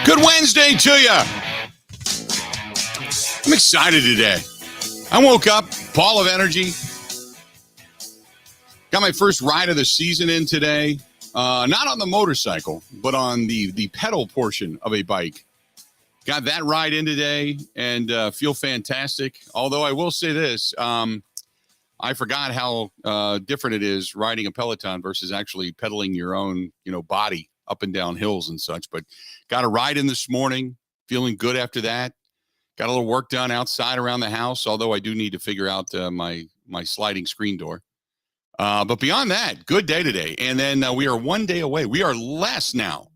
Good Wednesday to you. I'm excited today. I woke up, ball of energy. Got my first ride of the season in today. Not on the motorcycle, but on the pedal portion of a bike. Got that ride in today and feel fantastic. Although I will say this, I forgot how different it is riding a Peloton versus actually pedaling your own, body up and down hills and such. But got a ride in this morning, feeling good after that. Got a little work done outside around the house, although I do need to figure out my sliding screen door. But beyond that, good day today. And then we are 1 day away. We are less now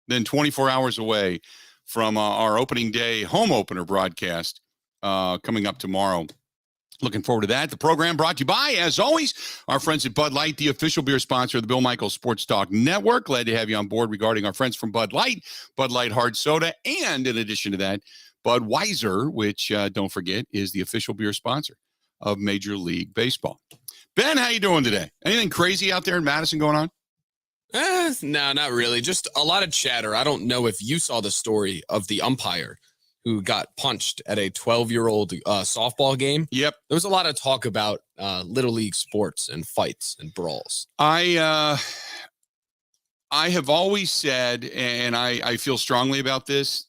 than 24 hours away from our opening day home opener broadcast coming up tomorrow. Looking forward to that. The program brought to you by, as always, our friends at Bud Light, the official beer sponsor of the Bill Michaels Sports Talk Network. Glad to have you on board regarding our friends from Bud Light Hard Soda, and in addition to that, Budweiser, which, don't forget, is the official beer sponsor of Major League Baseball. Ben, how you doing today? Anything crazy out there in Madison going on? No, not really. Just a lot of chatter. I don't know if you saw the story of the umpire who got punched at a 12-year-old softball game. Yep. There was a lot of talk about Little League sports and fights and brawls. I have always said, and I feel strongly about this,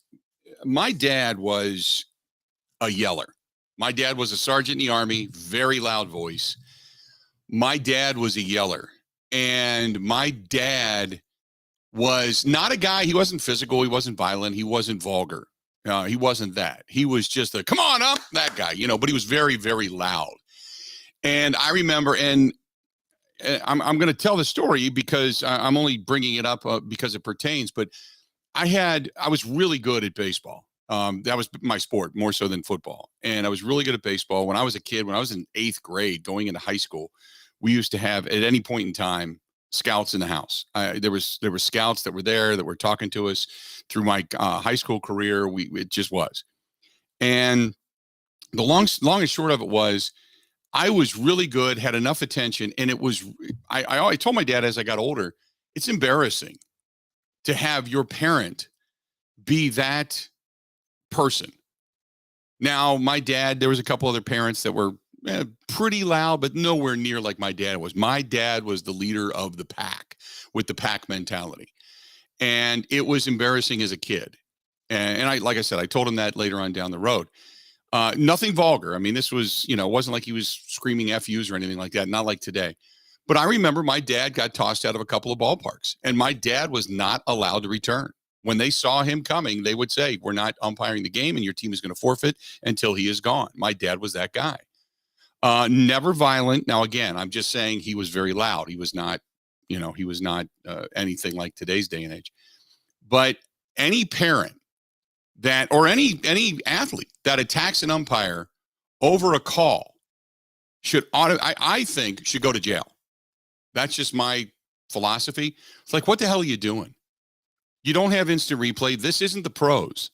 my dad was a yeller. My dad was a sergeant in the Army, very loud voice. My dad was a yeller. And my dad was not a guy, he wasn't physical, he wasn't violent, he wasn't vulgar. He wasn't that. He was just a, come on up, that guy, but he was very, very loud. And I remember, and I'm going to tell the story because I'm only bringing it up because it pertains, but I was really good at baseball. That was my sport more so than football. And I was really good at baseball. When I was a kid, when I was in 8th grade going into high school, we used to have at any point in time scouts in the house. There were scouts that were there that were talking to us through my high school career. It just was. And the long and short of it was, I was really good, had enough attention. And it was, I told my dad as I got older, it's embarrassing to have your parent be that person. Now, my dad, there was a couple other parents that were pretty loud, but nowhere near like my dad was. My dad was the leader of the pack with the pack mentality. And it was embarrassing as a kid. And I, like I said, I told him that later on down the road. Nothing vulgar. I mean, this was, it wasn't like he was screaming FUs or anything like that. Not like today. But I remember my dad got tossed out of a couple of ballparks and my dad was not allowed to return. When they saw him coming, they would say, we're not umpiring the game and your team is going to forfeit until he is gone. My dad was that guy. Never violent. Now, again, I'm just saying he was very loud. He was not, anything like today's day and age. But any parent that, or any athlete that attacks an umpire over a call I think should go to jail. That's just my philosophy. It's like, what the hell are you doing? You don't have instant replay. This isn't the pros,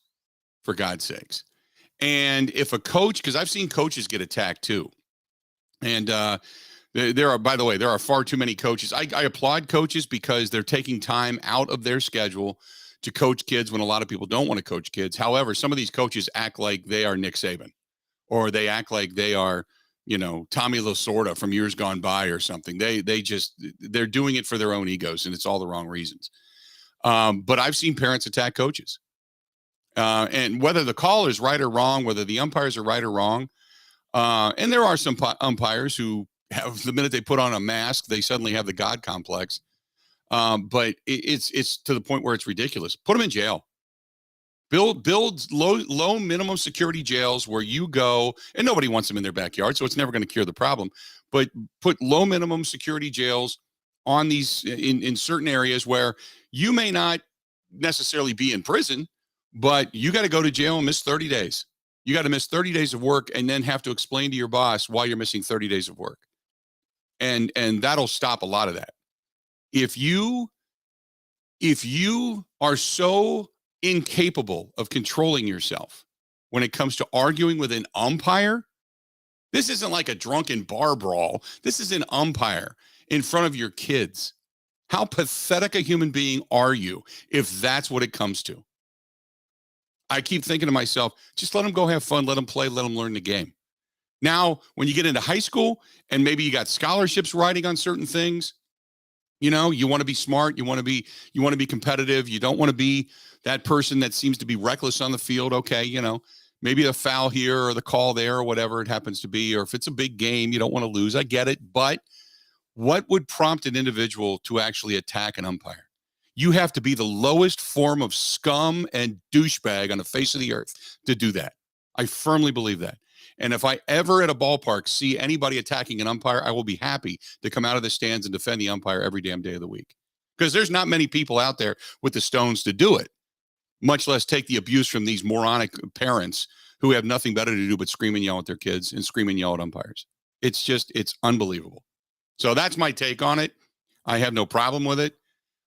for God's sakes. And if a coach, because I've seen coaches get attacked too. And there are, by the way, there are far too many coaches. I applaud coaches because they're taking time out of their schedule to coach kids when a lot of people don't want to coach kids. However, some of these coaches act like they are Nick Saban, or they act like they are, Tommy Lasorda from years gone by or something. They're doing it for their own egos, and it's all the wrong reasons. But I've seen parents attack coaches. And whether the call is right or wrong, whether the umpires are right or wrong, and there are some umpires who have, the minute they put on a mask, they suddenly have the God complex. But it's to the point where it's ridiculous. Put them in jail. Build low minimum security jails where you go, and nobody wants them in their backyard, so it's never going to cure the problem. But put low minimum security jails on these in certain areas where you may not necessarily be in prison, but you got to go to jail and miss 30 days. You got to miss 30 days of work and then have to explain to your boss why you're missing 30 days of work. And that'll stop a lot of that. If you are so incapable of controlling yourself when it comes to arguing with an umpire, this isn't like a drunken bar brawl. This is an umpire in front of your kids. How pathetic a human being are you if that's what it comes to? I keep thinking to myself, just let them go have fun, let them play, let them learn the game. Now, when you get into high school and maybe you got scholarships riding on certain things, you want to be smart, you want to be competitive, you don't want to be that person that seems to be reckless on the field. Okay, maybe the foul here or the call there or whatever it happens to be, or if it's a big game, you don't want to lose. I get it, but what would prompt an individual to actually attack an umpire? You have to be the lowest form of scum and douchebag on the face of the earth to do that. I firmly believe that. And if I ever at a ballpark see anybody attacking an umpire, I will be happy to come out of the stands and defend the umpire every damn day of the week. Because there's not many people out there with the stones to do it, much less take the abuse from these moronic parents who have nothing better to do but scream and yell at their kids and scream and yell at umpires. It's unbelievable. So that's my take on it. I have no problem with it.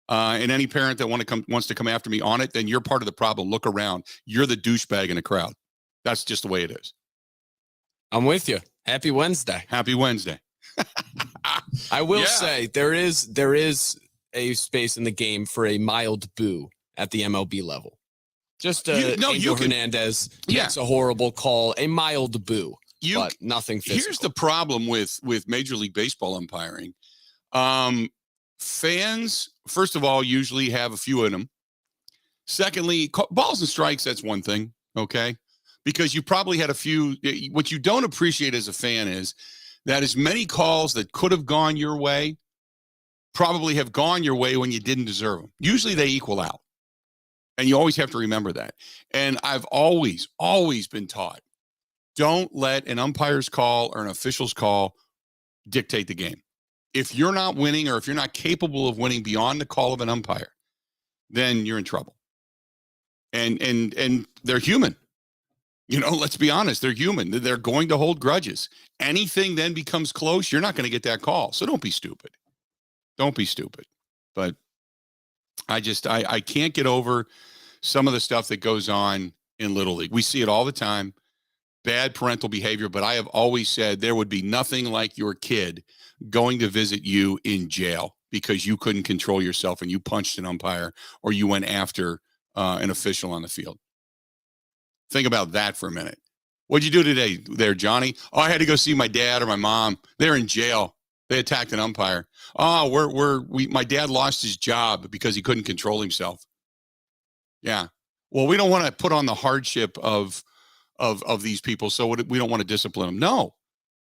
And any parent that wants to come after me on it, then you're part of the problem. Look around. You're the douchebag in the crowd. That's just the way it is. I'm with you. Happy Wednesday. Happy Wednesday. I will say there is a space in the game for a mild boo at the MLB level. Just Angel Hernandez gets a horrible call, a mild boo, but nothing physical. Here's the problem with Major League Baseball umpiring. Fans, first of all, usually have a few in them. Secondly, balls and strikes, that's one thing, okay? Because you probably had a few. What you don't appreciate as a fan is that as many calls that could have gone your way probably have gone your way when you didn't deserve them. Usually they equal out. And you always have to remember that. And I've always been taught, don't let an umpire's call or an official's call dictate the game. If you're not winning or if you're not capable of winning beyond the call of an umpire, then you're in trouble. And they're human. Let's be honest, they're human. They're going to hold grudges. Anything then becomes close, you're not going to get that call. So don't be stupid. Don't be stupid. But I can't get over some of the stuff that goes on in Little League. We see it all the time, bad parental behavior, but I have always said there would be nothing like your kid going to visit you in jail because you couldn't control yourself and you punched an umpire or you went after an official on the field. Think about that for a minute. What'd you do today there, Johnny? Oh, I had to go see my dad or my mom. They're in jail. They attacked an umpire. Oh, my dad lost his job because he couldn't control himself. Yeah. Well, we don't want to put on the hardship of these people, so we don't want to discipline them. No.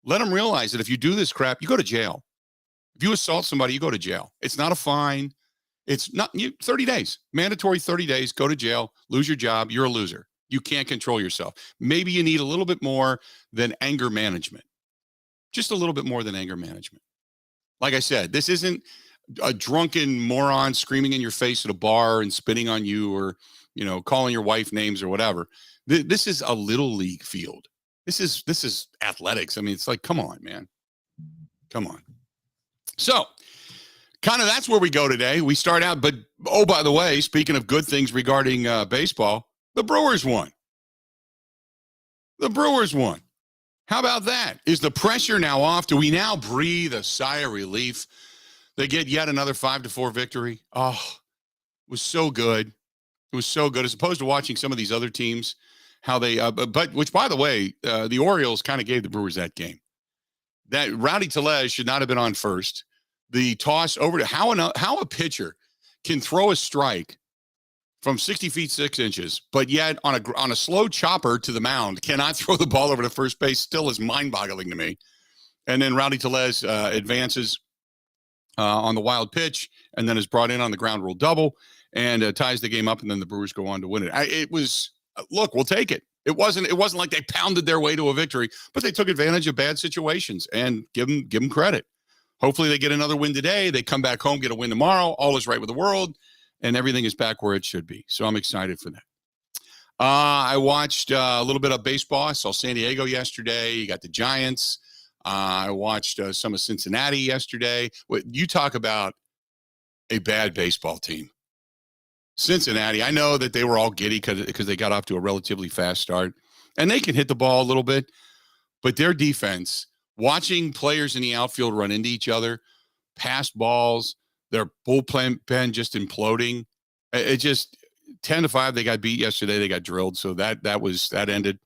Let them realize that if you do this crap, you go to jail. If you assault somebody, you go to jail. It's not a fine. It's not 30 days, mandatory 30 days, go to jail, lose your job. You're a loser. You can't control yourself. Maybe you need a little bit more than anger management. Just a little bit more than anger management. Like I said, this isn't a drunken moron screaming in your face at a bar and spitting on you or, calling your wife names or whatever. This is a little league field. This is athletics. I mean, it's like, come on, man. Come on. So kind of that's where we go today. We start out, but by the way, speaking of good things regarding baseball, the Brewers won. The Brewers won. How about that? Is the pressure now off? Do we now breathe a sigh of relief? They get yet another 5-4 victory. Oh, it was so good. It was so good as opposed to watching some of these other teams, how they, which by the way, the Orioles kind of gave the Brewers that game. That Rowdy Tellez should not have been on first. The toss over to how a pitcher can throw a strike from 60 feet 6 inches, but yet on a slow chopper to the mound cannot throw the ball over to first base still is mind-boggling to me. And then Rowdy Tellez advances on the wild pitch and then is brought in on the ground rule double and ties the game up, and then the Brewers go on to win it. Look, we'll take it. It wasn't like they pounded their way to a victory, but they took advantage of bad situations and give them credit. Hopefully they get another win today. They come back home, get a win tomorrow. All is right with the world, and everything is back where it should be. So I'm excited for that. I watched a little bit of baseball. I saw San Diego yesterday. You got the Giants. I watched some of Cincinnati yesterday. You talk about a bad baseball team. Cincinnati, I know that they were all giddy because they got off to a relatively fast start, and they can hit the ball a little bit, but their defense, watching players in the outfield run into each other, pass balls, their bullpen just imploding, 10-5. They got beat yesterday. They got drilled. So that ended.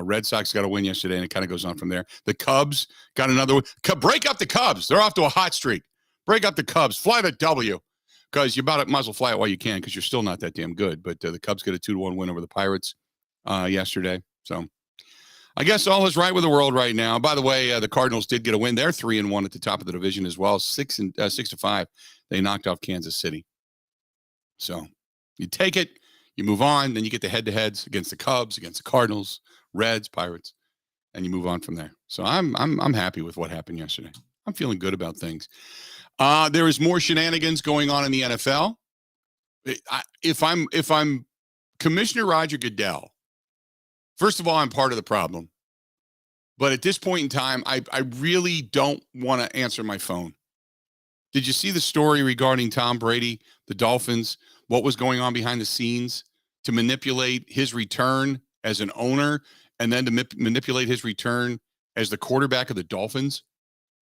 Red Sox got a win yesterday, and it kind of goes on from there. The Cubs got another one. Break up the Cubs. They're off to a hot streak. Break up the Cubs. Fly the W, because you might as well fly it while you can, because you're still not that damn good. But the Cubs get a 2-1 win over the Pirates yesterday. So I guess all is right with the world right now. By the way, the Cardinals did get a win. They're 3-1 at the top of the division as well. 6-5. They knocked off Kansas City. So you take it, you move on, then you get the head-to-heads against the Cubs, against the Cardinals, Reds, Pirates, and you move on from there. So I'm happy with what happened yesterday. I'm feeling good about things. There is more shenanigans going on in the NFL. If I'm Commissioner Roger Goodell, first of all, I'm part of the problem. But at this point in time, I really don't want to answer my phone. Did you see the story regarding Tom Brady, the Dolphins, what was going on behind the scenes to manipulate his return as an owner and then to manipulate his return as the quarterback of the Dolphins?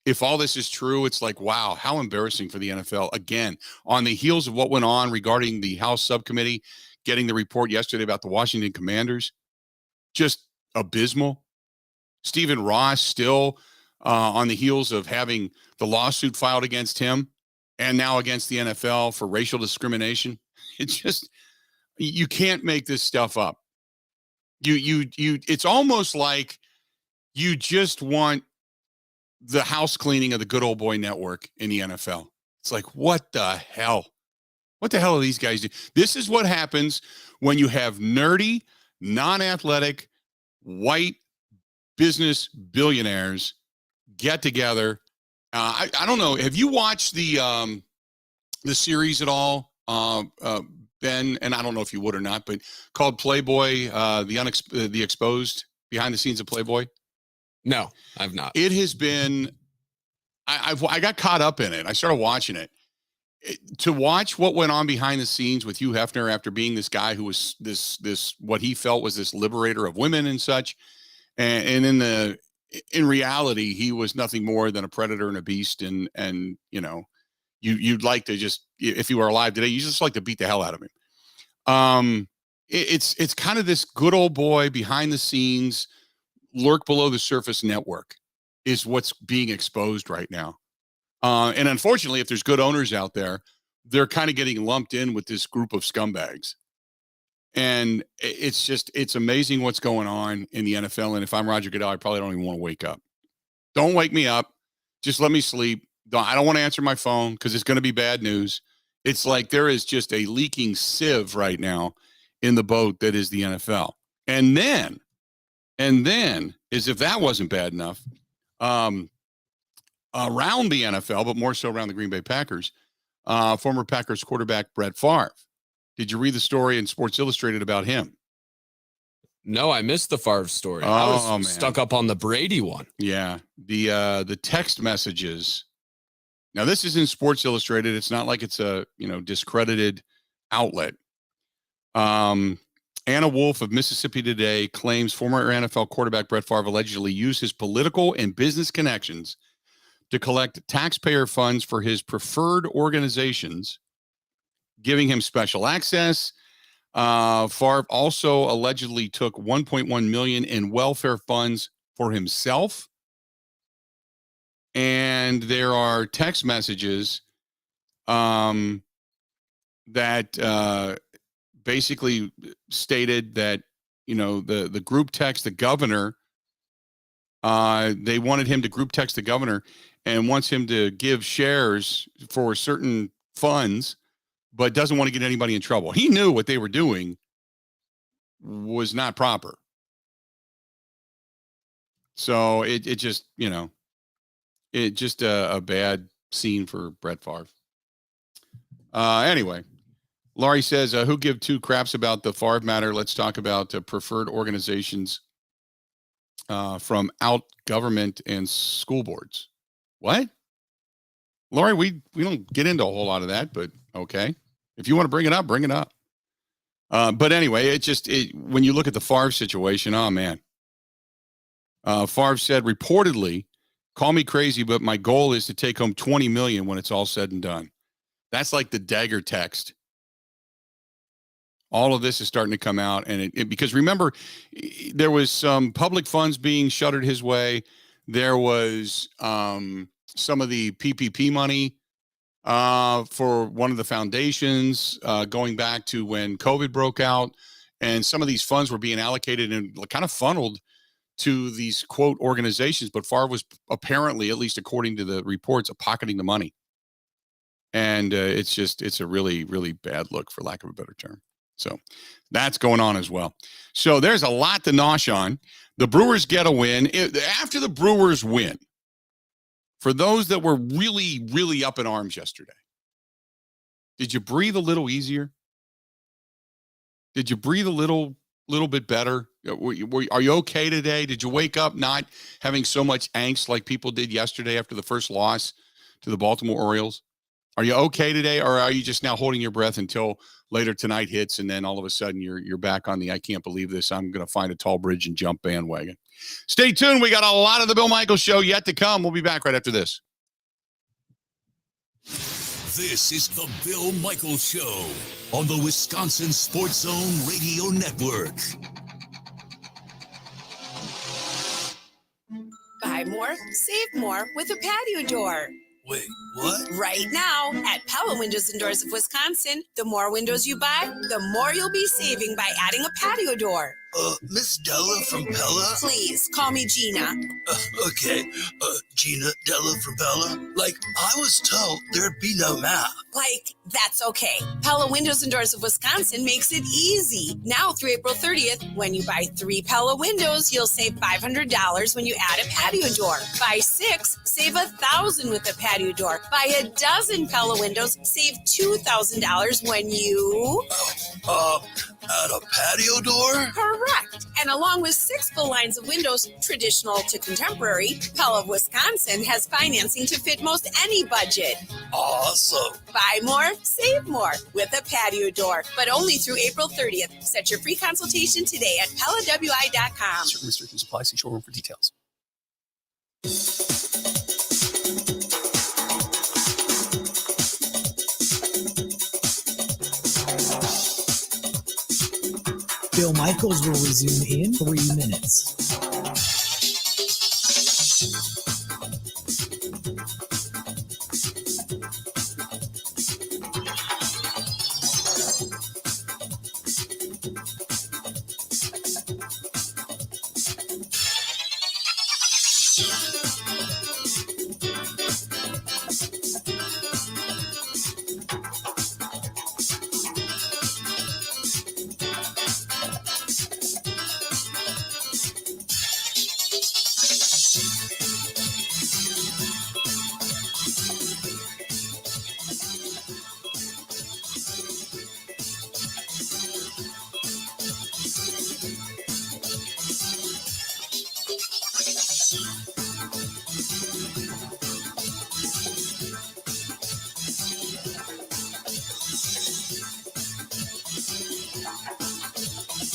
If all this is true, it's like, wow, how embarrassing for the NFL. Again, on the heels of what went on regarding the House subcommittee getting the report yesterday about the Washington Commanders, just abysmal. Stephen Ross still on the heels of having the lawsuit filed against him and now against the NFL for racial discrimination. It's just, you can't make this stuff up. It's almost like you just want the house cleaning of the good old boy network in the NFL. It's like, what the hell? What the hell are these guys doing? This is what happens when you have nerdy, non-athletic, white business billionaires get together. I don't know. Have you watched the series at all, Ben? And I don't know if you would or not, but called Playboy, the Exposed, behind the scenes of Playboy. No, I've not. It has been. I got caught up in it. I started watching it. To watch what went on behind the scenes with Hugh Hefner after being this guy who was this what he felt was this liberator of women and such, and in reality he was nothing more than a predator and a beast, and you know, you'd like to just, if he were alive today, you just like to beat the hell out of him. It's kind of this good old boy behind the scenes, lurk below the surface network is what's being exposed right now. And unfortunately, if there's good owners out there, they're kind of getting lumped in with this group of scumbags. And it's amazing what's going on in the NFL. And if I'm Roger Goodell, I probably don't even want to wake up. Don't wake me up. Just let me sleep. I don't want to answer my phone because it's going to be bad news. It's like there is just a leaking sieve right now in the boat that is the NFL. And then, as if that wasn't bad enough, around the NFL, but more so around the Green Bay Packers, former Packers quarterback Brett Favre. Did you read the story in Sports Illustrated about him? No, I missed the Favre story. I was stuck up on the Brady one. Yeah, the text messages. Now, this is in Sports Illustrated. It's not like it's a discredited outlet. Anna Wolf of Mississippi Today claims former NFL quarterback Brett Favre allegedly used his political and business connections to collect taxpayer funds for his preferred organizations, giving him special access. Favre also allegedly took $1.1 million in welfare funds for himself. And there are text messages that basically stated that, the group text the governor, they wanted him to group text the governor and wants him to give shares for certain funds, but doesn't want to get anybody in trouble. He knew what they were doing was not proper. So it just, it just a bad scene for Brett Favre. Anyway, Laurie says, who give two craps about the Favre matter? Let's talk about preferred organizations from out government and school boards. What? Laurie, we don't get into a whole lot of that, but okay. If you want to bring it up, bring it up. But anyway, when you look at the Favre situation, oh man. Favre said reportedly, call me crazy, but my goal is to take home $20 million when it's all said and done. That's like the dagger text. All of this is starting to come out. And because remember, there was some public funds being shuttered his way. There was some of the PPP money for one of the foundations going back to when COVID broke out. And some of these funds were being allocated and kind of funneled to these, quote, organizations. But Favre was apparently, at least according to the reports, pocketing the money. And it's a really, really bad look, for lack of a better term. So that's going on as well. So there's a lot to nosh on. The Brewers get a win. After the Brewers win, for those that were really, really up in arms yesterday, did you breathe a little easier? Did you breathe a little bit better? Are you okay today? Did you wake up not having so much angst like people did yesterday after the first loss to the Baltimore Orioles? Are you okay today, or are you just now holding your breath until later tonight hits, and then all of a sudden you're back on the I can't believe this, I'm going to find a tall bridge and jump bandwagon? Stay tuned. We got a lot of the Bill Michaels Show yet to come. We'll be back right after this. This is the Bill Michaels Show on the Wisconsin Sports Zone Radio Network. Buy more, save more with a patio door. Wait, what? Right now, at Pella Windows and Doors of Wisconsin, the more windows you buy, the more you'll be saving by adding a patio door. Miss Della from Pella? Please, call me Gina. Okay, Gina Della from Pella? Like, I was told there'd be no math. Like, that's okay. Pella Windows and Doors of Wisconsin makes it easy. Now through April 30th, when you buy 3 Pella windows, you'll save $500 when you add a patio door. Buy 6, save $1,000 with a patio door. Buy a dozen Pella windows, save $2,000 when you... Add a patio door? Correct. And along with 6 full lines of windows, traditional to contemporary, Pella of Wisconsin has financing to fit most any budget. Awesome. Buy more, save more with a patio door, but only through April 30th. Set your free consultation today at PellaWI.com. Certain restrictions apply. See showroom for details. Bill Michaels will resume in 3 minutes.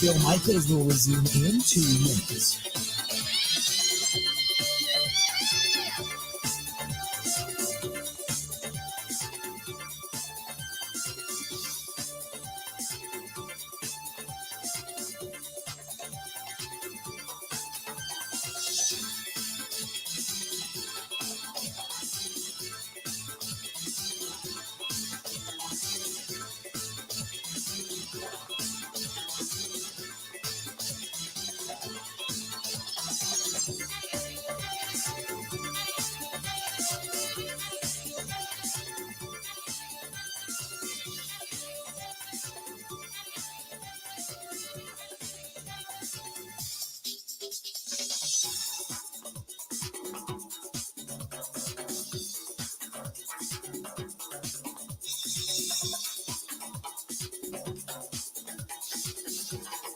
Bill Michaels will resume in 2 minutes.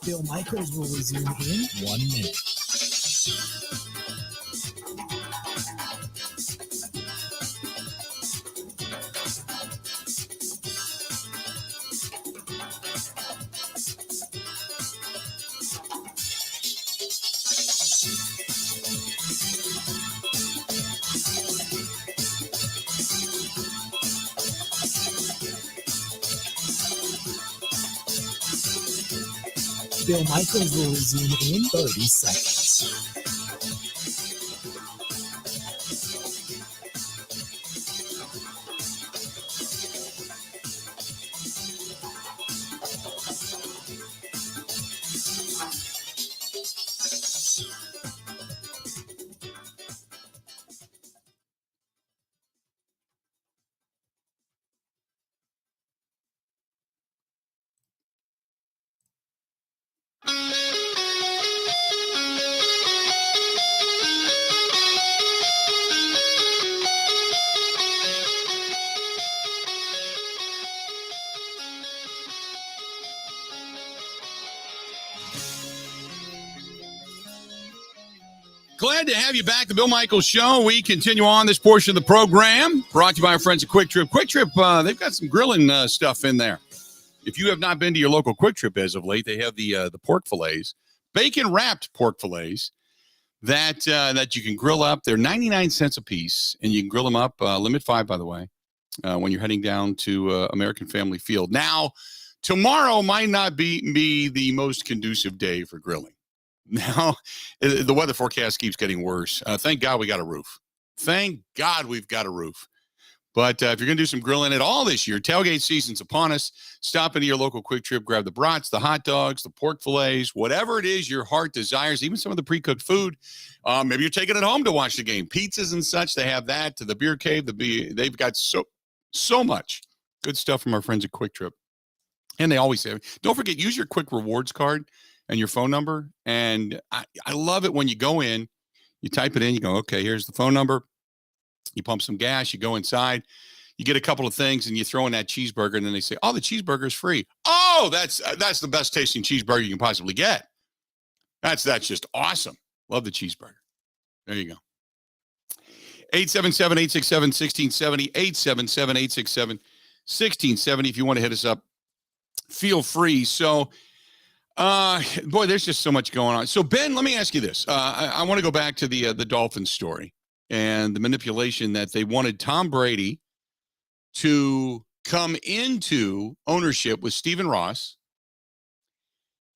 Bill Michaels will resume in 1 minute. Bill Michaels will resume in 30 seconds. Glad to have you back. The Bill Michaels Show. We continue on this portion of the program. Brought to you by our friends at Quick Trip. Quick Trip, they've got some grilling stuff in there. If you have not been to your local Quick Trip as of late, they have the pork fillets, bacon-wrapped pork fillets that you can grill up. They're 99 cents a piece, and you can grill them up, limit 5, by the way, when you're heading down to American Family Field. Now, tomorrow might not be the most conducive day for grilling. Now, the weather forecast keeps getting worse. Thank God we got a roof. Thank God we've got a roof. But if you're going to do some grilling at all this year, tailgate season's upon us. Stop into your local Quick Trip, grab the brats, the hot dogs, the pork fillets, whatever it is your heart desires, even some of the pre-cooked food. Maybe you're taking it home to watch the game. Pizzas and such, they have that. To the beer cave, they've got so much good stuff from our friends at Quick Trip. And they always say, don't forget, use your Quick Rewards card and your phone number. And I love it when you go in, you type it in, you go, okay, here's the phone number. You pump some gas, you go inside, you get a couple of things, and you throw in that cheeseburger, and then they say, oh, the cheeseburger's free. Oh, that's the best tasting cheeseburger you can possibly get. That's just awesome. Love the cheeseburger. There you go. 877-867-1670, 877-867-1670. If you want to hit us up, feel free. So, boy, there's just so much going on. So, Ben, let me ask you this. I want to go back to the Dolphins story and the manipulation that they wanted Tom Brady to come into ownership with Stephen Ross,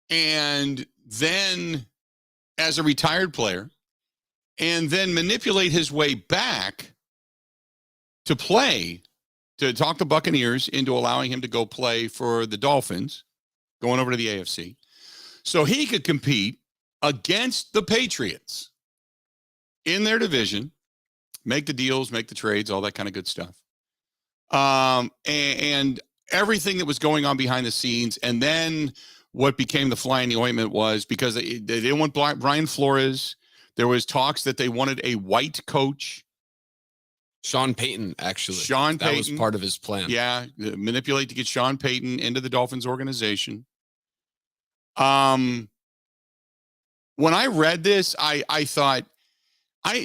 and then as a retired player, and then manipulate his way back to play, to talk the Buccaneers into allowing him to go play for the Dolphins, going over to the AFC, so he could compete against the Patriots in their division, make the deals, make the trades, all that kind of good stuff. And everything that was going on behind the scenes. And then what became the fly in the ointment was because they didn't want Brian Flores. There was talks that they wanted a white coach. Sean Payton, actually. That was part of his plan. Yeah, manipulate to get Sean Payton into the Dolphins organization. When I read this, I thought,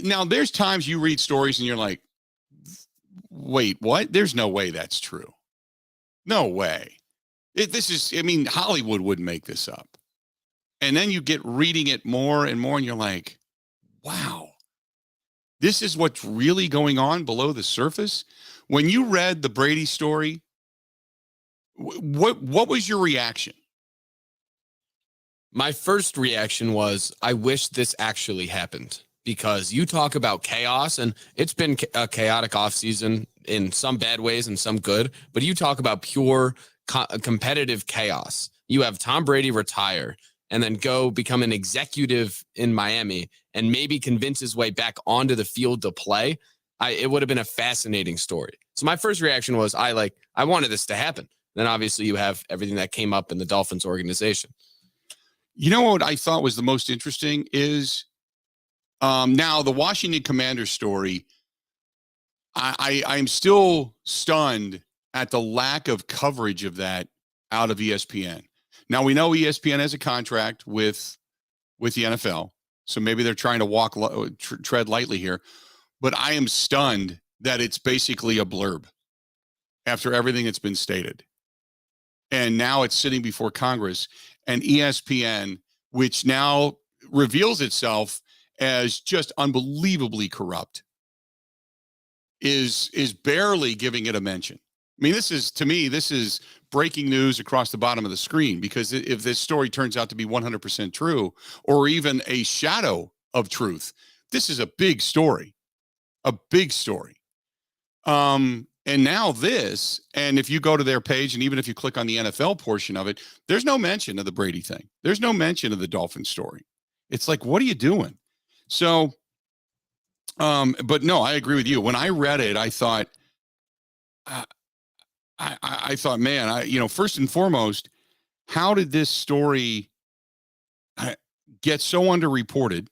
now there's times you read stories and you're like, wait, what? There's no way that's true. No way. Hollywood wouldn't make this up. And then you get reading it more and more and you're like, wow, this is what's really going on below the surface. When you read the Brady story, what was your reaction? My first reaction was, I wish this actually happened, because you talk about chaos, and it's been a chaotic offseason in some bad ways and some good, but you talk about pure competitive chaos. You have Tom Brady retire and then go become an executive in Miami and maybe convince his way back onto the field to play. It would have been a fascinating story. So my first reaction was, I wanted this to happen. Then obviously you have everything that came up in the Dolphins organization. You know what I thought was the most interesting is now the Washington Commanders story. I'm still stunned at the lack of coverage of that out of ESPN. Now, we know ESPN has a contract with the NFL, so maybe they're trying to tread lightly here. But I am stunned that it's basically a blurb after everything that's been stated. And now it's sitting before Congress, and ESPN, which now reveals itself as just unbelievably corrupt, is barely giving it a mention. I mean, this is breaking news across the bottom of the screen, because if this story turns out to be 100% true, or even a shadow of truth, this is a big story, a big story. And now this, and if you go to their page, and even if you click on the NFL portion of it, there's no mention of the Brady thing. There's no mention of the Dolphins story. It's like, what are you doing? So, but no, I agree with you. When I read it, I thought, I thought, man, first and foremost, how did this story get so underreported?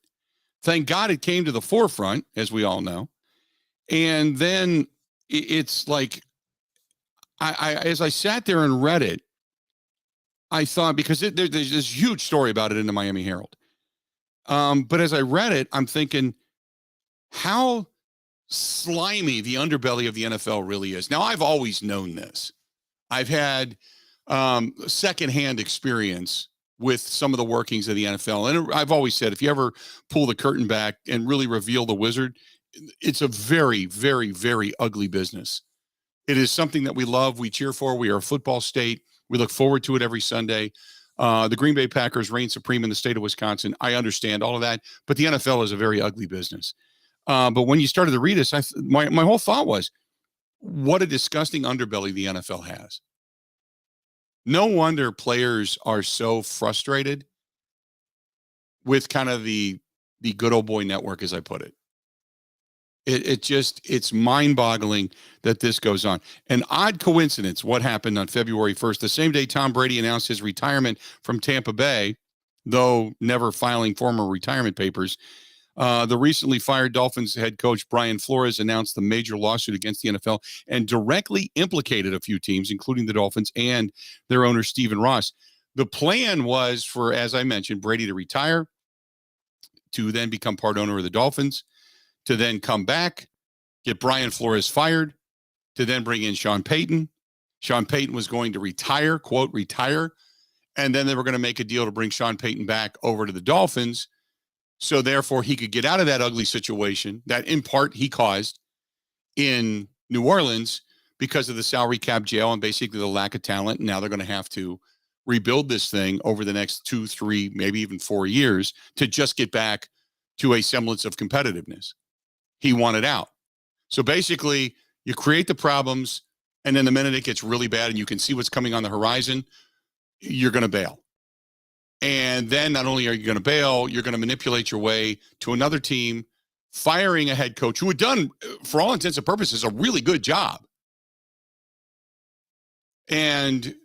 Thank God it came to the forefront, as we all know. And then it's like, as I sat there and read it, I thought, because there's this huge story about it in the Miami Herald. But as I read it, I'm thinking how slimy the underbelly of the NFL really is. Now, I've always known this. I've had secondhand experience with some of the workings of the NFL. And I've always said, if you ever pull the curtain back and really reveal the wizard, it's a very, very, very ugly business. It is something that we love. We cheer for. We are a football state. We look forward to it every Sunday. The Green Bay Packers reign supreme in the state of Wisconsin. I understand all of that, but the NFL is a very ugly business. But when you started to read this, my whole thought was, what a disgusting underbelly the NFL has. No wonder players are so frustrated with kind of the good old boy network, as I put it. It's mind-boggling that this goes on. An odd coincidence, what happened on February 1st, the same day Tom Brady announced his retirement from Tampa Bay, though never filing formal retirement papers. The recently fired Dolphins head coach Brian Flores announced the major lawsuit against the NFL and directly implicated a few teams, including the Dolphins and their owner, Stephen Ross. The plan was for, as I mentioned, Brady to retire, to then become part owner of the Dolphins, to then come back, get Brian Flores fired, to then bring in Sean Payton. Sean Payton was going to retire, quote, retire, and then they were going to make a deal to bring Sean Payton back over to the Dolphins, so therefore he could get out of that ugly situation that in part he caused in New Orleans because of the salary cap jail and basically the lack of talent. And now they're going to have to rebuild this thing over the next 2, 3, maybe even 4 years to just get back to a semblance of competitiveness. He wanted out. So basically, you create the problems, and then the minute it gets really bad and you can see what's coming on the horizon, you're going to bail. And then not only are you going to bail, you're going to manipulate your way to another team, firing a head coach who had done, for all intents and purposes, a really good job, and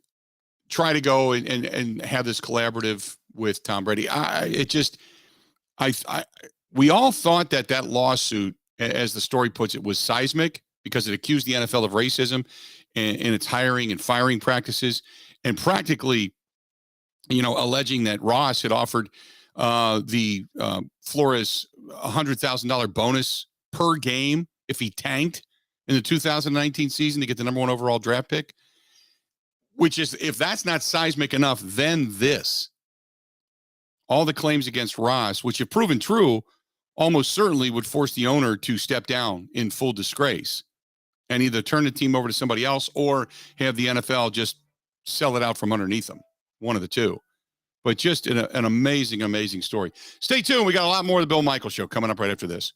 try to go and have this collaborative with Tom Brady. We all thought that lawsuit, as the story puts it, was seismic because it accused the NFL of racism in its hiring and firing practices, and practically, alleging that Ross had offered the Flores $100,000 bonus per game if he tanked in the 2019 season to get the number 1 overall draft pick, which is, if that's not seismic enough, then this. All the claims against Ross, which if proven true, almost certainly would force the owner to step down in full disgrace and either turn the team over to somebody else or have the NFL just sell it out from underneath them. One of the two. But just an amazing, amazing story. Stay tuned. We got a lot more of the Bill Michaels Show coming up right after this.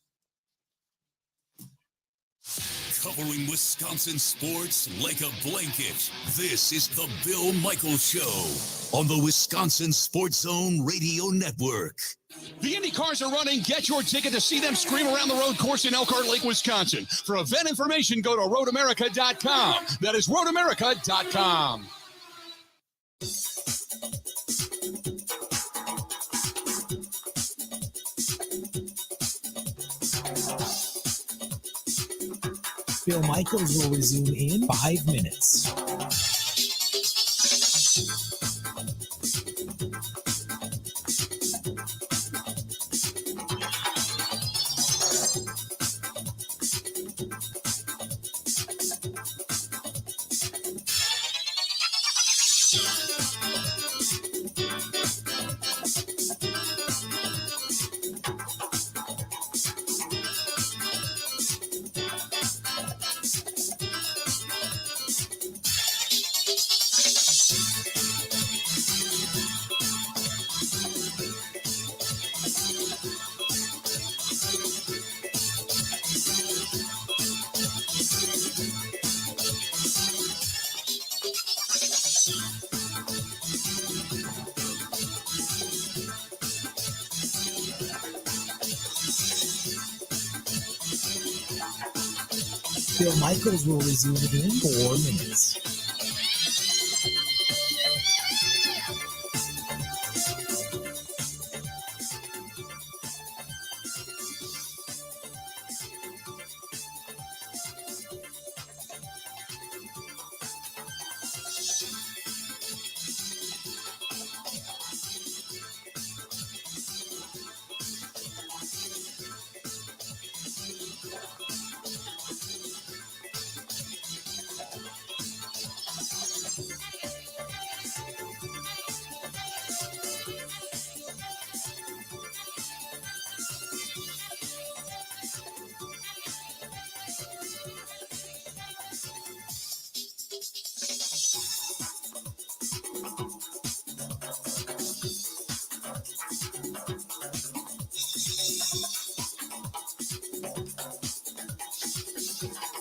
Covering Wisconsin sports like a blanket. This is the Bill Michaels Show on the Wisconsin Sports Zone Radio Network. The Indy cars are running. Get your ticket to see them scream around the road course in Elkhart Lake, Wisconsin. For event information, go to roadamerica.com. That is roadamerica.com. Bill Michaels will resume in 5 minutes. Bill Michaels will resume in 4 minutes.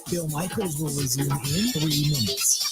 Bill Michaels will resume in 3 minutes.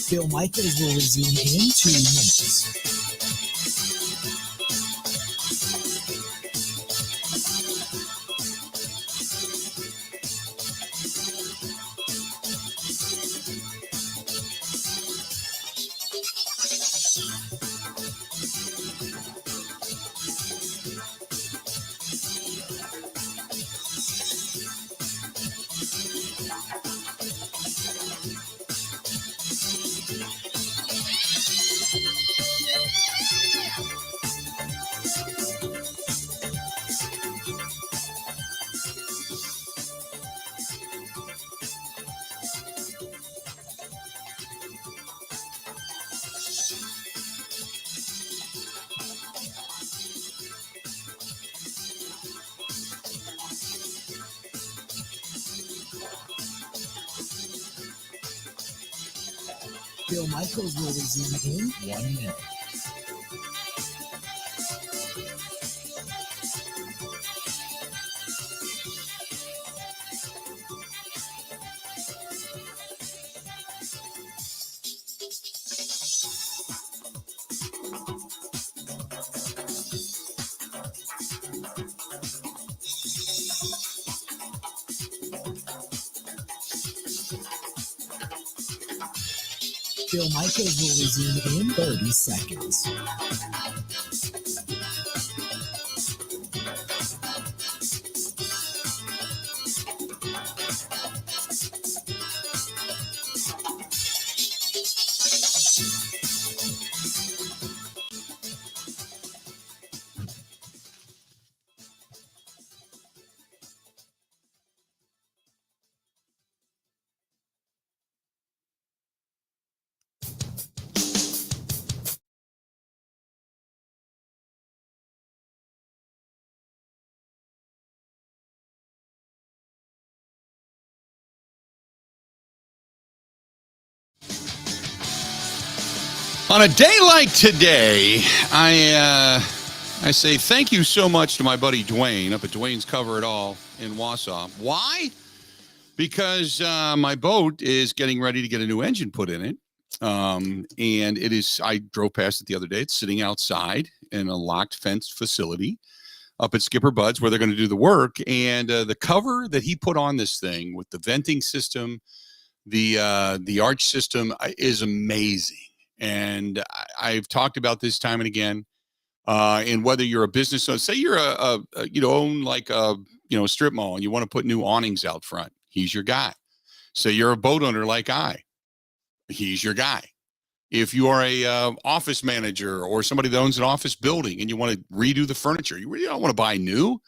Bill Michaels will resume in 2 minutes. Bill Michaels will resume in 1 minute. Bill Michaels will resume in 30 seconds. On a day like today, I say thank you so much to my buddy Dwayne up at Dwayne's Cover It All in Wausau. Why? Because my boat is getting ready to get a new engine put in it. And it is, I drove past it the other day. It's sitting outside in a locked fenced facility up at Skipper Bud's where they're going to do the work. And the cover that he put on this thing with the venting system, the arch system is amazing. And I've talked about this time and again. And whether you're a business owner, say you're own like a strip mall and you want to put new awnings out front, he's your guy. Say you're a boat owner like he's your guy. If you are a office manager or somebody that owns an office building and you want to redo the furniture, you really don't want to buy new.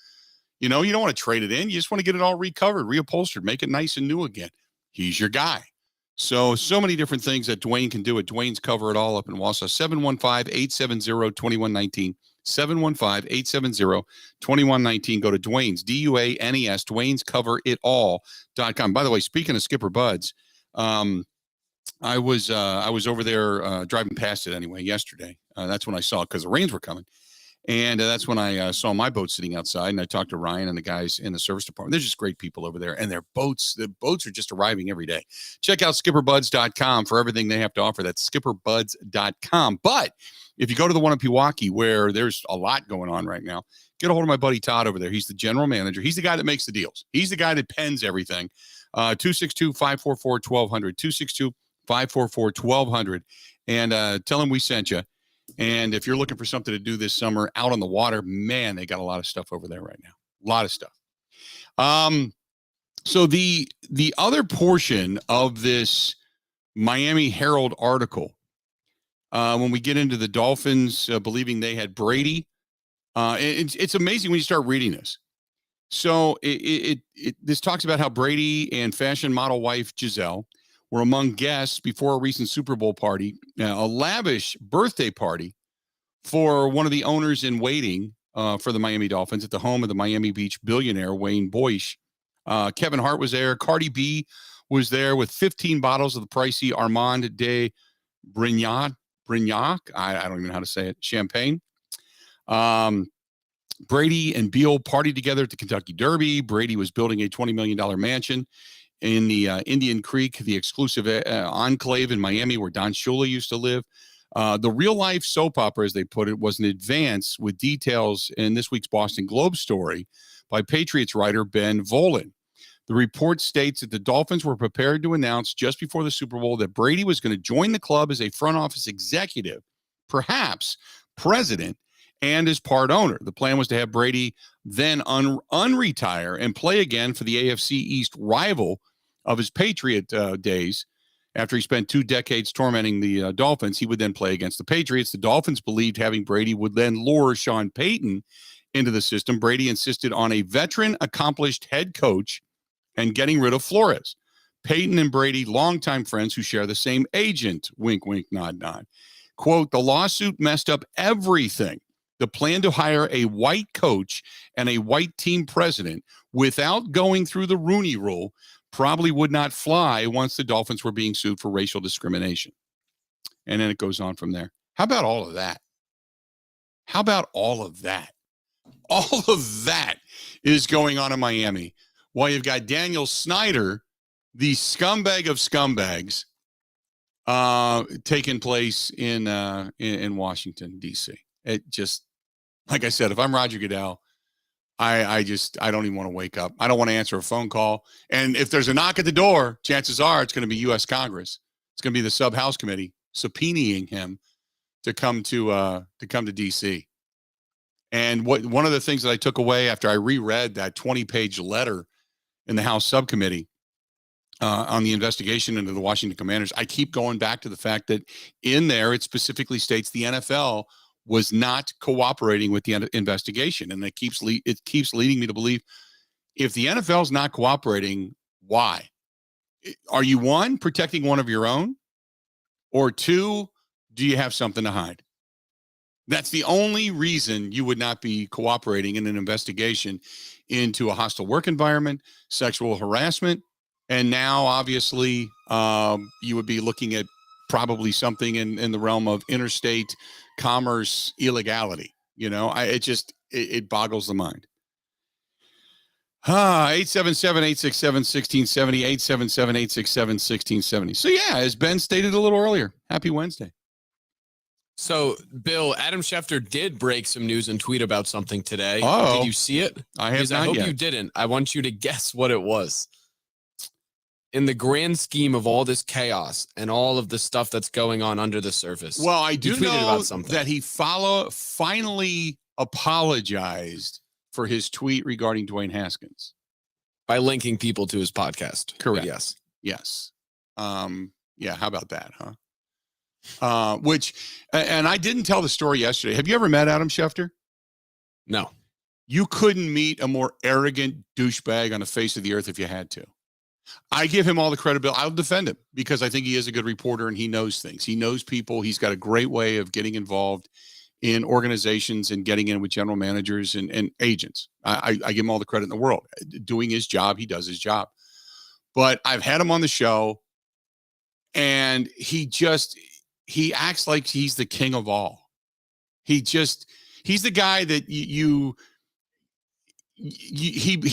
You know, you don't want to trade it in. You just want to get it all recovered, reupholstered, make it nice and new again. He's your guy. So many different things that Dwayne can do it. Dwayne's cover it all up in Wausau. 715-870-2119. 715-870-2119. Go to Dwayne's, DUANES, Dwayne'sCoverItAll.com. By the way, speaking of Skipper Buds, I was over there driving past it anyway yesterday. That's when I saw it because the rains were coming. And that's when I saw my boat sitting outside, and I talked to Ryan and the guys in the service department. They're just great people over there, and the boats are just arriving every day. Check out skipperbuds.com for everything they have to offer. That's skipperbuds.com. But if you go to the one in Pewaukee, where there's a lot going on right now, get a hold of my buddy Todd over there. He's the general manager. He's the guy that makes the deals. He's the guy that pens everything. 262-544-1200, 262-544-1200, and tell him we sent you. And if you're looking for something to do this summer out on the water, man, they got a lot of stuff over there right now. A lot of stuff. So the other portion of this Miami Herald article, when we get into the Dolphins believing they had Brady, it's amazing when you start reading this. So this talks about how Brady and fashion model wife Giselle were among guests before a recent Super Bowl party, a lavish birthday party for one of the owners in waiting for the Miami Dolphins at the home of the Miami Beach billionaire Wayne Boyce. Kevin Hart was there. Cardi B was there with 15 bottles of the pricey Armand de Brignac. I don't even know how to say it. Champagne. Brady and Beal partied together at the Kentucky Derby. Brady was building a $20 million mansion in the Indian Creek, the exclusive enclave in Miami where Don Shula used to live. The real-life soap opera, as they put it, was an advance with details in this week's Boston Globe story by Patriots writer Ben Volen. The report states that the Dolphins were prepared to announce just before the Super Bowl that Brady was going to join the club as a front office executive, perhaps president, and as part owner. The plan was to have Brady then unretire and play again for the AFC East rival of his Patriot days. After he spent 2 decades tormenting the Dolphins, he would then play against the Patriots. The Dolphins believed having Brady would then lure Sean Payton into the system. Brady insisted on a veteran, accomplished head coach and getting rid of Flores. Payton and Brady, longtime friends who share the same agent, wink, wink, nod, nod. Quote, the lawsuit messed up everything. The plan to hire a white coach and a white team president without going through the Rooney Rule probably would not fly once the Dolphins were being sued for racial discrimination. And then it goes on from there. How about all of that? How about all of that? All of that is going on in Miami while you've got Daniel Snyder, the scumbag of scumbags, taking place in Washington, D.C. It just, like I said, if I'm Roger Goodell, I don't even want to wake up. I don't want to answer a phone call. And if there's a knock at the door, chances are it's going to be U.S. Congress. It's going to be the sub-House committee subpoenaing him to come to D.C. And one of the things that I took away after I reread that 20-page letter in the House subcommittee on the investigation into the Washington Commanders, I keep going back to the fact that in there it specifically states the NFL was not cooperating with the investigation. And it keeps leading me to believe if the NFL is not cooperating, why? Are you, one, protecting one of your own? Or two, do you have something to hide? That's the only reason you would not be cooperating in an investigation into a hostile work environment, sexual harassment, and now obviously you would be looking at probably something in the realm of interstate commerce illegality. You know, it boggles the mind. 877-867-1670, 877-867-1670. So yeah, as Ben stated a little earlier, happy Wednesday. So, Bill, Adam Schefter did break some news and tweet about something today. Uh-oh. Did you see it? I have not I hope yet. You didn't. I want you to guess what it was. In the grand scheme of all this chaos and all of the stuff that's going on under the surface. Well, I do know about something. that he finally apologized for his tweet regarding Dwayne Haskins. By linking people to his podcast. Correct. Yes. Yes. Yeah, how about that, huh? And I didn't tell the story yesterday. Have you ever met Adam Schefter? No. You couldn't meet a more arrogant douchebag on the face of the earth if you had to. I give him all the credibility. I'll defend him because I think he is a good reporter and he knows things. He knows people. He's got a great way of getting involved in organizations and getting in with general managers and agents. I give him all the credit in the world. Doing his job, he does his job. But I've had him on the show, and he acts like he's the king of all. He's the guy that he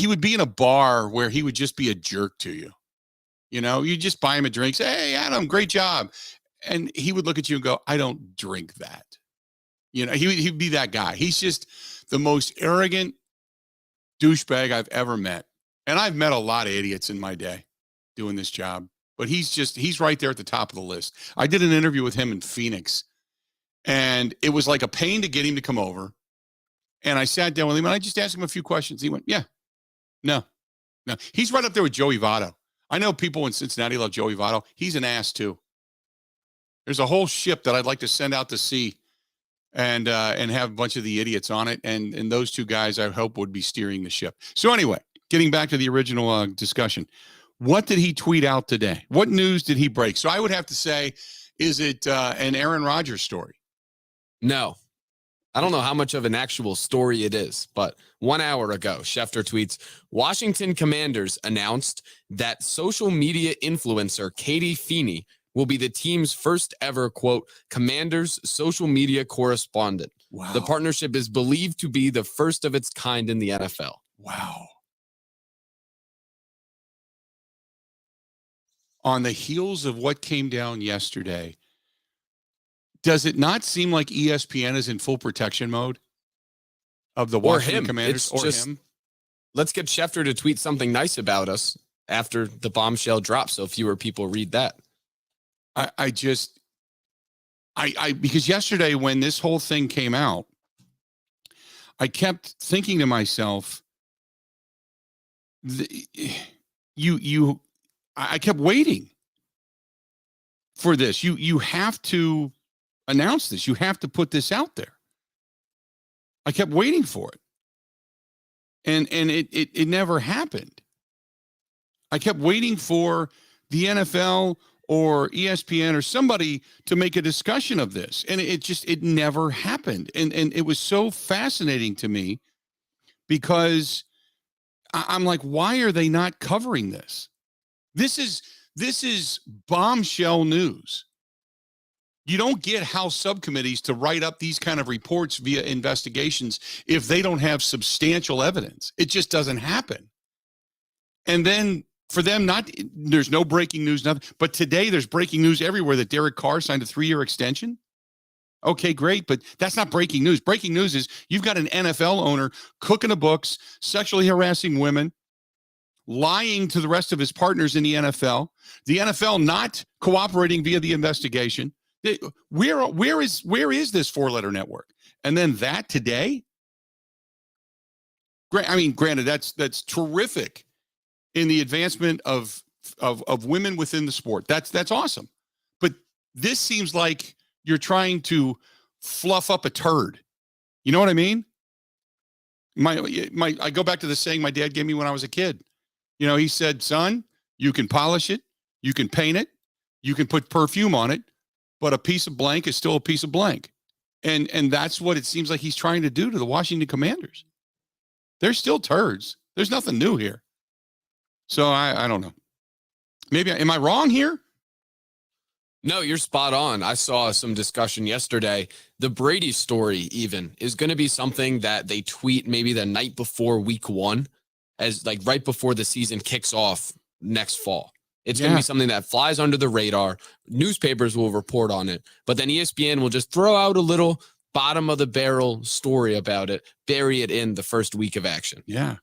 would be in a bar where he would just be a jerk to you. You know, you just buy him a drink, say, "Hey, Adam, great job." And he would look at you and go, "I don't drink that." You know, he'd be that guy. He's just the most arrogant douchebag I've ever met. And I've met a lot of idiots in my day doing this job, but he's right there at the top of the list. I did an interview with him in Phoenix, and it was like a pain to get him to come over. And I sat down with him and I just asked him a few questions. He went, "Yeah, no." He's right up there with Joey Votto. I know people in Cincinnati love Joey Votto. He's an ass too. There's a whole ship that I'd like to send out to sea and have a bunch of the idiots on it. And those two guys, I hope, would be steering the ship. So anyway, getting back to the original discussion, what did he tweet out today? What news did he break? So I would have to say, is it an Aaron Rodgers story? No. I don't know how much of an actual story it is, but 1 hour ago, Schefter tweets, Washington Commanders announced that social media influencer Katie Feeney will be the team's first ever, quote, Commanders social media correspondent. Wow. The partnership is believed to be the first of its kind in the NFL. Wow. On the heels of what came down yesterday, does it not seem like ESPN is in full protection mode of the Washington Commanders or him? Let's get Schefter to tweet something nice about us after the bombshell drops so fewer people read that. Because yesterday when this whole thing came out, I kept thinking to myself, I kept waiting for this. You have to announce this. You have to put this out there. I kept waiting for it. And it never happened. I kept waiting for the NFL or ESPN or somebody to make a discussion of this. And it never happened. And it was so fascinating to me because I'm like, why are they not covering this? This is bombshell news. You don't get House subcommittees to write up these kind of reports via investigations if they don't have substantial evidence. It just doesn't happen. And then for them, there's no breaking news, nothing. But today there's breaking news everywhere that Derek Carr signed a 3-year extension. Okay, great. But that's not breaking news. Breaking news is you've got an NFL owner cooking the books, sexually harassing women, lying to the rest of his partners in the NFL not cooperating via the investigation. Where is this 4-letter network? And then that today? Granted, that's terrific in the advancement of women within the sport. That's awesome. But this seems like you're trying to fluff up a turd. You know what I mean? I go back to the saying my dad gave me when I was a kid. You know, he said, "Son, you can polish it, you can paint it, you can put perfume on it, but a piece of blank is still a piece of blank." And that's what it seems like he's trying to do to the Washington Commanders. They're still turds. There's nothing new here. So I don't know. Maybe, am I wrong here? No, you're spot on. I saw some discussion yesterday. The Brady story even is going to be something that they tweet maybe the night before week 1, as like right before the season kicks off next fall. It's going to be something that flies under the radar. Newspapers will report on it, but then ESPN will just throw out a little bottom of the barrel story about it, bury it in the first week of action. Yeah.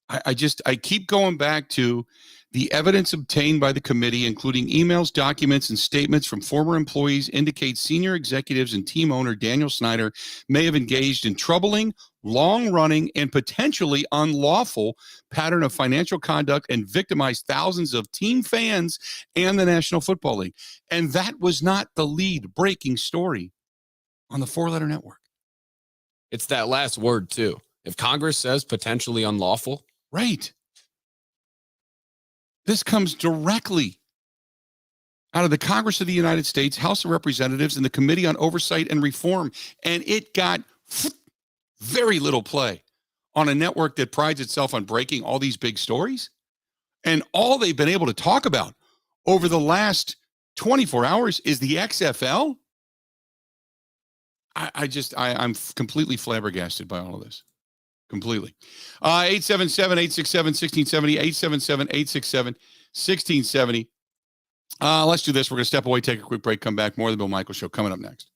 I keep going back to the evidence obtained by the committee, including emails, documents, and statements from former employees, indicates senior executives and team owner Daniel Snyder may have engaged in troubling, long-running and potentially unlawful pattern of financial conduct and victimized thousands of team fans and the National Football League. And that was not the lead breaking story on the four-letter network. It's that last word, too. If Congress says potentially unlawful. Right. This comes directly out of the Congress of the United States, House of Representatives, and the Committee on Oversight and Reform. And it got very little play on a network that prides itself on breaking all these big stories. And all they've been able to talk about over the last 24 hours is the XFL. I'm completely flabbergasted by all of this. Completely. 877-867-1670, 877-867-1670. Let's do this. We're going to step away, take a quick break, come back. More of the Bill Michaels Show coming up next.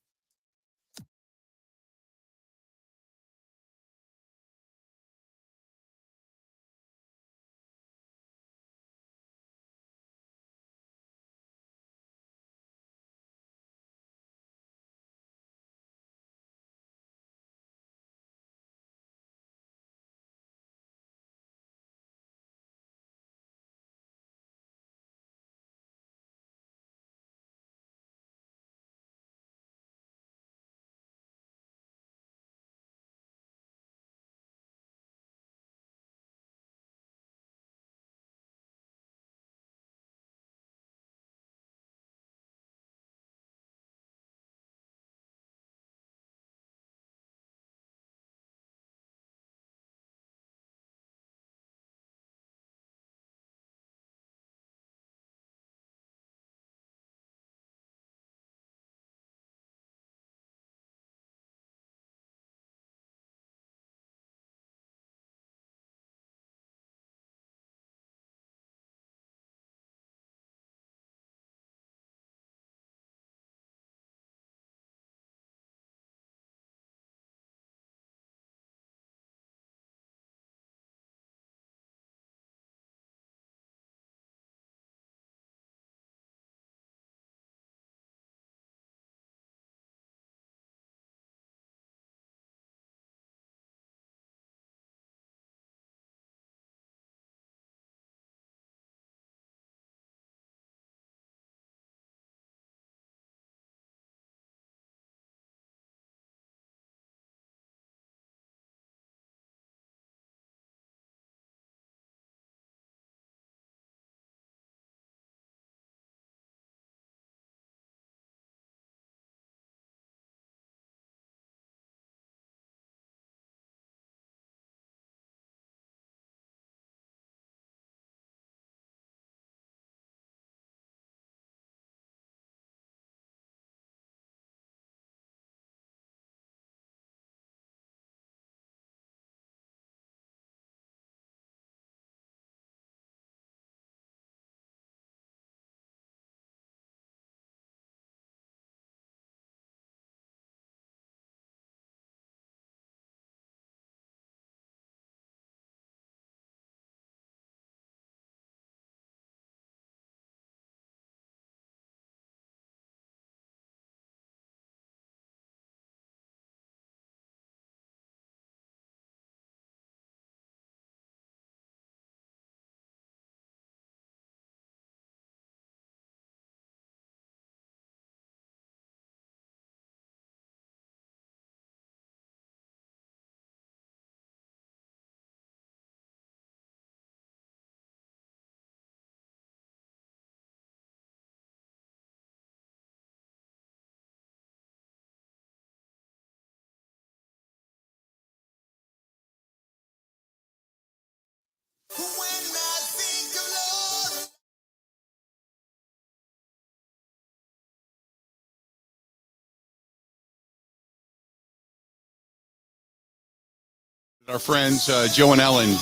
Our friends Joe and Ellen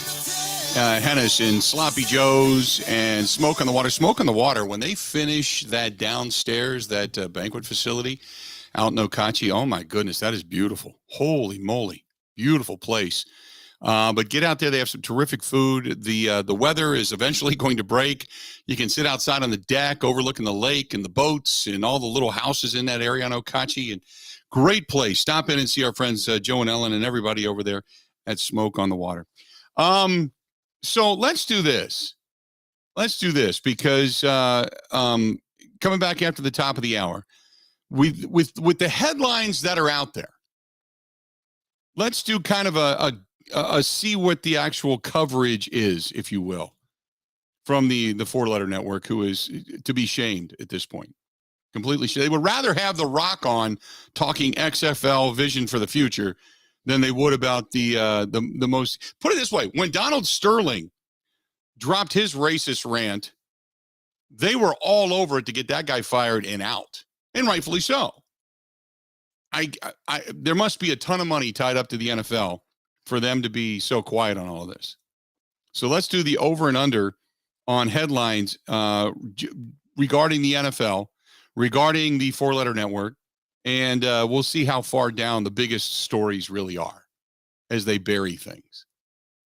Hennis in Sloppy Joe's and Smoke on the Water. Smoke on the Water, when they finish that downstairs, that banquet facility out in Okauchee, oh my goodness, that is beautiful. Holy moly, beautiful place. But get out there. They have some terrific food. The weather is eventually going to break. You can sit outside on the deck overlooking the lake and the boats and all the little houses in that area on Okauchee and Great place. Stop in and see our friends Joe and Ellen and everybody over there at Smoke on the Water. So let's do this. Let's do this because coming back after the top of the hour, with the headlines that are out there, let's do kind of a see what the actual coverage is, if you will, from the four-letter network, who is to be shamed at this point. Completely shamed. They would rather have The Rock on talking XFL vision for the future than they would about the most. Put it this way: when Donald Sterling dropped his racist rant, they were all over it to get that guy fired and out, and rightfully so. There must be a ton of money tied up to the NFL for them to be so quiet on all of this. So let's do the over and under on headlines regarding the NFL, regarding the four-letter network, and we'll see how far down the biggest stories really are as they bury things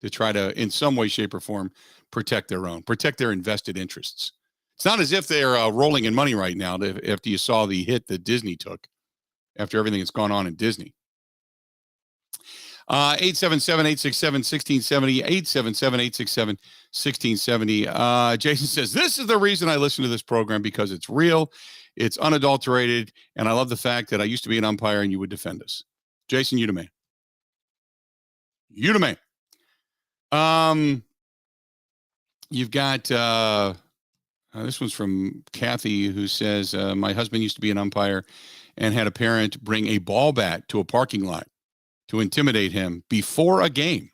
to try to, in some way, shape, or form, protect their invested interests. It's not as if they're rolling in money right now after you saw the hit that Disney took after everything that's gone on in Disney. 877-867-1670, 877-867-1670. Jason says, this is the reason I listen to this program, because it's real, it's unadulterated, and I love the fact that I used to be an umpire and you would defend us. Jason, you the man. You the man. You've got, this one's from Kathy, who says, my husband used to be an umpire and had a parent bring a ball bat to a parking lot to intimidate him before a game,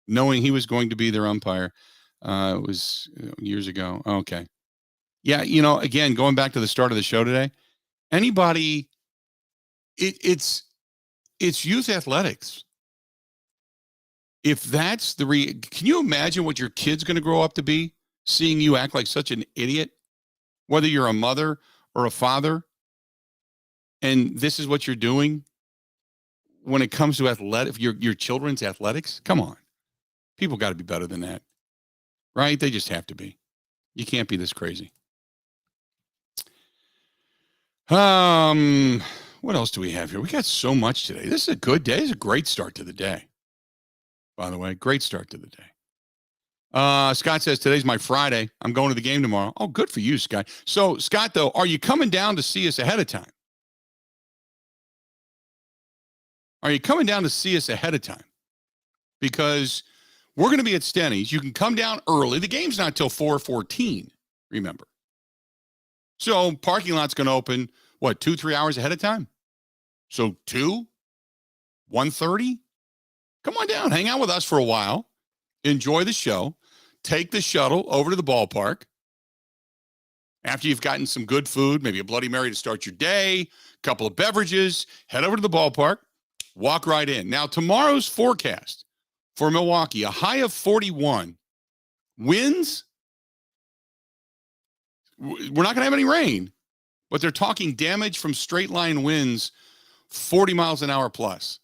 knowing he was going to be their umpire. It was years ago. Okay. Yeah, again, going back to the start of the show today, anybody, it's youth athletics. If that's can you imagine what your kid's going to grow up to be, seeing you act like such an idiot, whether you're a mother or a father, and this is what you're doing when it comes to your children's athletics? Come on. People got to be better than that, right? They just have to be. You can't be this crazy. What else do we have here? We got so much today. This is a good day. It's a great start to the day. By the way, great start to the day. Scott says, today's my Friday. I'm going to the game tomorrow. Oh, good for you, Scott. So, Scott, though, are you coming down to see us ahead of time? Are you coming down to see us ahead of time? Because we're going to be at Stenny's. You can come down early. The game's not till 4:14, remember. So parking lot's going to open, 2-3 hours ahead of time? So 1:30? Come on down. Hang out with us for a while. Enjoy the show. Take the shuttle over to the ballpark. After you've gotten some good food, maybe a Bloody Mary to start your day, a couple of beverages, head over to the ballpark, walk right in. Now, tomorrow's forecast for Milwaukee, a high of 41. Winds, we're not going to have any rain, but they're talking damage from straight line winds, 40 miles an hour plus.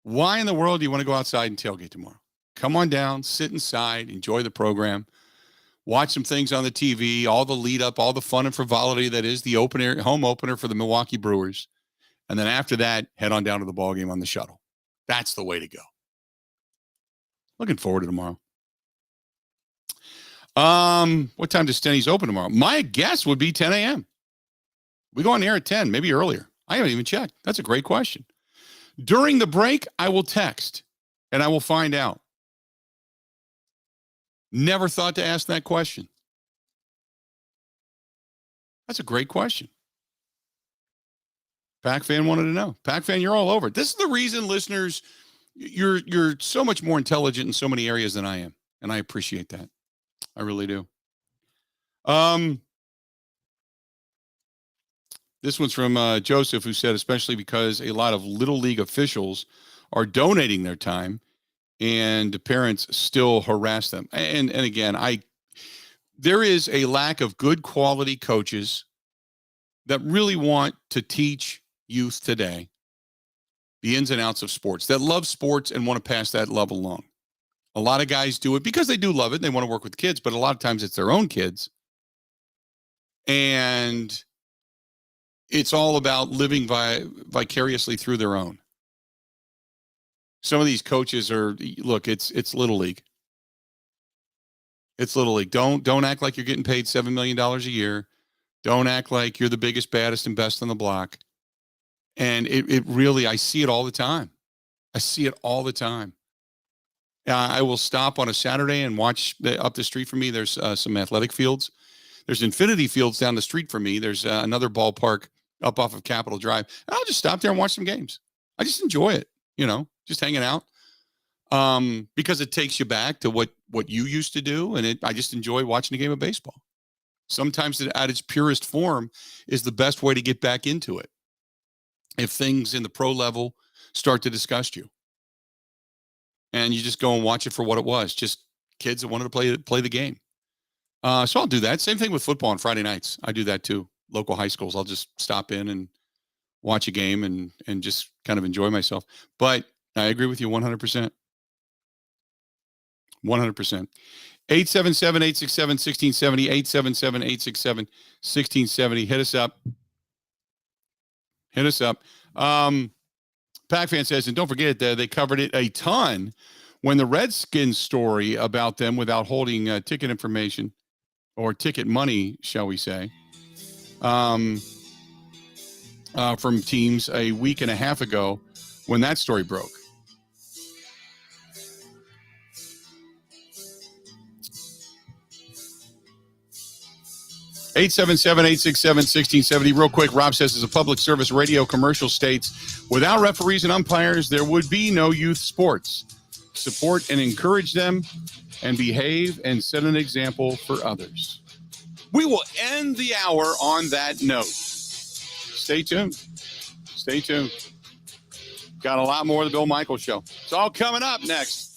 Why in the world do you want to go outside and tailgate tomorrow? Come on down, sit inside, enjoy the program, watch some things on the TV, all the lead up, all the fun and frivolity that is the home opener for the Milwaukee Brewers. And then after that, head on down to the ballgame on the shuttle. That's the way to go. Looking forward to tomorrow. What time does Stenny's open tomorrow? My guess would be 10 a.m. We go on the air at 10, maybe earlier. I haven't even checked. That's a great question. During the break, I will text and I will find out. Never thought to ask that question. That's a great question. Pac fan wanted to know. Pac fan, you're all over it. This is the reason, listeners, you're so much more intelligent in so many areas than I am, and I appreciate that. I really do. This one's from Joseph, who said, especially because a lot of Little League officials are donating their time and the parents still harass them. And again, there is a lack of good quality coaches that really want to teach youth today the ins and outs of sports, that love sports and want to pass that love along. A lot of guys do it because they do love it and they want to work with kids, but a lot of times it's their own kids. And it's all about living vicariously through their own. Some of these coaches it's Little League. It's Little League. Don't act like you're getting paid $7 million a year. Don't act like you're the biggest, baddest, and best on the block. And it really, I see it all the time. I will stop on a Saturday and watch up the street from me. There's some athletic fields. There's infinity fields down the street from me. There's another ballpark up off of Capitol Drive. And I'll just stop there and watch some games. I just enjoy it, just hanging out. Because it takes you back to what you used to do. And I just enjoy watching a game of baseball. Sometimes at its purest form is the best way to get back into it. If things in the pro level start to disgust you. And you just go and watch it for what it was. Just kids that wanted to play the game. So I'll do that. Same thing with football on Friday nights. I do that too. Local high schools. I'll just stop in and watch a game and just kind of enjoy myself. But I agree with you 100%. 100%. 877-867-1670. 877-867-1670. Hit us up. Pac Fan says, and don't forget that they covered it a ton when the Redskins story about them without holding ticket information or ticket money, shall we say, from teams a week and a half ago when that story broke. (877-867-1670). Real quick, Rob says, as a public service radio commercial states, without referees and umpires, there would be no youth sports. Support and encourage them and behave and set an example for others. We will end the hour on that note. Stay tuned. Got a lot more of the Bill Michaels Show. It's all coming up next.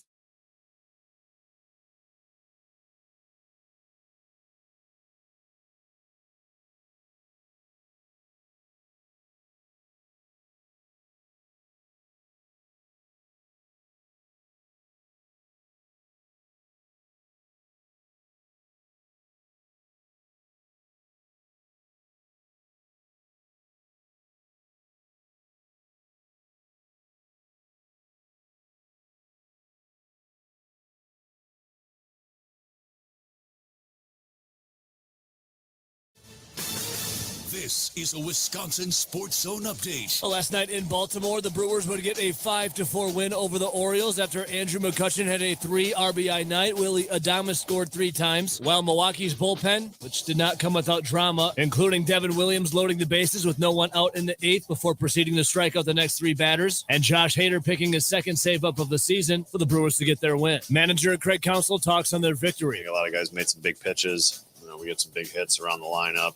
This is a Wisconsin Sports Zone update. Well, last night in Baltimore, the Brewers would get a 5-4 win over the Orioles after Andrew McCutchen had a 3 RBI night. Willie Adames scored 3 times, while Milwaukee's bullpen, which did not come without drama, including Devin Williams loading the bases with no one out in the 8th before proceeding to strike out the next 3 batters, and Josh Hader picking his second save-up of the season for the Brewers to get their win. Manager Craig Counsell talks on their victory. A lot of guys made some big pitches. We get some big hits around the lineup.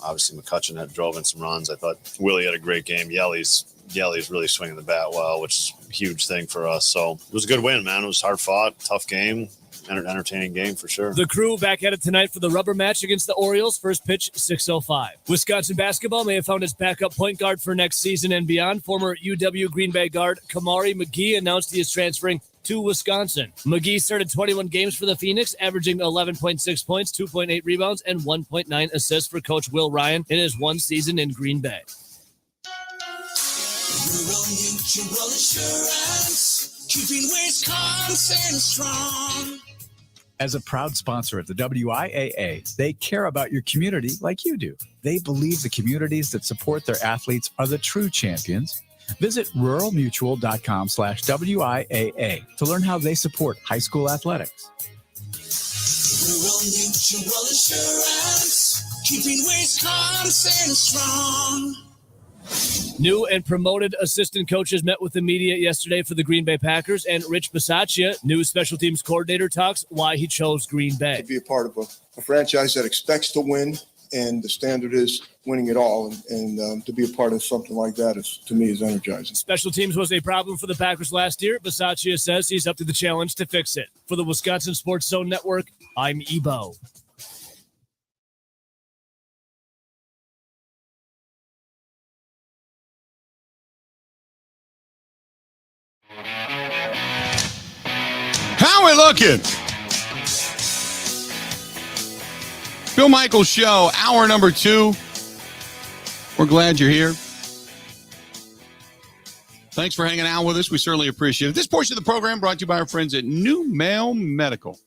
Obviously, McCutchen had drove in some runs. I thought Willie had a great game. Yelly's really swinging the bat well, which is a huge thing for us. So it was a good win, man. It was hard fought, tough game, entertaining game for sure. The Crew back at it tonight for the rubber match against the Orioles. First pitch, 6:05. Wisconsin basketball may have found his backup point guard for next season and beyond. Former UW Green Bay guard Kamari McGee announced he is transferring to Wisconsin. McGee started 21 games for the Phoenix, averaging 11.6 points, 2.8 rebounds, and 1.9 assists for Coach Will Ryan in his one season in Green Bay. Rural Mutual Insurance, keeping Wisconsin strong. As a proud sponsor of the WIAA, they care about your community like you do. They believe the communities that support their athletes are the true champions. Visit ruralmutual.com/WIAA to learn how they support high school athletics. Rural Mutual Insurance, keeping Wisconsin strong. New and promoted assistant coaches met with the media yesterday for the Green Bay Packers, and Rich Bisaccia, new special teams coordinator, talks why he chose Green Bay. To be a part of a franchise that expects to win, and the standard is winning it all. And to be a part of something like that is, to me, is energizing. Special teams was a problem for the Packers last year. Bisaccia says he's up to the challenge to fix it. For the Wisconsin Sports Zone Network, I'm Ebo. How we looking? Bill Michaels Show, hour number 2. We're glad you're here. Thanks for hanging out with us. We certainly appreciate it. This portion of the program brought to you by our friends at New Mail Medical.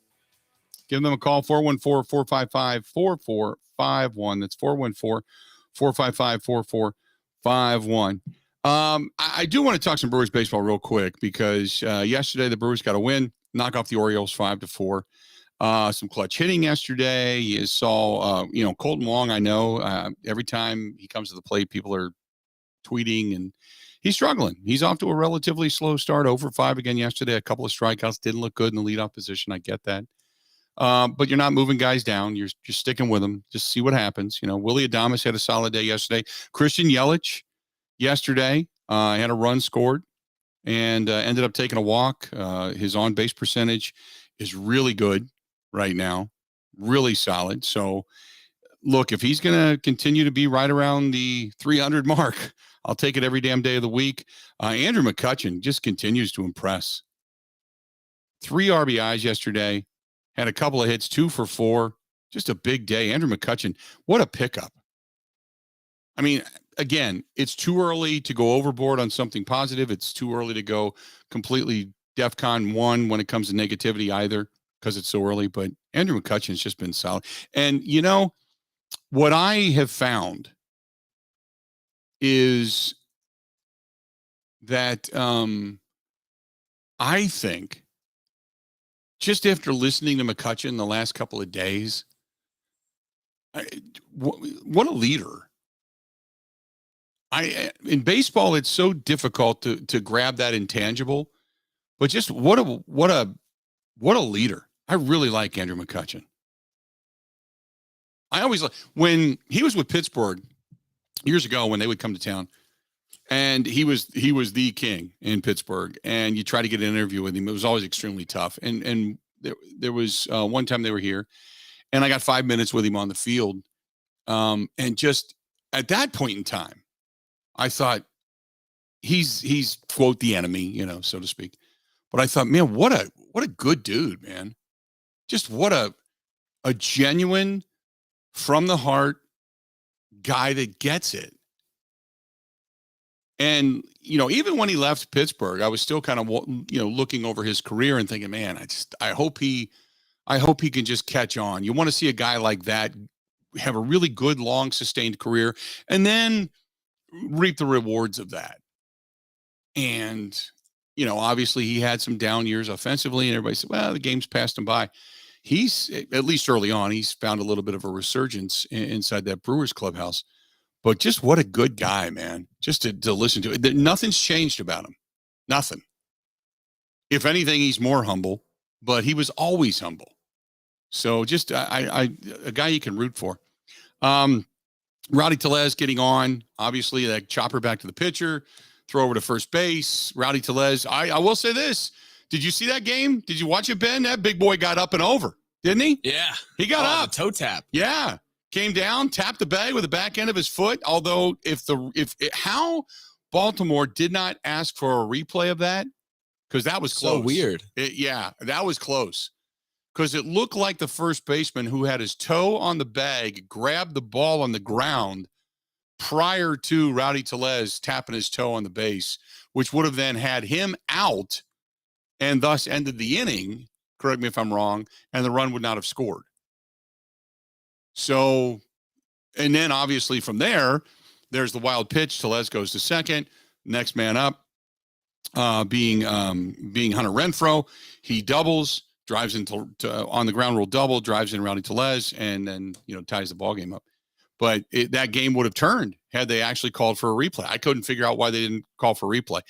Give them a call, 414-455-4451. That's 414-455-4451. I do want to talk some Brewers baseball real quick because yesterday the Brewers got a win, knock off the Orioles 5-4. Some clutch hitting yesterday. You saw, Colton Wong, I know, every time he comes to the plate, people are tweeting, and he's struggling. He's off to a relatively slow start, over 5 again yesterday. A couple of strikeouts, didn't look good in the leadoff position. I get that. But you're not moving guys down. You're just sticking with them. Just see what happens. Willie Adames had a solid day yesterday. Christian Yelich yesterday had a run scored and ended up taking a walk. His on-base percentage is really good right now, really solid. So, look, if he's going to continue to be right around the 300 mark, I'll take it every damn day of the week. Andrew McCutchen just continues to impress. 3 RBIs yesterday. Had a couple of hits, 2 for 4. Just a big day. Andrew McCutchen, what a pickup. I mean, again, it's too early to go overboard on something positive. It's too early to go completely DEFCON 1 when it comes to negativity either because it's so early. But Andrew McCutchen's just been solid. And, what I have found is that I think just after listening to McCutchen the last couple of days, what a leader. In baseball, it's so difficult to grab that intangible, but just what a leader. I really like Andrew McCutchen. I always when he was with Pittsburgh years ago when they would come to town, and he was the king in Pittsburgh, and you try to get an interview with him. It was always extremely tough. And there was one time they were here, and I got 5 minutes with him on the field. And just at that point in time, I thought he's quote the enemy, so to speak. But I thought, man, what a good dude, man. Just what a genuine, from the heart guy that gets it. And, even when he left Pittsburgh, I was still kind of, looking over his career and thinking, man, I hope he can just catch on. You want to see a guy like that have a really good, long, sustained career and then reap the rewards of that. And, obviously he had some down years offensively, and everybody said, well, the game's passed him by. He's, at least early on, he's found a little bit of a resurgence inside that Brewers clubhouse. But just what a good guy, man. Just to listen to it. Nothing's changed about him. Nothing. If anything, he's more humble, but he was always humble. So just a guy you can root for. Rowdy Tellez getting on. Obviously, that chopper back to the pitcher. Throw over to first base. Rowdy Tellez. I will say this. Did you see that game? Did you watch it, Ben? That big boy got up and over, didn't he? Yeah. He got up. Toe tap. Yeah. Came down, tapped the bag with the back end of his foot. Although how Baltimore did not ask for a replay of that, because that was close. So weird. That was close. Because it looked like the first baseman who had his toe on the bag grabbed the ball on the ground prior to Rowdy Tellez tapping his toe on the base, which would have then had him out and thus ended the inning. Correct me if I'm wrong. And the run would not have scored. So, and then obviously from there's the wild pitch. Tellez goes to second. Next man up, being Hunter Renfroe. He doubles, drives into on the ground rule double, drives in Rowdy Tellez, and then ties the ball game up. But that game would have turned had they actually called for a replay. I couldn't figure out why they didn't call for a replay.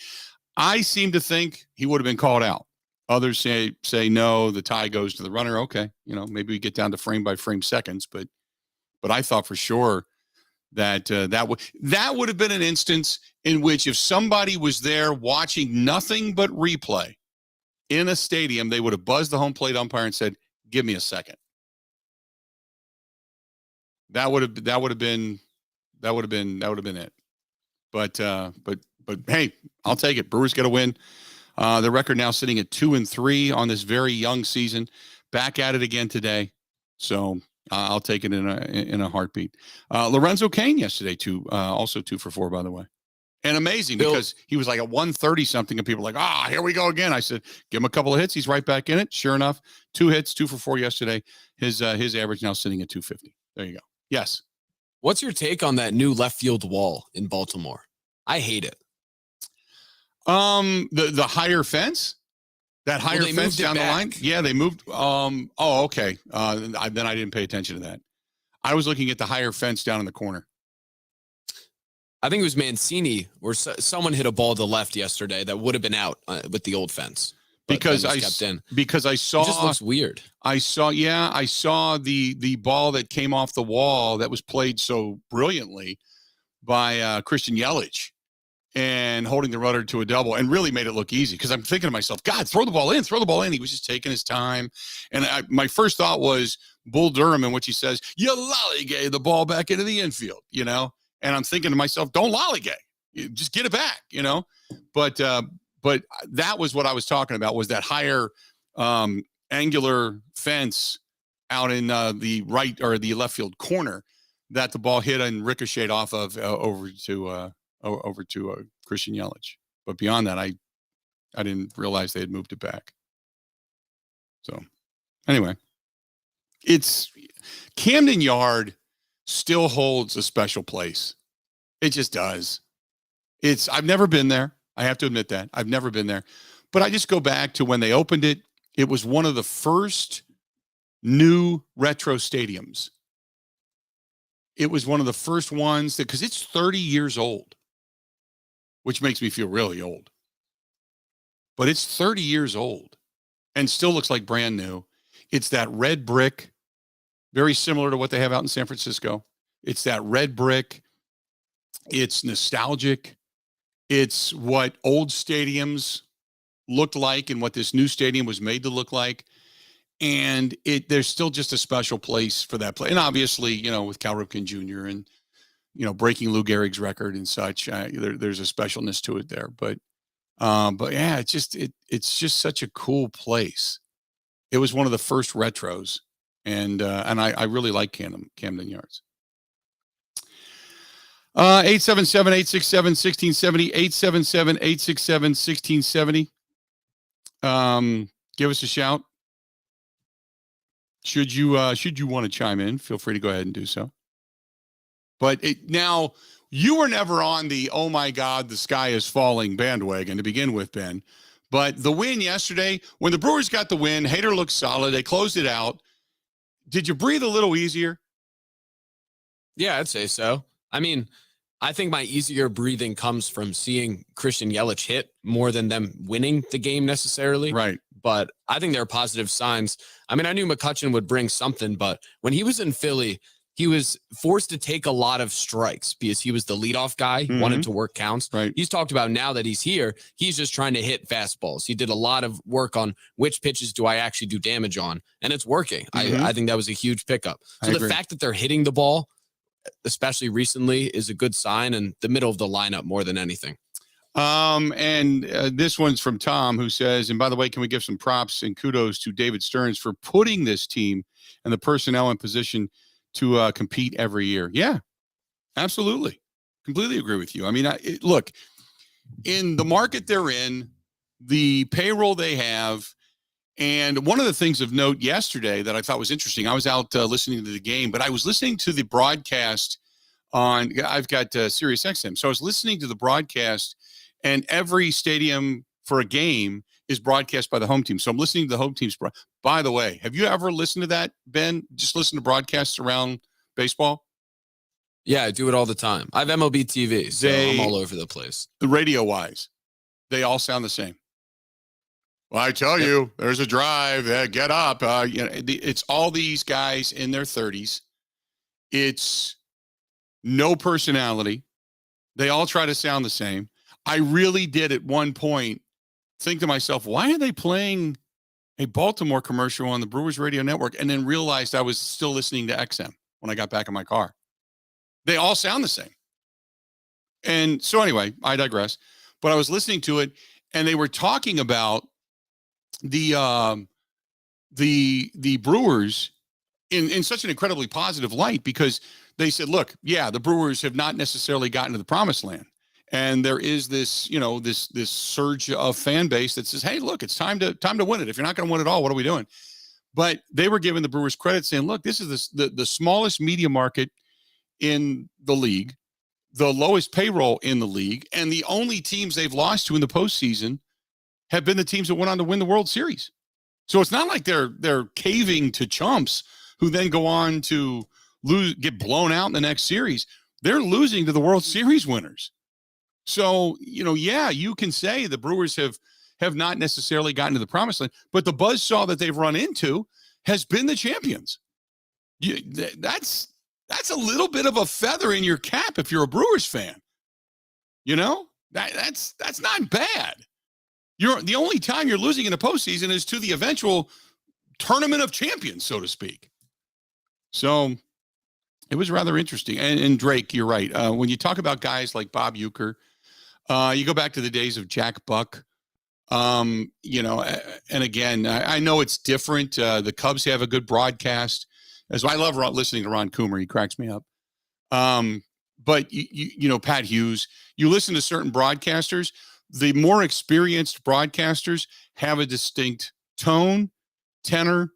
I seem to think he would have been called out. Others say no, the tie goes to the runner. Okay, maybe we get down to frame by frame seconds, but I thought for sure that that would have been an instance in which if somebody was there watching nothing but replay in a stadium, they would have buzzed the home plate umpire and said, "Give me a second." That would have been it. But hey, I'll take it. Brewers get a win. The record now sitting at 2-3 on this very young season. Back at it again today. So I'll take it in a heartbeat. Lorenzo Cain yesterday too, also 2 for 4, by the way. And amazing because he was like at 130 something, and people were like, here we go again. I said, give him a couple of hits. He's right back in it. Sure enough, 2 hits, 2 for 4 yesterday. His average now sitting at 250. There you go. Yes. What's your take on that new left field wall in Baltimore? I hate it. The higher fence, that higher fence down the line. Yeah, they moved. Okay. Then I didn't pay attention to that. I was looking at the higher fence down in the corner. I think it was Mancini where someone hit a ball to the left yesterday that would have been out with the old fence. Because I saw, it just looks weird. I saw the ball that came off the wall that was played so brilliantly by Christian Yelich and holding the rudder to a double and really made it look easy. Because I'm thinking to myself, God, throw the ball in. He was just taking his time. And my first thought was Bull Durham, in which he says, you lollygay the ball back into the infield, And I'm thinking to myself, don't lollygay. Just get it back, But that was what I was talking about, was that higher angular fence out in the right or the left field corner that the ball hit and ricocheted off of over to Christian Yelich. But beyond that, I didn't realize they had moved it back. So anyway, it's Camden Yard still holds a special place. It just does. I've never been there. I have to admit that. I've never been there. But I just go back to when they opened it. It was one of the first new retro stadiums. It was one of the first ones because it's 30 years old, which makes me feel really old. But it's 30 years old and still looks like brand new. It's that red brick, very similar to what they have out in San Francisco. It's that red brick. It's nostalgic. It's what old stadiums looked like and what this new stadium was made to look like. And there's still just a special place for that play. And obviously, with Cal Ripken Jr. and, breaking Lou Gehrig's record and such, there's a specialness to it there. But yeah, it's just such a cool place. It was one of the first retros. And I really like Camden Yards. 877-867-1670, 877-867-1670. Give us a shout. Should you want to chime in, feel free to go ahead and do so. But now you were never on the, oh my God, the sky is falling bandwagon to begin with, Ben. But the win yesterday, when the Brewers got the win, Hader looked solid. They closed it out. Did you breathe a little easier? Yeah, I'd say so. I mean, I think my easier breathing comes from seeing Christian Yelich hit more than them winning the game necessarily. Right. But I think there are positive signs. I mean, I knew McCutchen would bring something, but when he was in Philly, he was forced to take a lot of strikes because he was the leadoff guy, wanted to work counts. Right. He's talked about now that he's here, he's just trying to hit fastballs. He did a lot of work on which pitches do I actually do damage on, and it's working. I think that was a huge pickup. So the fact that they're hitting the ball, especially recently, is a good sign, and the middle of the lineup more than anything. And this one's from Tom, who says, and by the way, can we give some props and kudos to David Stearns for putting this team and the personnel in position to compete every year? Yeah, absolutely. Completely agree with you. I mean, look, in the market they're in, the payroll they have, and one of the things of note yesterday that I thought was interesting, I was out listening to the game, but I was listening to the broadcast I've got Sirius XM. So I was listening to the broadcast, and every stadium for a game is broadcast by the home team. So I'm listening to the home team's. By the way, have you ever listened to that, Ben? Just listen to broadcasts around baseball? Yeah, I do it all the time. I have MLB TV, so I'm all over the place. The radio-wise, they all sound the same. Well, I tell you, there's a drive. Get up. It's all these guys in their 30s. It's no personality. They all try to sound the same. I really did at one point think to myself, why are they playing a Baltimore commercial on the Brewers radio network? And then realized I was still listening to XM when I got back in my car. They all sound the same. And so anyway, I digress. But I was listening to it, and they were talking about the Brewers in such an incredibly positive light, because they said, look, yeah, the Brewers have not necessarily gotten to the promised land. And there is this, this surge of fan base that says, hey, look, it's time to win it. If you're not going to win it all, what are we doing? But they were giving the Brewers credit, saying, look, this is the smallest media market in the league, the lowest payroll in the league, and the only teams they've lost to in the postseason have been the teams that went on to win the World Series. So it's not like they're caving to chumps who then go on to get blown out in the next series. They're losing to the World Series winners. So, you can say the Brewers have not necessarily gotten to the promised land, but the buzzsaw that they've run into has been the champions. That's a little bit of a feather in your cap if you're a Brewers fan. That's not bad. The only time you're losing in the postseason is to the eventual tournament of champions, so to speak. So it was rather interesting. And Drake, you're right. When you talk about guys like Bob Uecker, you go back to the days of Jack Buck, and again, I know it's different. The Cubs have a good broadcast. I love listening to Ron Coomer. He cracks me up. But Pat Hughes, you listen to certain broadcasters, the more experienced broadcasters have a distinct tone, tenor,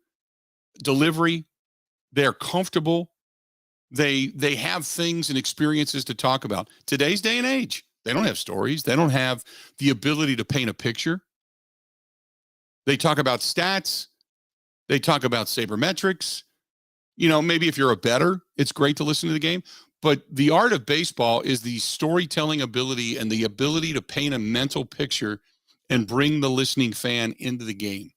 delivery. They're comfortable. They have things and experiences to talk about. Today's day and age, they don't have stories. They don't have the ability to paint a picture. They talk about stats. They talk about sabermetrics. Maybe if you're a bettor, it's great to listen to the game. But the art of baseball is the storytelling ability and the ability to paint a mental picture and bring the listening fan into the game.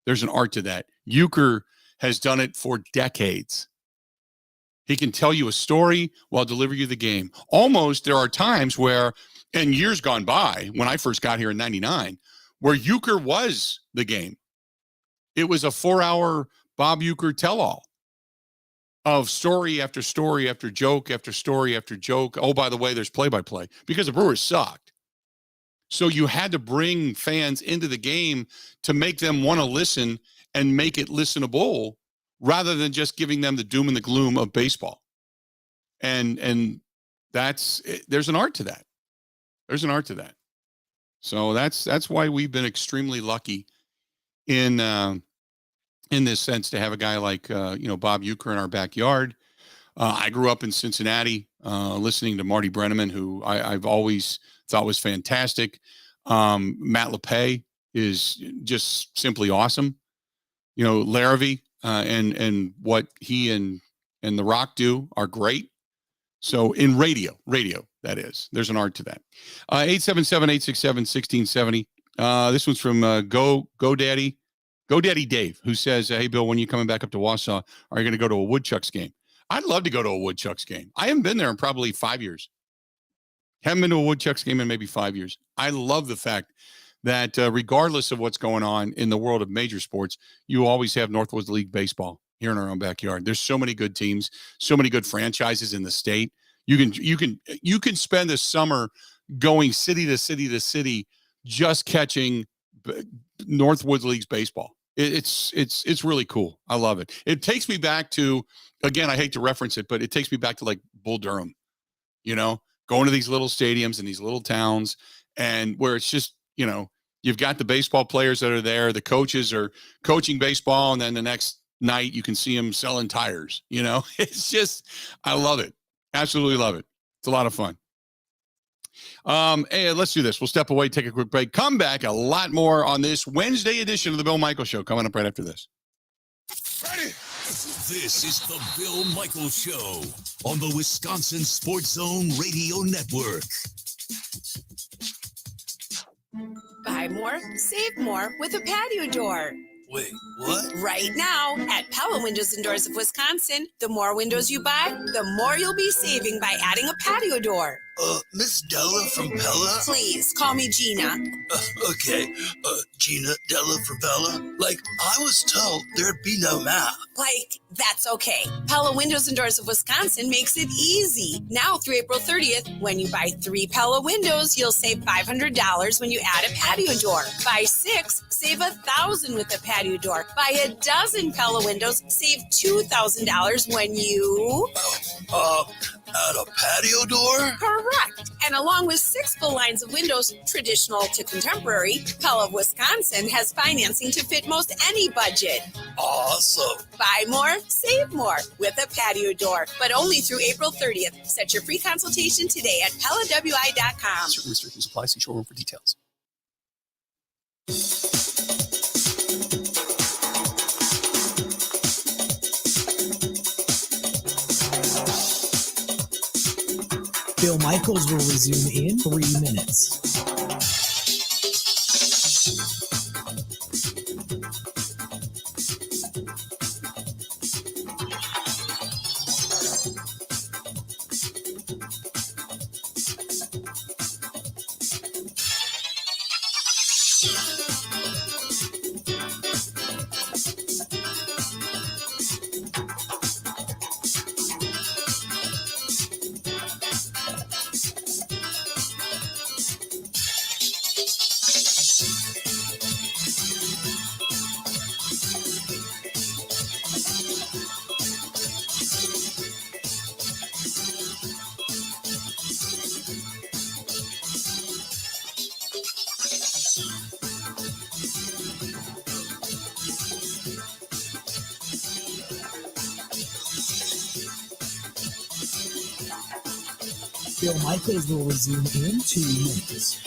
There's an art to that. Uecker has done it for decades. He can tell you a story while delivering you the game. Almost there are times where, and years gone by, when I first got here in 99, where Uecker was the game. It was a 4-hour Bob Uecker tell-all of story after story after joke after story after joke. Oh, by the way, there's play-by-play because the Brewers sucked. So you had to bring fans into the game to make them want to listen and make it listenable rather than just giving them the doom and the gloom of baseball. And there's an art to that. There's an art to that. So that's why we've been extremely lucky in this sense to have a guy like Bob Uecker in our backyard. I grew up in Cincinnati, listening to Marty Brenneman, who I've always thought was fantastic. Matt LePay is just simply awesome. Larrivee and what he and The Rock do are great. So in radio, that is, there's an art to that. 877-867-1670. This one's from GoDaddy Dave, who says, hey, Bill, when you coming back up to Wausau, are you going to go to a Woodchucks game? I'd love to go to a Woodchucks game. I haven't been there in probably 5 years. Haven't been to a Woodchucks game in maybe 5 years. I love the fact that regardless of what's going on in the world of major sports, you always have Northwoods League baseball here in our own backyard. There's so many good teams, so many good franchises in the state. You can spend the summer going city to city to city, just catching Northwoods League's baseball. It's really cool. I love it. It takes me back to, again, I hate to reference it, but it takes me back to like Bull Durham, going to these little stadiums in these little towns, and where it's just, you've got the baseball players that are there. The coaches are coaching baseball. And then the next night you can see them selling tires. It's just, I love it. Absolutely love it. It's a lot of fun. Hey, let's do this. We'll step away, take a quick break, come back. A lot more on this Wednesday edition of the Bill Michaels Show coming up right after this. Ready? This is the Bill Michaels Show on the Wisconsin Sports Zone Radio Network. Buy more, save more with a patio door. Wait, what? Right now at Pella Windows and Doors of Wisconsin, the more windows you buy, the more you'll be saving by adding a patio door. Miss Della from Pella? Please, call me Gina. Okay, Gina, Della for Pella? Like, I was told there'd be no math. Like, that's okay. Pella Windows and Doors of Wisconsin makes it easy. Now through April 30th, when you buy 3 Pella windows, you'll save $500 when you add a patio door. Buy 6, save $1,000 with a patio door. Buy a dozen Pella windows, save $2,000 when you... Add a patio door? Correct. And along with 6 full lines of windows, traditional to contemporary, Pella of Wisconsin has financing to fit most any budget. Awesome. Buy more, save more with a patio door, but only through April 30th. Set your free consultation today at PellaWI.com. Certain restrictions apply. See showroom for details. Bill Michaels will resume in 3 minutes. Bill Michaels will resume in 2 minutes.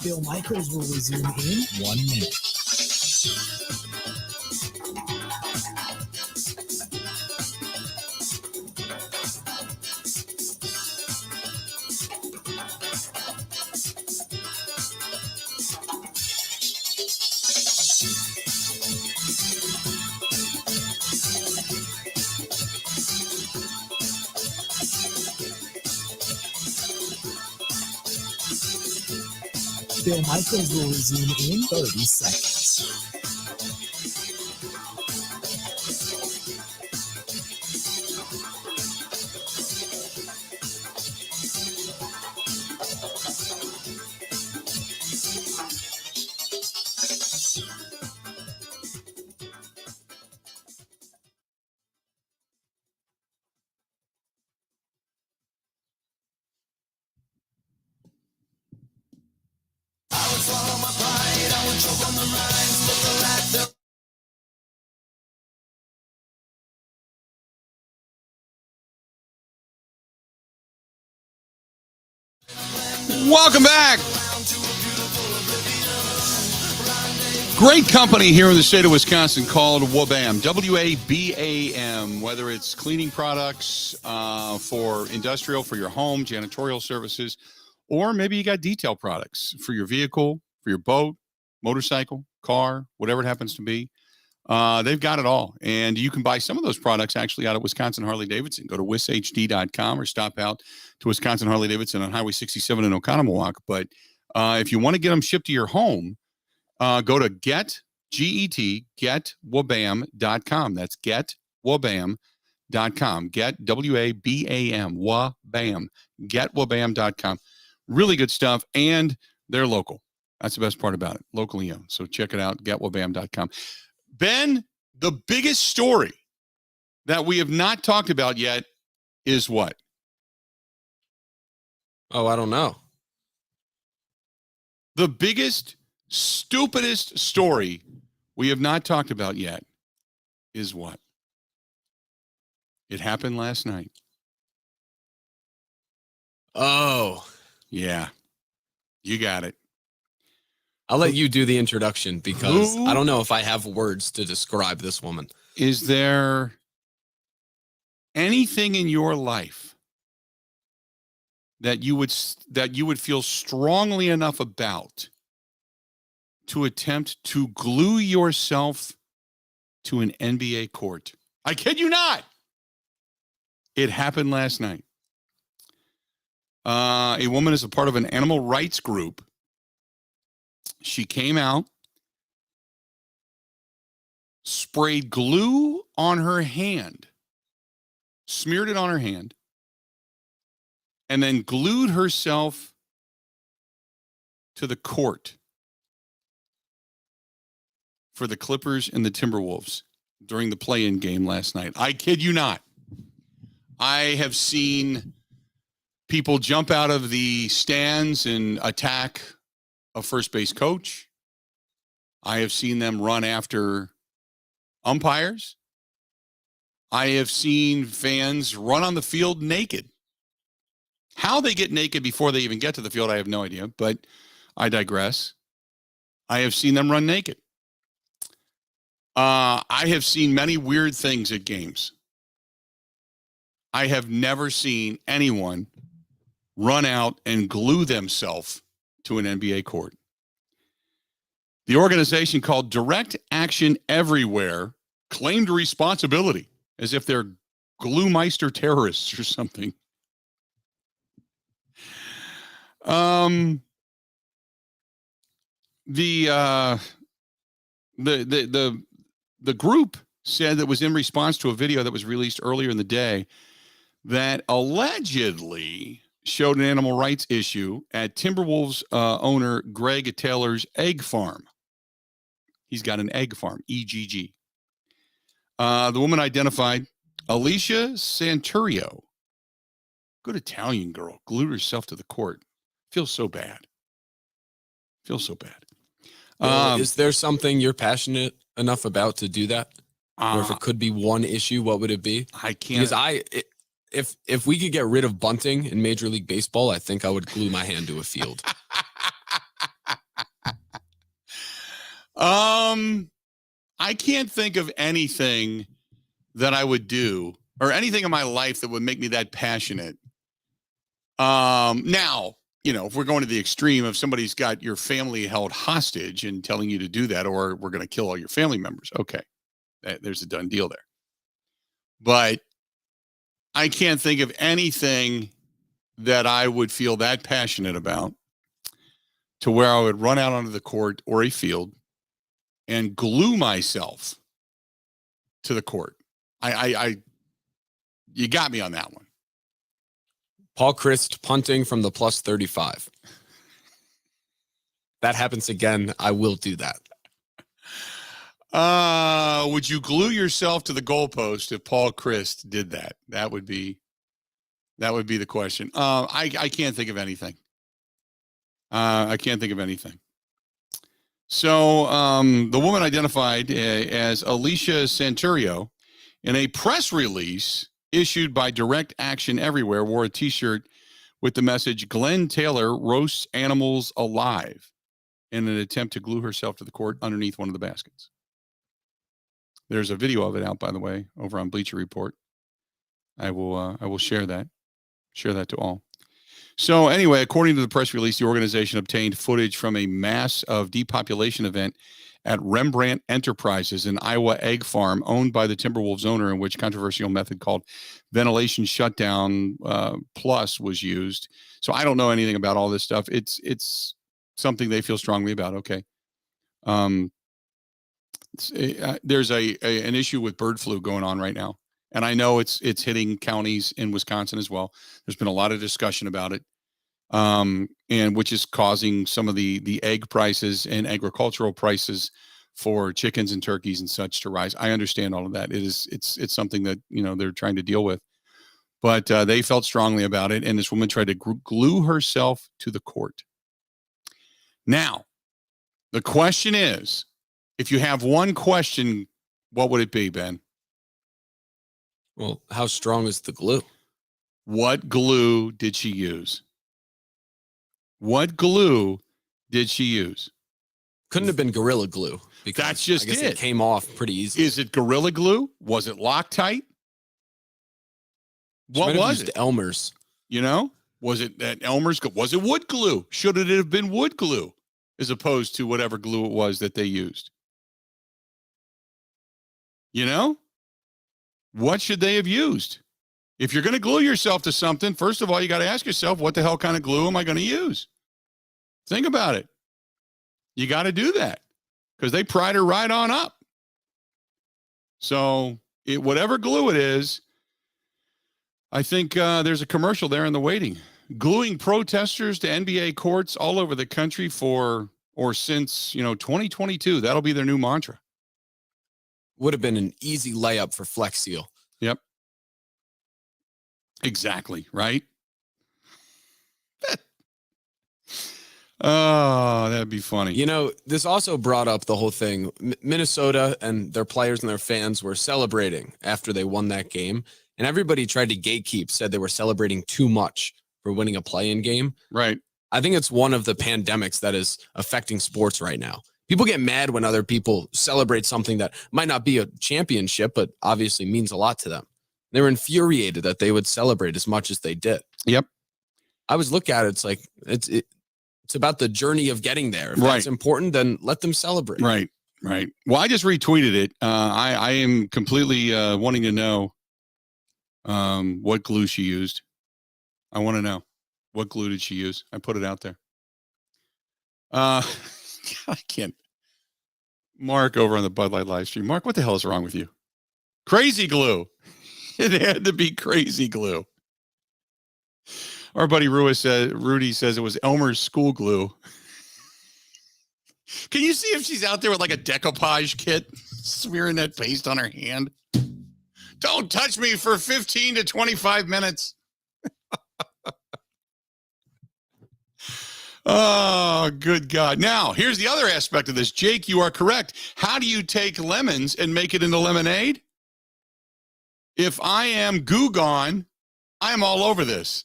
Bill Michaels will resume in 1 minute. Bill Michaels will resume in 30 seconds. Welcome back. Great company here in the state of Wisconsin called WABAM, W-A-B-A-M, whether it's cleaning products for industrial, for your home, janitorial services, or maybe you got detail products for your vehicle, for your boat, motorcycle, car, whatever it happens to be. They've got it all. And you can buy some of those products actually out of Wisconsin Harley-Davidson. Go to wishd.com or stop out to Wisconsin Harley-Davidson on Highway 67 in Oconomowoc. But if you want to get them shipped to your home, go to getwabam.com. That's getwabam.com. Get, W-A-B-A-M, wabam, getwabam.com. Really good stuff, and they're local. That's the best part about it. Locally owned. So check it out, getwabam.com. Ben, the biggest story that we have not talked about yet is what? Oh, I don't know. The biggest, stupidest story we have not talked about yet is what? It happened last night. Oh. Yeah. You got it. I'll let you do the introduction because I don't know if I have words to describe this woman. Is there anything in your life that you would feel strongly enough about to attempt to glue yourself to an NBA court? I kid you not. It happened last night. A woman is a part of an animal rights group. She came out, sprayed glue on her hand, smeared it on her hand, and then glued herself to the court for the Clippers and the Timberwolves during the play-in game last night. I kid you not. I have seen people jump out of the stands and attack a first base coach. I have seen them run after umpires. I have seen fans run on the field naked. How they get naked before they even get to the field, I have no idea, but I digress. I have seen them run naked. I have seen many weird things at games. I have never seen anyone run out and glue themselves to an NBA court. The organization called Direct Action Everywhere claimed responsibility as if they're glue-meister terrorists or something. The group said that was in response to a video that was released earlier in the day that allegedly showed an animal rights issue at Timberwolves owner Greg Taylor's egg farm. He's got an egg farm, EGG. The woman identified Alicia Santurio. Good Italian girl, glued herself to the court. Feels so bad. Well, is there something you're passionate enough about to do that? Or if it could be one issue, what would it be? I can't. Because if we could get rid of bunting in Major League Baseball, I think I would glue my hand to a field. I can't think of anything that I would do or anything in my life that would make me that passionate. Now, if we're going to the extreme, if somebody's got your family held hostage and telling you to do that, or we're going to kill all your family members. Okay. There's a done deal there. But I can't think of anything that I would feel that passionate about to where I would run out onto the court or a field and glue myself to the court. You got me on that one. Paul Christ punting from the plus 35. That happens again, I will do that. Would you glue yourself to the goalpost if Paul Christ did that? That would be the question. I can't think of anything. So the woman identified as Alicia Santurio in a press release issued by Direct Action Everywhere wore a T-shirt with the message, Glenn Taylor roasts animals alive, in an attempt to glue herself to the court underneath one of the baskets. There's a video of it out, by the way, over on Bleacher Report. I will share that to all. So anyway, according to the press release, the organization obtained footage from a mass of depopulation event at Rembrandt Enterprises, an Iowa egg farm owned by the Timberwolves owner, in which controversial method called ventilation shutdown plus was used. So I don't know anything about all this stuff. It's something they feel strongly about. Okay. There's an issue with bird flu going on right now. And I know it's hitting counties in Wisconsin as well. There's been a lot of discussion about it. and which is causing some of the egg prices and agricultural prices for chickens and turkeys and such to rise. I understand all of that. It's something that, they're trying to deal with, but they felt strongly about it. And this woman tried to glue herself to the court. Now, the question is, if you have one question, what would it be, Ben? Well, how strong is the glue? What glue did she use? What glue did she use? Couldn't have been Gorilla Glue. Because that's just it came off pretty easily. Is it Gorilla Glue? Was it Loctite? What was it? Elmer's. Was it that Elmer's? Was it wood glue? Should it have been wood glue as opposed to whatever glue it was that they used? What should they have used? If you're going to glue yourself to something, first of all, you got to ask yourself, what the hell kind of glue am I going to use? Think about it. You got to do that because they pried her right on up. So whatever glue it is, I think there's a commercial there in the waiting. Gluing protesters to NBA courts all over the country since 2022. That'll be their new mantra. Would have been an easy layup for Flex Seal. Yep. Exactly, right? Oh, that'd be funny. This also brought up the whole thing. Minnesota and their players and their fans were celebrating after they won that game. And everybody tried to gatekeep, said they were celebrating too much for winning a play-in game. Right. I think it's one of the pandemics that is affecting sports right now. People get mad when other people celebrate something that might not be a championship, but obviously means a lot to them. They were infuriated that they would celebrate as much as they did. Yep. I always look at it, it's like, it's about the journey of getting there. If right. that's important, then let them celebrate. Right. Well, I just retweeted it. I am completely wanting to know what glue she used. I want to know, what glue did she use? I put it out there. I can't. Mark over on the Bud Light live stream. Mark, what the hell is wrong with you? Crazy glue. It had to be crazy glue. Our buddy Rudy says it was Elmer's school glue. Can you see if she's out there with like a decoupage kit, smearing that paste on her hand? Don't touch me for 15 to 25 minutes. Oh, good God. Now, here's the other aspect of this. Jake, you are correct. How do you take lemons and make it into lemonade? If I am Goo Gone, I am all over this.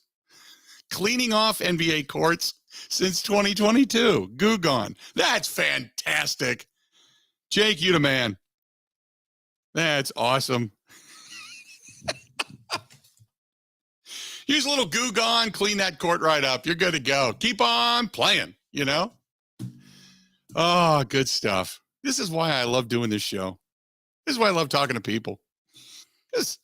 Cleaning off NBA courts since 2022. Goo Gone. That's fantastic. Jake, you the man. That's awesome. Use a little Goo Gone, clean that court right up. You're good to go. Keep on playing, Oh, good stuff. This is why I love doing this show. This is why I love talking to people. There's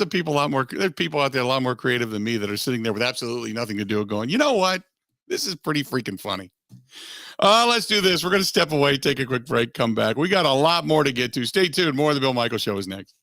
people out there a lot more creative than me that are sitting there with absolutely nothing to do going, you know what? This is pretty freaking funny. Let's do this. We're going to step away, take a quick break, come back. We got a lot more to get to. Stay tuned. More of the Bill Michaels Show is next.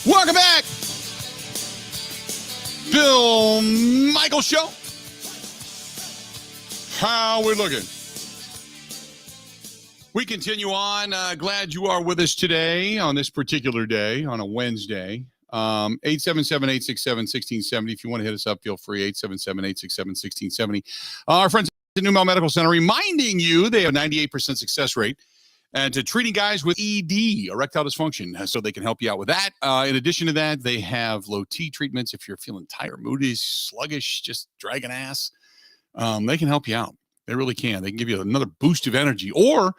Welcome back. Bill Michaels Show. How we looking? We continue on. Glad you are with us today on this particular day, on a Wednesday. 877-867-1670. If you want to hit us up, feel free. 877-867-1670. Our friends at New Mel Medical Center reminding you they have a 98% success rate and to treating guys with ED, erectile dysfunction, so they can help you out with that. In addition to that, they have low T treatments. If you're feeling tired, moody, sluggish, just dragging ass, they can help you out. They really can. They can give you another boost of energy. Or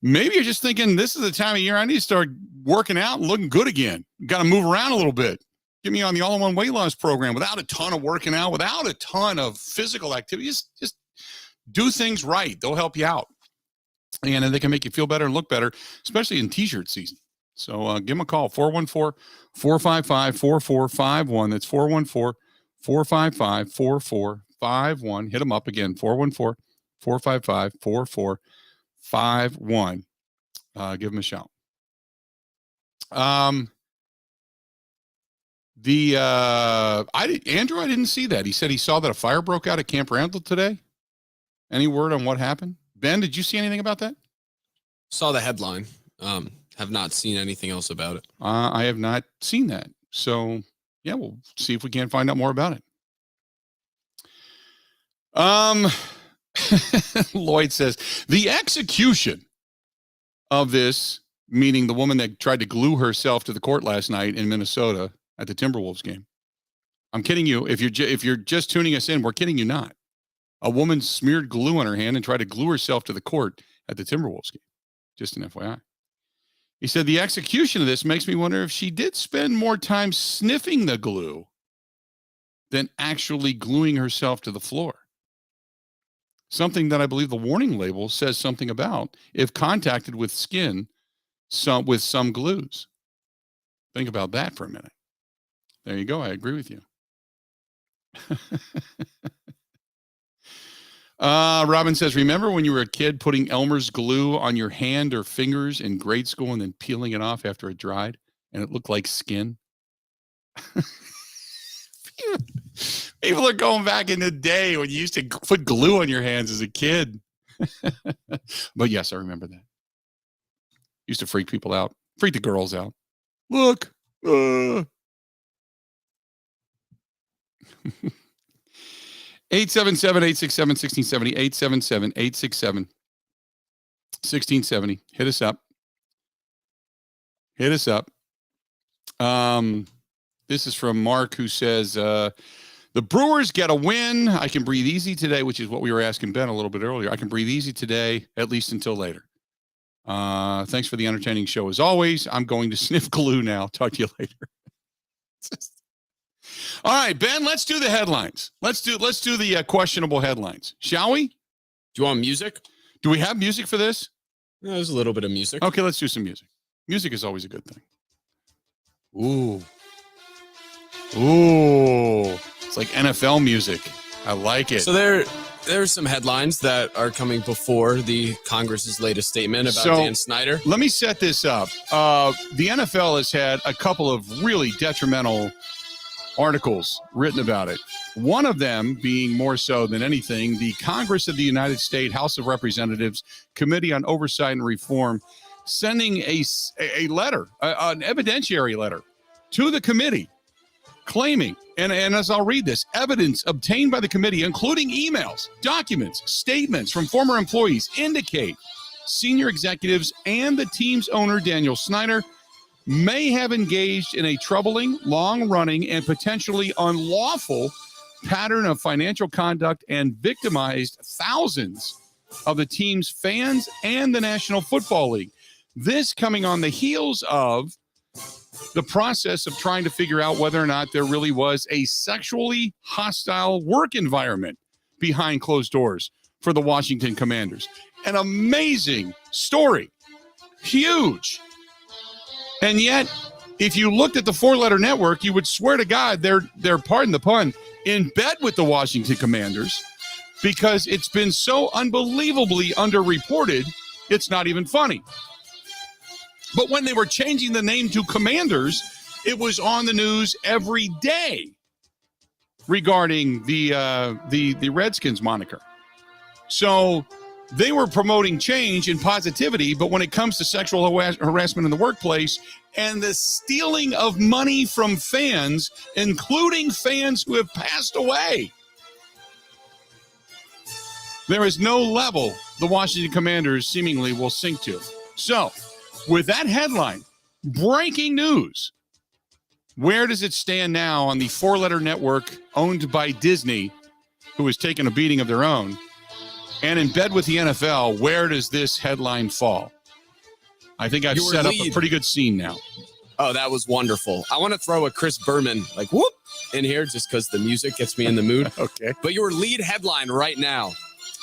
maybe you're just thinking, this is the time of year I need to start working out and looking good again. Got to move around a little bit. Get me on the all-in-one weight loss program without a ton of working out, without a ton of physical activities. Just do things right. They'll help you out. And they can make you feel better and look better, especially in T-shirt season. So give them a call, 414-455-4451. That's 414-455-4451. Hit them up again, 414-455-4451. Give them a shout. Andrew, I didn't see that. He said he saw that a fire broke out at Camp Randall today. Any word on what happened? Ben, did you see anything about that? Saw the headline. Have not seen anything else about it. I have not seen that. So, yeah, we'll see if we can find out more about it. Lloyd says, the execution of this, meaning the woman that tried to glue herself to the court last night in Minnesota at the Timberwolves game. I'm kidding you. If you're just tuning us in, we're kidding you not. A woman smeared glue on her hand and tried to glue herself to the court at the Timberwolves game. Just an FYI. He said, the execution of this makes me wonder if she did spend more time sniffing the glue than actually gluing herself to the floor. Something that I believe the warning label says something about if contacted with skin with some glues. Think about that for a minute. There you go. I agree with you. Robin says, remember when you were a kid putting Elmer's glue on your hand or fingers in grade school and then peeling it off after it dried and it looked like skin? People are going back in the day when you used to put glue on your hands as a kid. But yes, I remember that. Used to freak people out, freak the girls out. Look. 877-867-1670, 877-867-1670. Hit us up. This is from Mark, who says, the Brewers get a win. I can breathe easy today, which is what we were asking Ben a little bit earlier. I can breathe easy today, at least until later. Thanks for the entertaining show as always. I'm going to sniff glue now. Talk to you later. All right, Ben, let's do the headlines. Let's do the questionable headlines, shall we? Do you want music? Do we have music for this? Yeah, there's a little bit of music. Okay, let's do some music. Music is always a good thing. Ooh. It's like NFL music. I like it. So there's some headlines that are coming before the Congress's latest statement about Dan Snyder. Let me set this up. The NFL has had a couple of really detrimental articles written about it. One of them being more so than anything, the Congress of the United States House of Representatives Committee on Oversight and Reform sending a letter, an evidentiary letter to the committee claiming, and as I'll read this, evidence obtained by the committee, including emails, documents, statements from former employees, indicate senior executives and the team's owner, Daniel Snyder, may have engaged in a troubling, long-running, and potentially unlawful pattern of financial conduct and victimized thousands of the team's fans and the National Football League. This coming on the heels of the process of trying to figure out whether or not there really was a sexually hostile work environment behind closed doors for the Washington Commanders. An amazing story. Huge. And yet, if you looked at the four-letter network, you would swear to God they're, pardon the pun, in bed with the Washington Commanders because it's been so unbelievably underreported, it's not even funny. But when they were changing the name to Commanders, It was on the news every day regarding the Redskins moniker. So they were promoting change and positivity, but when it comes to sexual harassment in the workplace and the stealing of money from fans, including fans who have passed away, there is no level the Washington Commanders seemingly will sink to. So, with that headline, breaking news, where does it stand now on the four-letter network owned by Disney, who has taken a beating of their own? And in bed with the NFL, where does this headline fall? I think I've set up a pretty good scene now. Oh, that was wonderful. I want to throw a Chris Berman, like, whoop, in here just because the music gets me in the mood. Okay. But your lead headline right now,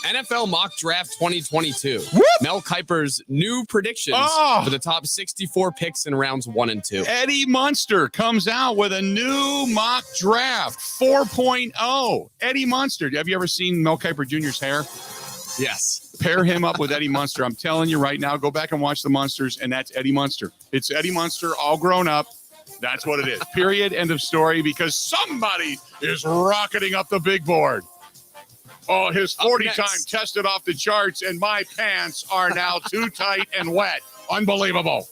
NFL Mock Draft 2022. Whoop! Mel Kiper's new predictions for the top 64 picks in rounds 1 and 2. Eddie Munster comes out with a new mock draft 4.0. Eddie Munster. Have you ever seen Mel Kiper Jr.'s hair? Yes. Pair him up with Eddie Munster. I'm telling you right now, go back and watch the Munsters, and that's Eddie Munster. It's Eddie Munster all grown up. That's what it is. Period. End of story, because somebody is rocketing up the big board. Oh, his 40 time tested off the charts, and my pants are now too tight and wet. Unbelievable.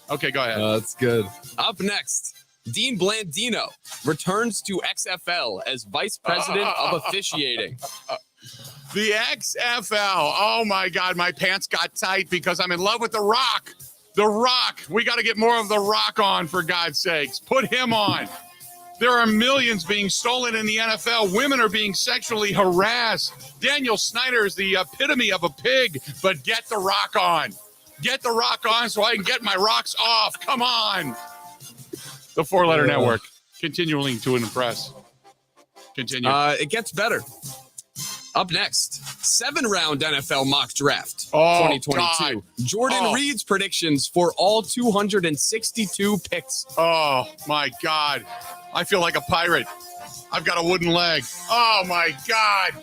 Okay, go ahead. That's good. Up next, Dean Blandino returns to XFL as Vice President of Officiating. The XFL. Oh, my God. My pants got tight because I'm in love with The Rock. The Rock. We got to get more of The Rock on, for God's sakes. Put him on. There are millions being stolen in the NFL. Women are being sexually harassed. Daniel Snyder is the epitome of a pig, but get The Rock on. Get The Rock on so I can get my rocks off. Come on. The four-letter network. Continuing to impress. Continue. It gets better. Up next, 7-round NFL mock draft 2022. God. Jordan Reed's predictions for all 262 picks. Oh, my God. I feel like a pirate. I've got a wooden leg. Oh, my God.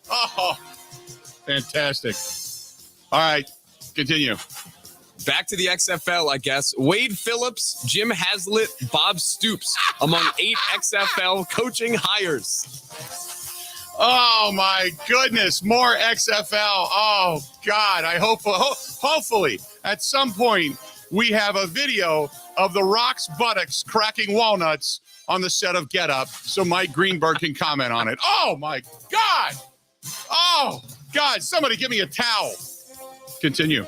Oh, fantastic. All right, continue. Back to the XFL, I guess. Wade Phillips, Jim Haslett, Bob Stoops among 8 XFL coaching hires. Oh, my goodness. More XFL. Oh, God. I hope, hopefully, at some point, we have a video of The Rock's buttocks cracking walnuts on the set of Get Up so Mike Greenberg can comment on it. Oh, my God. Oh, God. Somebody give me a towel. Continue.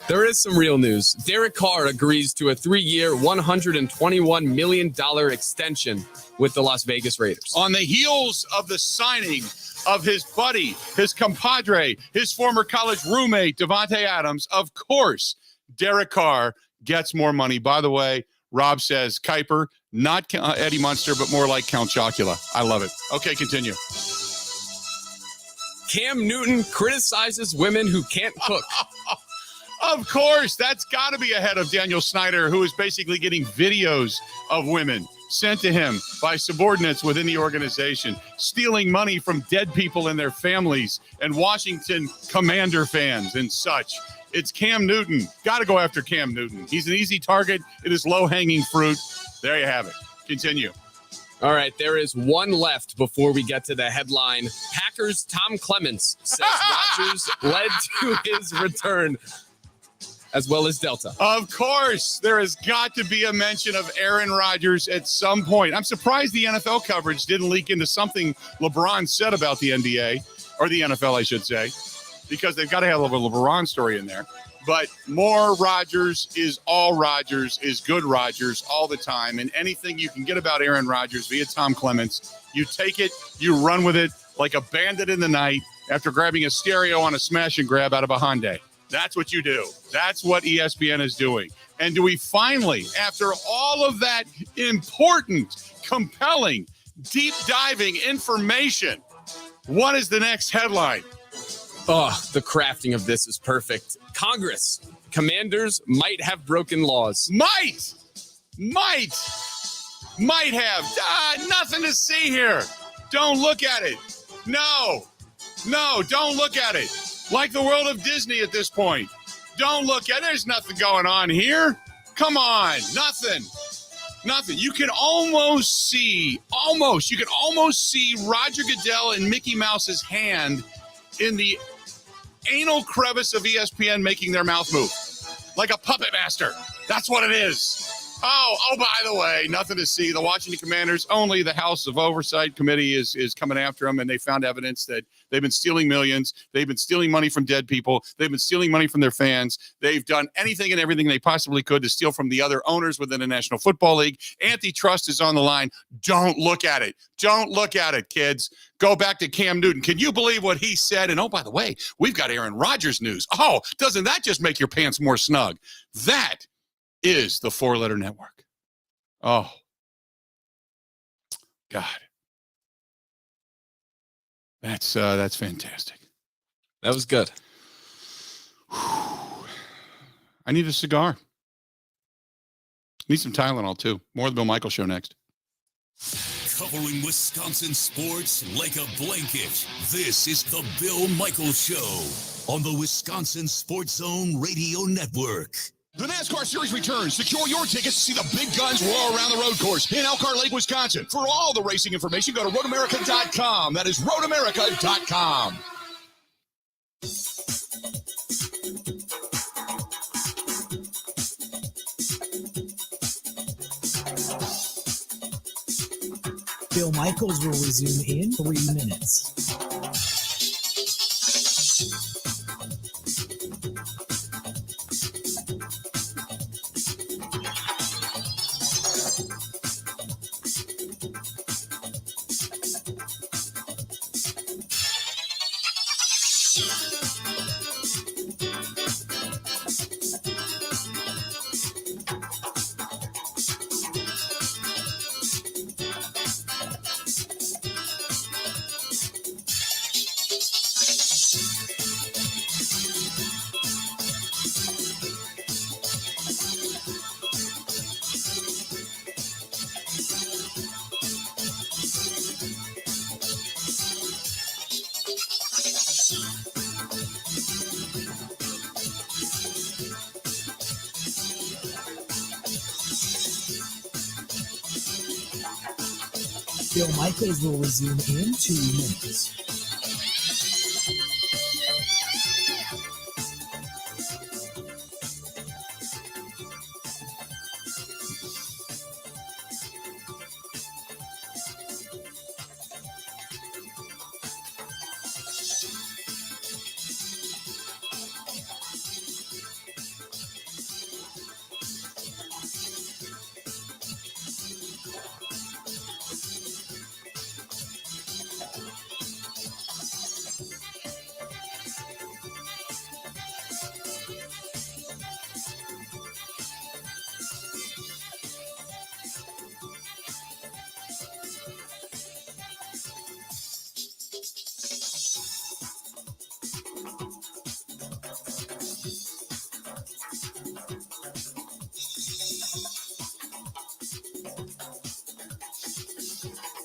There is some real news. Derek Carr agrees to a 3-year, $121 million extension with the Las Vegas Raiders. On the heels of the signing of his buddy, his compadre, his former college roommate, Devontae Adams, of course, Derek Carr gets more money. By the way, Rob says Kiper, not Eddie Munster, but more like Count Chocula. I love it. Okay, continue. Cam Newton criticizes women who can't cook. Of course, that's got to be ahead of Daniel Snyder, who is basically getting videos of women sent to him by subordinates within the organization, stealing money from dead people and their families and Washington Commander fans and such. It's Cam Newton. Got to go after Cam Newton. He's an easy target. It is low-hanging fruit. There you have it. Continue. All right, there is one left before we get to the headline. Packers' Tom Clements says Rodgers led to his return, as well as Delta. Of course, there has got to be a mention of Aaron Rodgers at some point. I'm surprised the NFL coverage didn't leak into something LeBron said about the NBA, or the NFL, I should say, because they've got to have a LeBron story in there. But more Rodgers is all Rodgers is good Rodgers all the time. And anything you can get about Aaron Rodgers via Tom Clements, you take it, you run with it like a bandit in the night after grabbing a stereo on a smash and grab out of a Hyundai. That's what you do. That's what ESPN is doing. And do we finally, after all of that important, compelling, deep diving information, what is the next headline? Oh, the crafting of this is perfect. Congress, commanders might have broken laws. Might have. Nothing to see here. Don't look at it. No, don't look at it. Like the world of Disney at this point. Don't look at it. There's nothing going on here. Come on. Nothing. Nothing. You can almost see Roger Goodell and Mickey Mouse's hand in the anal crevice of ESPN making their mouth move. Like a puppet master. That's what it is. Oh, by the way, nothing to see. The Washington Commanders, only the House of Oversight Committee is coming after them, and they found evidence that they've been stealing millions. They've been stealing money from dead people. They've been stealing money from their fans. They've done anything and everything they possibly could to steal from the other owners within the National Football League. Antitrust is on the line. Don't look at it. Don't look at it, kids. Go back to Cam Newton. Can you believe what he said? And, oh, by the way, we've got Aaron Rodgers news. Oh, doesn't that just make your pants more snug? That is the Four-Letter Network. Oh, God. That's fantastic. That was good. I need a cigar. Need some Tylenol, too. More of the Bill Michaels Show next. Covering Wisconsin sports like a blanket. This is the Bill Michaels Show on the Wisconsin Sports Zone Radio Network. The NASCAR Series returns. Secure your tickets to see the big guns roar around the road course in Elkhart Lake, Wisconsin. For all the racing information, go to roadamerica.com. That is roadamerica.com. Bill Michaels will resume in 3 minutes. Bill Michaels will resume in 2 minutes.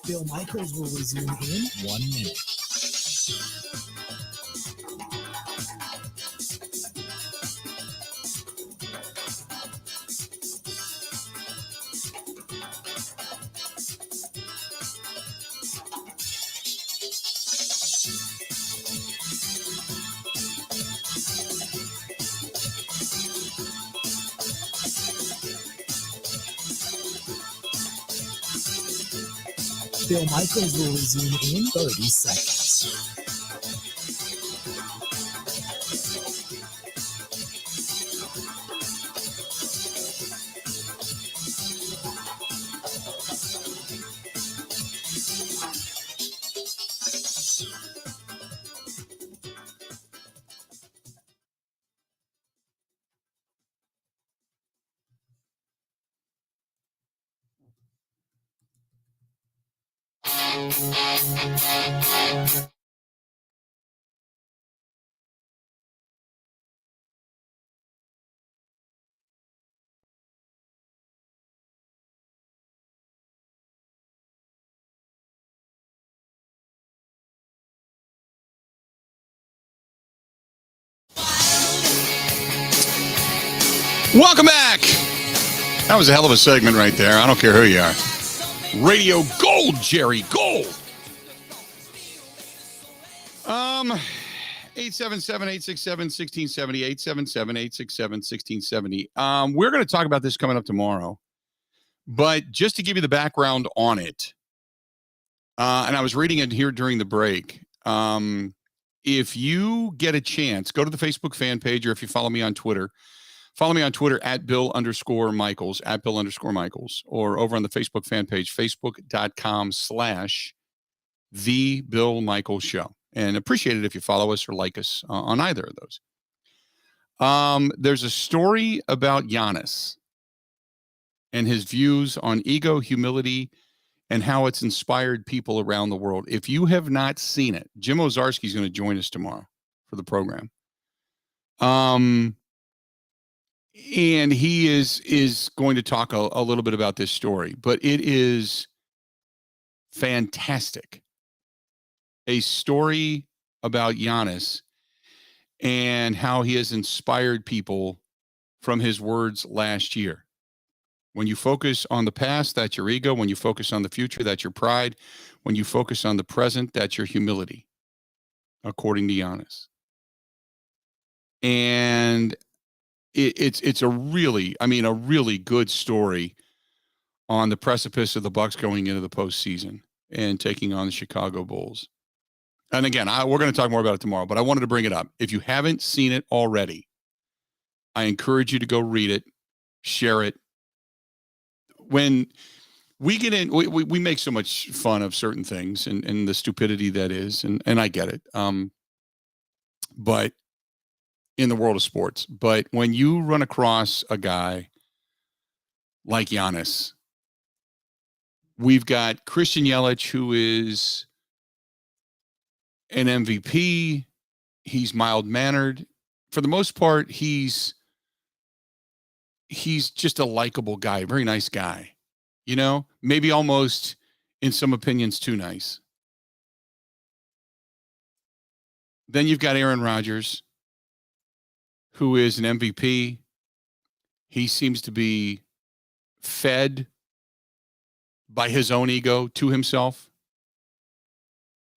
Bill Michaels will resume in 1 minute. Bill Michaels will resume in 30 seconds. Welcome back That was a hell of a segment right there. I don't care who you are. Radio Gold, Jerry Gold. 877-867-1670, 877-867-1670. We're going to talk about this coming up tomorrow. But just to give you the background on it, and I was reading it here during the break. If you get a chance, go to the Facebook fan page, or if you follow me on Twitter at Bill_Michaels, or over on the Facebook fan page, facebook.com/The Bill Michaels Show. And appreciate it if you follow us or like us on either of those. There's a story about Giannis and his views on ego, humility, and how it's inspired people around the world. If you have not seen it, Jim Ozarski is going to join us tomorrow for the program. And he is going to talk a little bit about this story, but it is fantastic. A story about Giannis and how he has inspired people from his words last year. When you focus on the past, that's your ego. When you focus on the future, that's your pride. When you focus on the present, that's your humility, according to Giannis. And it's a really good story on the precipice of the Bucks going into the postseason and taking on the Chicago Bulls. And again, we're going to talk more about it tomorrow, but I wanted to bring it up. If you haven't seen it already, I encourage you to go read it, share it. When we get in, we make so much fun of certain things and the stupidity that is, and I get it. But in the world of sports, but when you run across a guy like Giannis, we've got Christian Yelich, who is an MVP. He's mild-mannered. For the most part, he's just a likable guy, a very nice guy. You know, maybe almost, in some opinions, too nice. Then you've got Aaron Rodgers, who is an MVP. He seems to be fed by his own ego to himself.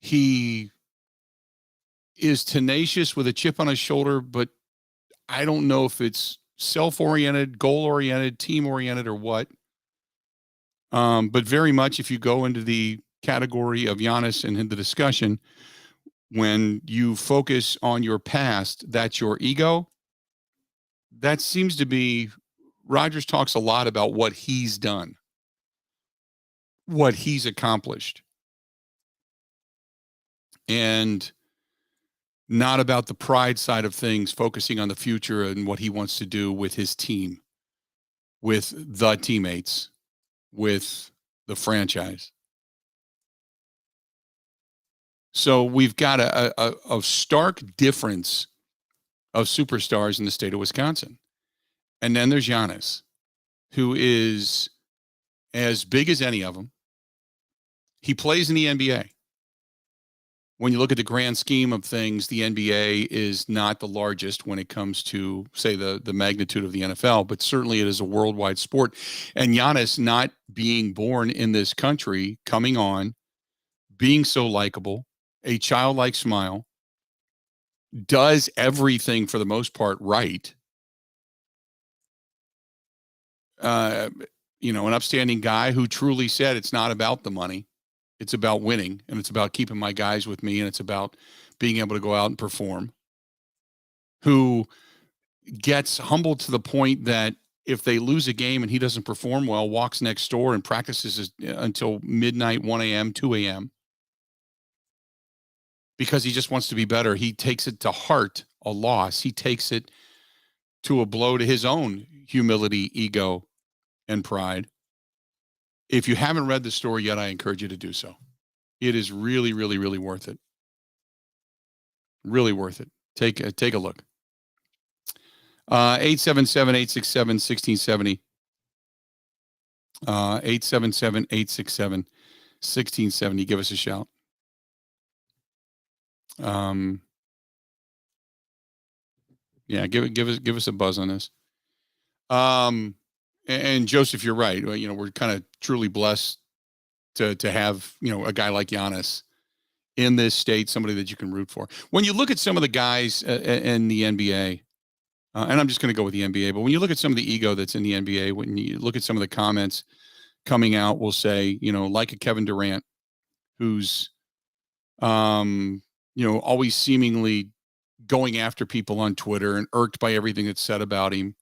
He is tenacious with a chip on his shoulder, but I don't know if it's self-oriented, goal-oriented, team-oriented, or what. But very much, if you go into the category of Giannis and in the discussion, when you focus on your past, that's your ego. That seems to be, Rodgers talks a lot about what he's done, what he's accomplished, and not about the pride side of things, focusing on the future and what he wants to do with his team, with the teammates, with the franchise. So we've got a stark difference of superstars in the state of Wisconsin. And then there's Giannis, who is as big as any of them. He plays in the NBA. When you look at the grand scheme of things, the NBA is not the largest when it comes to, say, the magnitude of the NFL, but certainly it is a worldwide sport. And Giannis, not being born in this country, coming on, being so likable, a childlike smile, does everything for the most part right. An upstanding guy who truly said it's not about the money. It's about winning, and it's about keeping my guys with me, and it's about being able to go out and perform. Who gets humbled to the point that if they lose a game and he doesn't perform well, walks next door and practices until midnight, 1 a.m., 2 a.m., because he just wants to be better. He takes it to heart, a loss. He takes it to a blow to his own humility, ego, and pride. If you haven't read the story yet, I encourage you to do so. It is really, really, really worth it. Really worth it. Take a look. 877-867-1670. 877-867-1670. Give us a shout. Yeah, give us a buzz on this. And Joseph, you're right. You know, we're kind of truly blessed to have, you know, a guy like Giannis in this state, somebody that you can root for. When you look at some of the guys in the NBA, and I'm just going to go with the NBA, but when you look at some of the ego that's in the NBA, when you look at some of the comments coming out, we'll say, you know, like a Kevin Durant, who's, you know, always seemingly going after people on Twitter and irked by everything that's said about him.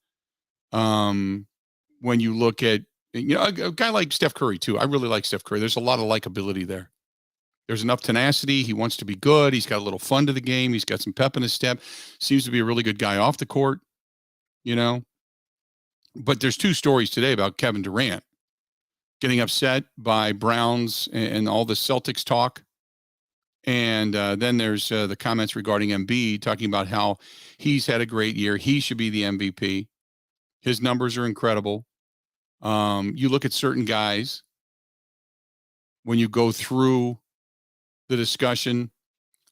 When you look at, you know, a guy like Steph Curry too. I really like Steph Curry. There's a lot of likability there. There's enough tenacity. He wants to be good. He's got a little fun to the game. He's got some pep in his step. Seems to be a really good guy off the court, you know. But there's two stories today about Kevin Durant getting upset by Browns and all the Celtics talk. And then there's the comments regarding Embiid talking about how he's had a great year. He should be the MVP. His numbers are incredible. You look at certain guys, when you go through the discussion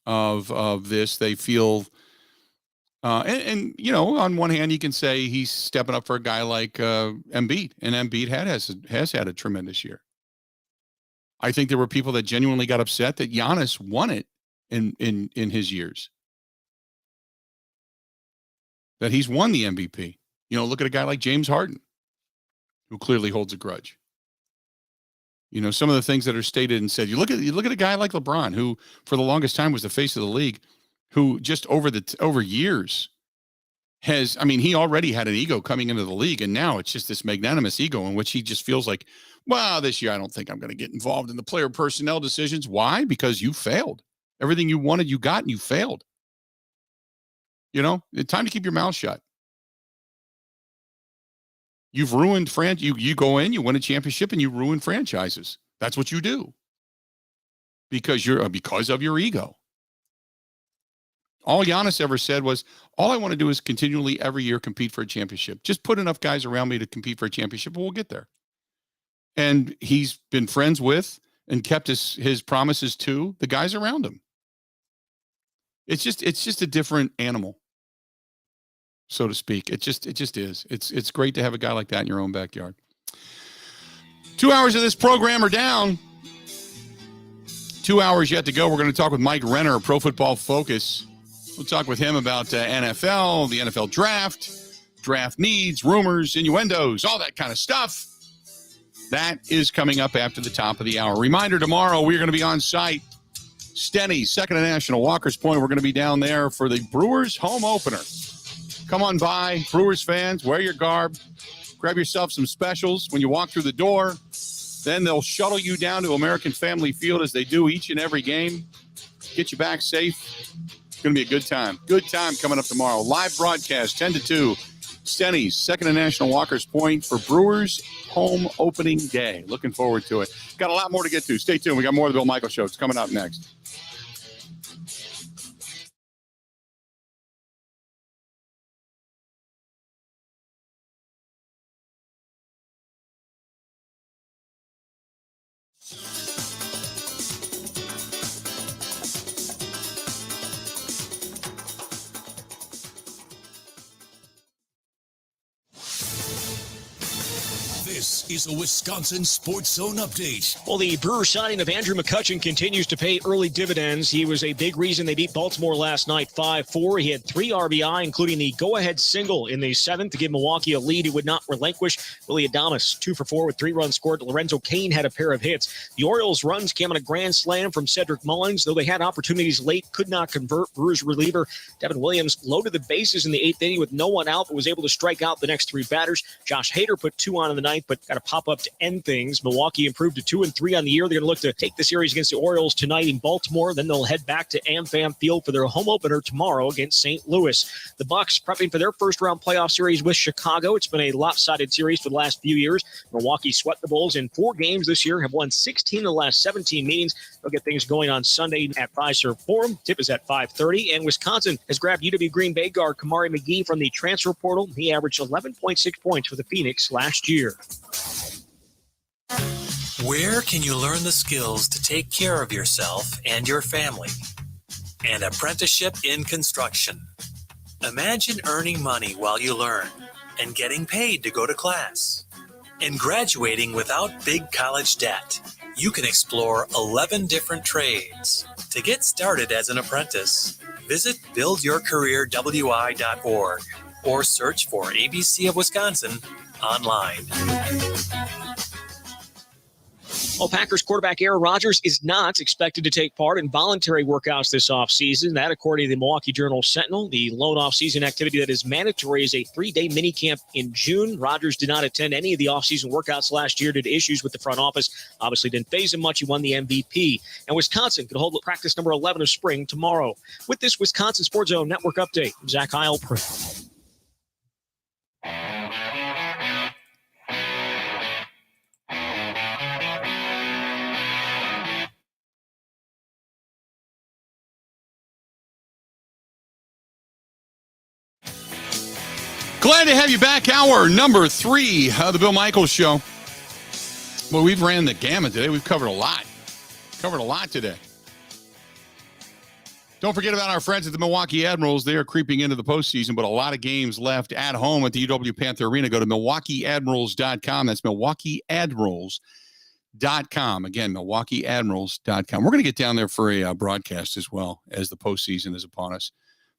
of this, they feel, and you know, on one hand, you can say he's stepping up for a guy like Embiid, and Embiid has had a tremendous year. I think there were people that genuinely got upset that Giannis won it in his years, that he's won the MVP. You know, look at a guy like James Harden, who clearly holds a grudge. You know, some of the things that are stated and said. You look at a guy like LeBron, who for the longest time was the face of the league, who just over years has, I mean, he already had an ego coming into the league, and now it's just this magnanimous ego in which he just feels like, well, this year I don't think I'm going to get involved in the player personnel decisions. Why? Because you failed. Everything you wanted, you got, and you failed. You know, it's time to keep your mouth shut. You've ruined you go in, you win a championship, and you ruin franchises. That's what you do. Because of your ego. All Giannis ever said was, all I want to do is continually every year compete for a championship. Just put enough guys around me to compete for a championship, and we'll get there. And he's been friends with and kept his promises to the guys around him. It's just a different animal, so to speak. It just is. It's great to have a guy like that in your own backyard. 2 hours of this program are down. 2 hours yet to go. We're going to talk with Mike Renner, Pro Football Focus. We'll talk with him about NFL, the NFL draft needs, rumors, innuendos, all that kind of stuff. That is coming up after the top of the hour. Reminder, tomorrow we're going to be on site. Stenny's, 2nd and National, Walker's Point. We're going to be down there for the Brewers home opener. Come on by, Brewers fans, wear your garb. Grab yourself some specials when you walk through the door. Then they'll shuttle you down to American Family Field as they do each and every game. Get you back safe. It's going to be a good time. Good time coming up tomorrow. Live broadcast, 10 to 2. Stenny's, 2nd and National, Walker's Point for Brewers home opening day. Looking forward to it. Got a lot more to get to. Stay tuned. We got more of the Bill Michael Show. It's coming up next. This is a Wisconsin Sports Zone update. Well, the Brewers signing of Andrew McCutchen continues to pay early dividends. He was a big reason they beat Baltimore last night 5-4. He had 3 RBI, including the go-ahead single in the 7th to give Milwaukee a lead he would not relinquish. Willie Adames, 2 for 4 with 3 runs scored. Lorenzo Cain had a pair of hits. The Orioles' runs came on a grand slam from Cedric Mullins. Though they had opportunities late, could not convert. Brewers reliever Devin Williams loaded the bases in the 8th inning with no one out, but was able to strike out the next 3 batters. Josh Hader put 2 on in the 9th, but got a pop-up to end things. Milwaukee improved to 2-3 on the year. They're going to look to take the series against the Orioles tonight in Baltimore. Then they'll head back to AmFam Field for their home opener tomorrow against St. Louis. The Bucks prepping for their first-round playoff series with Chicago. It's been a lopsided series for the last few years. Milwaukee swept the Bulls in 4 games this year, have won 16 of the last 17 meetings. They'll get things going on Sunday at Fiserv Forum. Tip is at 5:30. And Wisconsin has grabbed UW Green Bay guard Kamari McGee from the transfer portal. He averaged 11.6 points for the Phoenix last year. Where can you learn the skills to take care of yourself and your family? An apprenticeship in construction. Imagine earning money while you learn and getting paid to go to class. and graduating without big college debt. You can explore 11 different trades. To get started as an apprentice, visit buildyourcareerwi.org or search for ABC of Wisconsin online. Well, Packers quarterback Aaron Rodgers is not expected to take part in voluntary workouts this offseason. That, according to the Milwaukee Journal-Sentinel, the lone offseason activity that is mandatory is a 3-day minicamp in June. Rodgers did not attend any of the offseason workouts last year due to issues with the front office. Obviously didn't faze him much. He won the MVP. And Wisconsin could hold practice number 11 of spring tomorrow. With this Wisconsin Sports Zone Network update, I'm Zach Heilprin. Glad to have you back. Hour number 3 of the Bill Michaels Show. Well, we've ran the gamut today. We've covered a lot. Today. Don't forget about our friends at the Milwaukee Admirals. They are creeping into the postseason, but a lot of games left at home at the UW Panther Arena. Go to MilwaukeeAdmirals.com. That's MilwaukeeAdmirals.com. Again, MilwaukeeAdmirals.com. We're going to get down there for a broadcast as well as the postseason is upon us.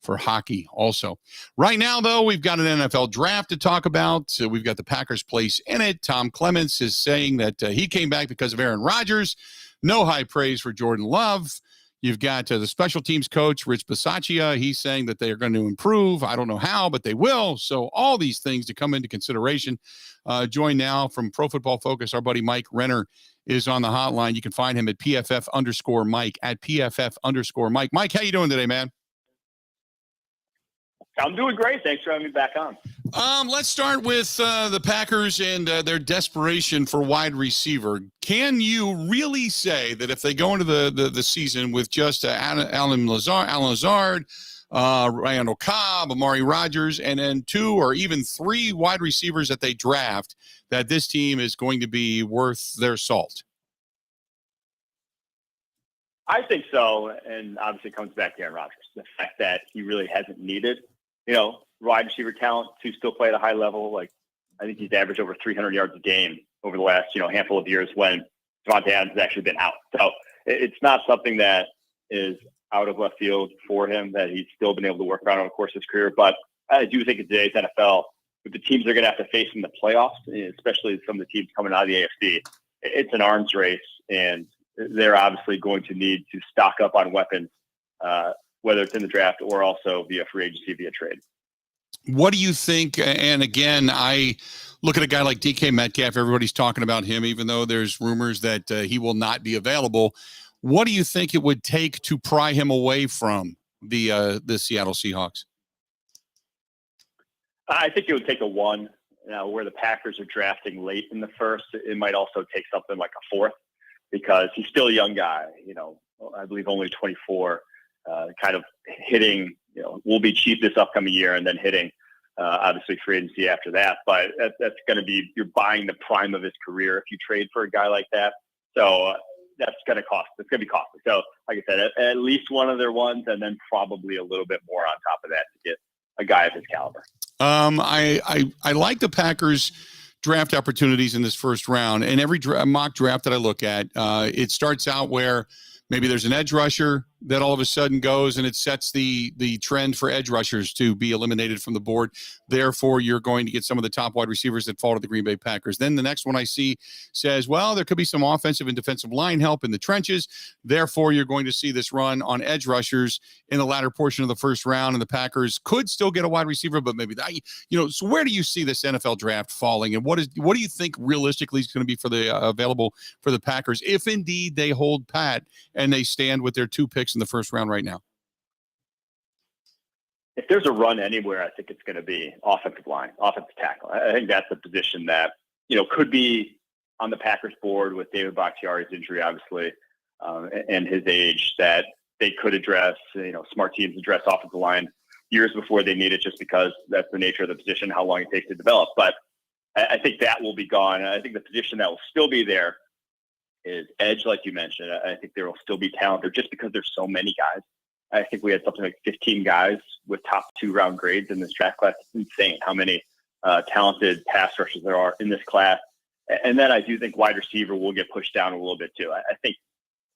For hockey also. Right now, though, we've got an NFL draft to talk about. So we've got the Packers' place in it. Tom Clements is saying that he came back because of Aaron Rodgers. No high praise for Jordan Love. You've got the special teams coach, Rich Bisaccia. He's saying that they are going to improve. I don't know how, but they will. So all these things to come into consideration. Join now from Pro Football Focus. Our buddy Mike Renner is on the hotline. You can find him at PFF_Mike, at PFF_Mike. Mike, how you doing today, man? I'm doing great. Thanks for having me back on. Let's start with the Packers and their desperation for wide receiver. Can you really say that if they go into the season with just Allen Lazard, Randall Cobb, Amari Rodgers, and then 2 or even 3 wide receivers that they draft, that this team is going to be worth their salt? I think so, and obviously it comes back to Aaron Rodgers. The fact that he really hasn't needed wide receiver talent to still play at a high level. Like, I think he's averaged over 300 yards a game over the last, handful of years when Devontae Adams has actually been out. So it's not something that is out of left field for him that he's still been able to work around over the course of his career. But I do think in today's NFL, with the teams they're going to have to face in the playoffs, especially some of the teams coming out of the AFC, it's an arms race, and they're obviously going to need to stock up on weapons, whether it's in the draft or also via free agency, via trade. What do you think? And again, I look at a guy like DK Metcalf. Everybody's talking about him, even though there's rumors that he will not be available. What do you think it would take to pry him away from the Seattle Seahawks? I think it would take a 1. Where the Packers are drafting late in the first, it might also take something like a 4th, because he's still a young guy. I believe only 24. Kind of hitting, will be cheap this upcoming year and then hitting, obviously, free agency after that. But that's going to be, you're buying the prime of his career if you trade for a guy like that. So that's going to cost. It's going to be costly. So, like I said, at least one of their ones, and then probably a little bit more on top of that to get a guy of his caliber. I like the Packers' draft opportunities in this first round. And every mock draft that I look at, it starts out where maybe there's an edge rusher that all of a sudden goes and it sets the trend for edge rushers to be eliminated from the board. Therefore, you're going to get some of the top wide receivers that fall to the Green Bay Packers. Then the next one I see says, well, there could be some offensive and defensive line help in the trenches. Therefore, you're going to see this run on edge rushers in the latter portion of the first round, and the Packers could still get a wide receiver, but maybe that, so where do you see this NFL draft falling, and what do you think realistically is going to be for the available for the Packers if indeed they hold pat and they stand with their 2 picks in the first round right now? If there's a run anywhere, I think it's going to be offensive line, offensive tackle. I think that's a position that, could be on the Packers board with David Bakhtiari's injury, obviously, and his age, that they could address, smart teams address offensive line years before they need it, just because that's the nature of the position, how long it takes to develop. But I think that will be gone. I think the position that will still be there is edge, like you mentioned. I think there will still be talent there just because there's so many guys. I think we had something like 15 guys with top 2-round grades in this draft class. It's insane how many talented pass rushers there are in this class. And then I do think wide receiver will get pushed down a little bit too. I think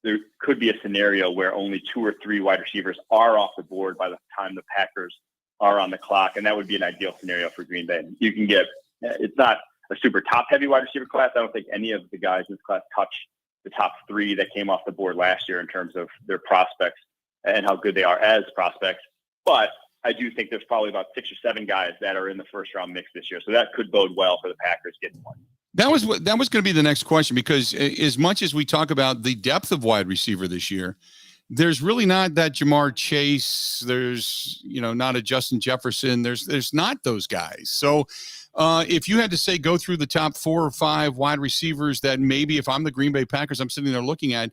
there could be a scenario where only 2 or 3 wide receivers are off the board by the time the Packers are on the clock, and that would be an ideal scenario for Green Bay. You can get, it's not a super top-heavy wide receiver class. I don't think any of the guys in this class touch the top 3 that came off the board last year in terms of their prospects and how good they are as prospects. But I do think there's probably about 6 or 7 guys that are in the first-round mix this year, so that could bode well for the Packers getting one. That was going to be the next question, because as much as we talk about the depth of wide receiver this year, there's really not that Jamar Chase. There's, not a Justin Jefferson. There's not those guys. So if you had to say go through the top 4 or 5 wide receivers that maybe if I'm the Green Bay Packers, I'm sitting there looking at,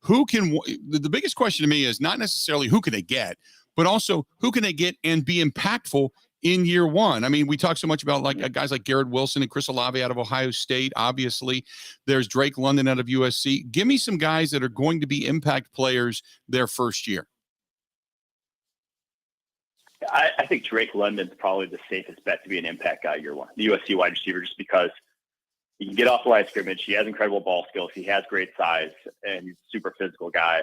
the biggest question to me is not necessarily who can they get, but also who can they get and be impactful in year one. I mean, we talk so much about guys like Garrett Wilson and Chris Olave out of Ohio State. Obviously, there's Drake London out of USC. Give me some guys that are going to be impact players their first year. I think Drake London's probably the safest bet to be an impact guy year one. The USC wide receiver, just because he can get off the line of scrimmage. He has incredible ball skills. He has great size, and he's a super physical guy.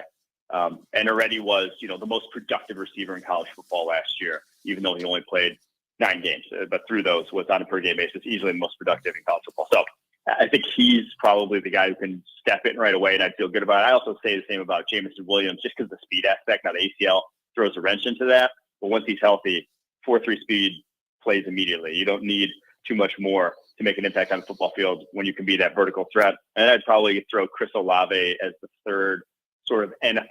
And already was, the most productive receiver in college football last year, even though he only played 9 games, but through those was on a per game basis, easily the most productive in college football. So I think he's probably the guy who can step in right away, and I'd feel good about it. I also say the same about Jamison Williams, just because the speed aspect, now the ACL throws a wrench into that. But once he's healthy, 4.3 speed plays immediately. You don't need too much more to make an impact on the football field when you can be that vertical threat. And I'd probably throw Chris Olave as the third sort of NFL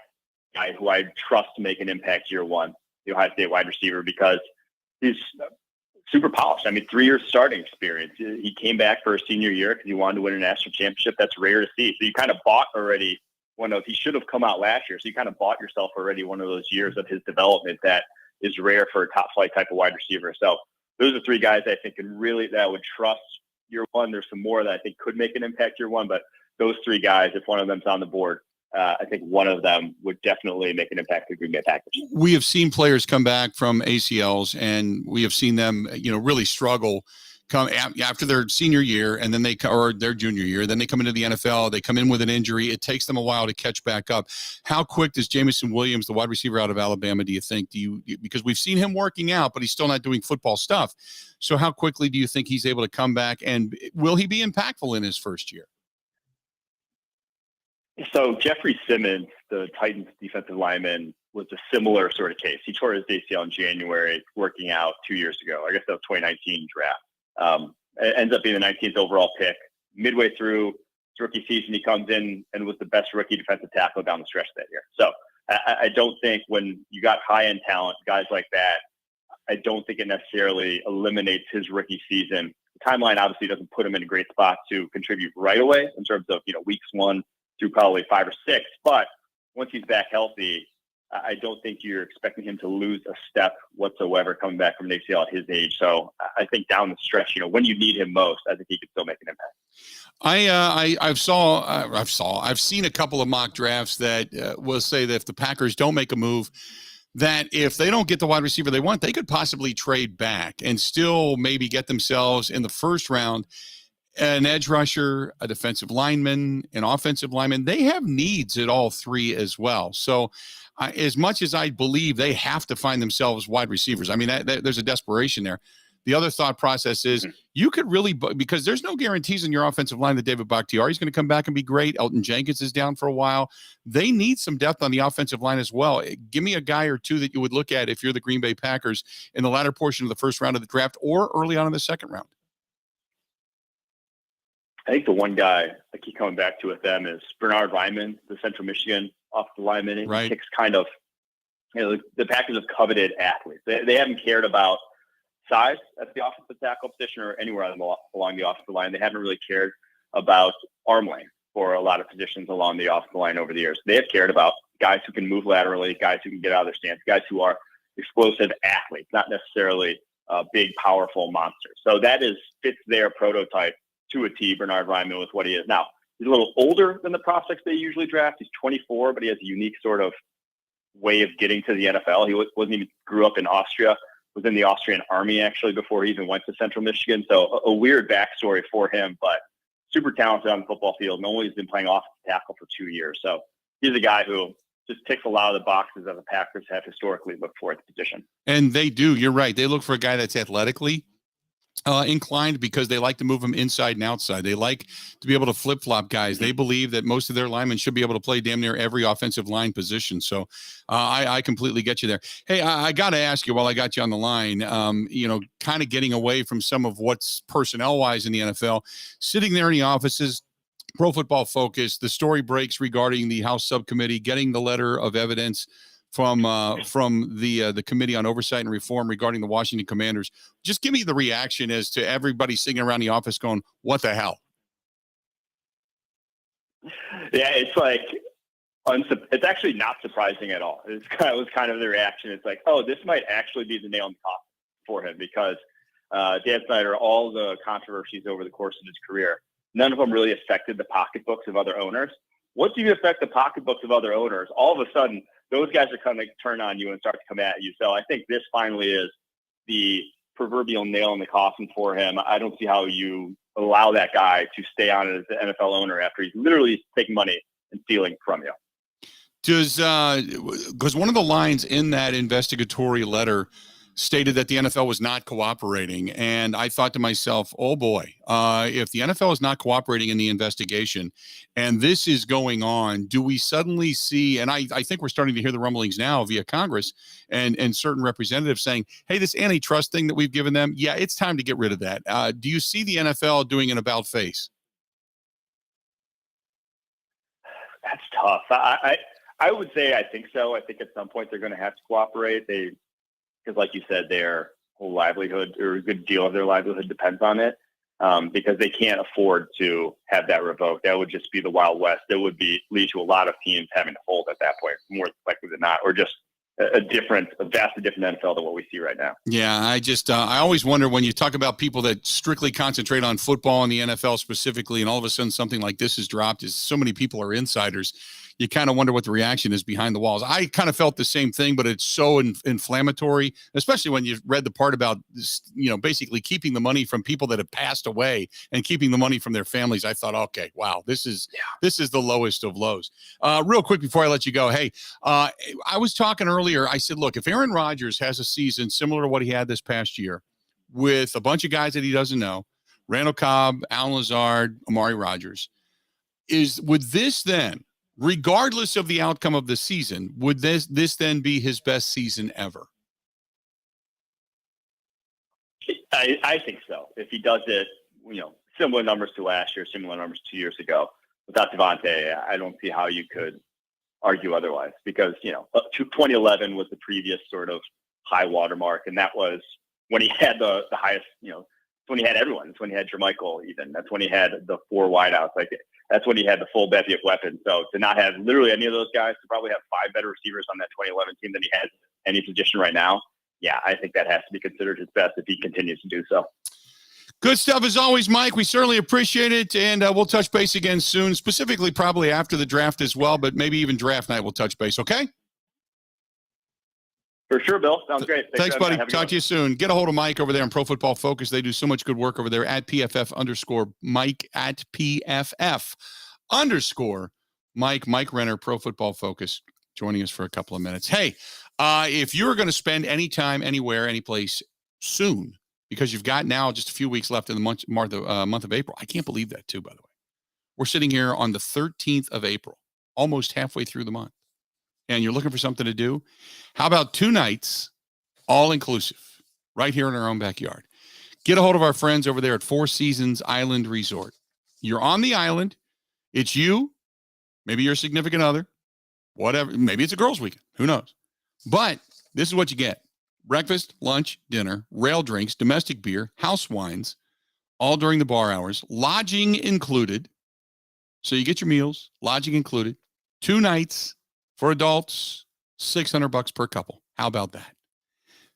guy who I trust to make an impact year one, the Ohio State wide receiver, because he's super polished. I mean, 3 years starting experience. He came back for his senior year because he wanted to win a national championship. That's rare to see. So you kind of bought already he should have come out last year. So you kind of bought yourself already one of those years of his development that is rare for a top flight type of wide receiver. So those are 3 guys I think that I would trust year one. There's some more that I think could make an impact year one, but those 3 guys, if one of them's on the board, I think one of them would definitely make an impact to the Green Bay Packers. We have seen players come back from ACLs, and we have seen them, really struggle come after their senior year, and then or their junior year. Then they come into the NFL. They come in with an injury. It takes them a while to catch back up. How quick does Jamison Williams, the wide receiver out of Alabama, do you think? Because we've seen him working out, but he's still not doing football stuff. So how quickly do you think he's able to come back, and will he be impactful in his first year? So Jeffrey Simmons, the Titans defensive lineman, was a similar sort of case. He tore his ACL in January, working out 2 years ago. I guess that was 2019 draft. It ends up being the 19th overall pick. Midway through his rookie season, he comes in and was the best rookie defensive tackle down the stretch that year. So I don't think when you got high-end talent, guys like that, I don't think it necessarily eliminates his rookie season. The timeline obviously doesn't put him in a great spot to contribute right away in terms of, weeks 1 through probably 5 or 6. But once he's back healthy, I don't think you're expecting him to lose a step whatsoever coming back from an ACL at his age. So I think down the stretch, when you need him most, I think he could still make an impact. I've seen a couple of mock drafts that will say that if the Packers don't make a move, that if they don't get the wide receiver they want, they could possibly trade back and still maybe get themselves in the first round an edge rusher, a defensive lineman, an offensive lineman. They have needs at all 3 as well. So as much as I believe they have to find themselves wide receivers, I mean, there's a desperation there. The other thought process is you could really, because there's no guarantees in your offensive line that David Bakhtiari is going to come back and be great. Elton Jenkins is down for a while. They need some depth on the offensive line as well. Give me a guy or 2 that you would look at if you're the Green Bay Packers in the latter portion of the first round of the draft or early on in the second round. I think the one guy I keep coming back to with them is Bernard Ryman, the Central Michigan offensive lineman. Right. He kicks kind of, the Packers have coveted athletes. They haven't cared about size at the offensive tackle position or anywhere along the offensive line. They haven't really cared about arm length for a lot of positions along the offensive line over the years. They have cared about guys who can move laterally, guys who can get out of their stance, guys who are explosive athletes, not necessarily big, powerful monsters. So that fits their prototype to a T, Bernard Ryman, with what he is now. He's a little older than the prospects they usually draft. He's 24, but he has a unique sort of way of getting to the NFL. He grew up in Austria, was in the Austrian army actually before he even went to Central Michigan. So a weird backstory for him, but super talented on the football field, and only has been playing offensive tackle for 2 years. So he's a guy who just ticks a lot of the boxes that the Packers have historically looked for at the position. And they do. You're right. They look for a guy that's athletically inclined because they like to move them inside and outside. They like to be able to flip-flop guys. They believe that most of their linemen should be able to play damn near every offensive line position. So I completely get you there. Hey, I got to ask you while I got you on the line, kind of getting away from some of what's personnel-wise in the NFL, sitting there in the offices, Pro Football Focus, the story breaks regarding the House subcommittee getting the letter of evidence from the Committee on Oversight and Reform regarding the Washington Commanders. Just give me the reaction as to everybody sitting around the office going, what the hell? Yeah, it's like, it's actually not surprising at all. It was kind of the reaction. It's like, oh, this might actually be the nail in the coffin for him because Dan Snyder, all the controversies over the course of his career, none of them really affected the pocketbooks of other owners. Once you affect the pocketbooks of other owners, all of a sudden, those guys are going to turn on you and start to come at you. So I think this finally is the proverbial nail in the coffin for him. I don't see how you allow that guy to stay on as the NFL owner after he's literally taking money and stealing from you. Because one of the lines in that investigatory letter stated that the NFL was not cooperating. And I thought to myself, oh boy, if the NFL is not cooperating in the investigation and this is going on, do we suddenly see, and I think we're starting to hear the rumblings now via Congress and certain representatives saying, hey, this antitrust thing that we've given them, yeah, it's time to get rid of that. Do you see the NFL doing an about face? That's tough. I would say I think so. I think at some point they're going to have to cooperate. Because like you said, their whole livelihood or a good deal of their livelihood depends on it because they can't afford to have that revoked. That would just be the Wild West. That would lead to a lot of teams having to fold at that point, more likely than not, or just a vastly different NFL than what we see right now. Yeah, I always wonder when you talk about people that strictly concentrate on football and the NFL specifically, and all of a sudden something like this is dropped, is so many people are insiders. You kind of wonder what the reaction is behind the walls. I kind of felt the same thing, but it's so inflammatory, especially when you read the part about, basically keeping the money from people that have passed away and keeping the money from their families. I thought, okay, wow, this is the lowest of lows. Real quick before I let you go, hey, I was talking earlier. I said, look, if Aaron Rodgers has a season similar to what he had this past year with a bunch of guys that he doesn't know, Randall Cobb, Alan Lazard, Amari Rodgers, would this then, regardless of the outcome of the season, would this then be his best season ever? I think so. If he does it, similar numbers to last year, similar numbers 2 years ago, without Devontae, I don't see how you could argue otherwise because, 2011 was the previous sort of high watermark. And that was when he had the highest, when he had everyone. It's when he had Jermichael even. That's when he had the four wideouts. That's when he had the full bevy of weapons. So to not have literally any of those guys, to probably have 5 better receivers on that 2011 team than he has any position right now, yeah, I think that has to be considered his best if he continues to do so. Good stuff as always, Mike. We certainly appreciate it, and we'll touch base again soon, specifically probably after the draft as well, but maybe even draft night we'll touch base, okay? For sure, Bill. Sounds great. Thanks buddy. Talk to you soon. Get a hold of Mike over there on Pro Football Focus. They do so much good work over there at PFF_Mike at PFF_Mike. Mike Renner, Pro Football Focus, joining us for a couple of minutes. Hey, if you're going to spend any time, anywhere, any place soon, because you've got now just a few weeks left in the month of April. I can't believe that too, by the way. We're sitting here on the 13th of April, almost halfway through the month. And you're looking for something to do, how about 2 nights, all inclusive, right here in our own backyard? Get a hold of our friends over there at Four Seasons Island Resort. You're on the island. It's you, maybe your significant other, whatever. Maybe it's a girls' weekend. Who knows? But this is what you get. Breakfast, lunch, dinner, rail drinks, domestic beer, house wines, all during the bar hours, lodging included. So you get your meals, lodging included, 2 nights. For adults, $600 per couple. How about that?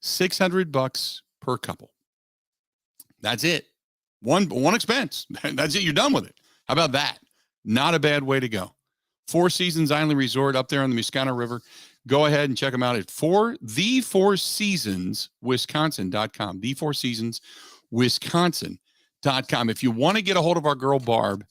$600 per couple. That's it. One expense. That's it. You're done with it. How about that? Not a bad way to go. Four Seasons Island Resort up there on the Muscana River. Go ahead and check them out at the4seasonswisconsin.com. The4seasonswisconsin.com. If you want to get a hold of our girl, Barb,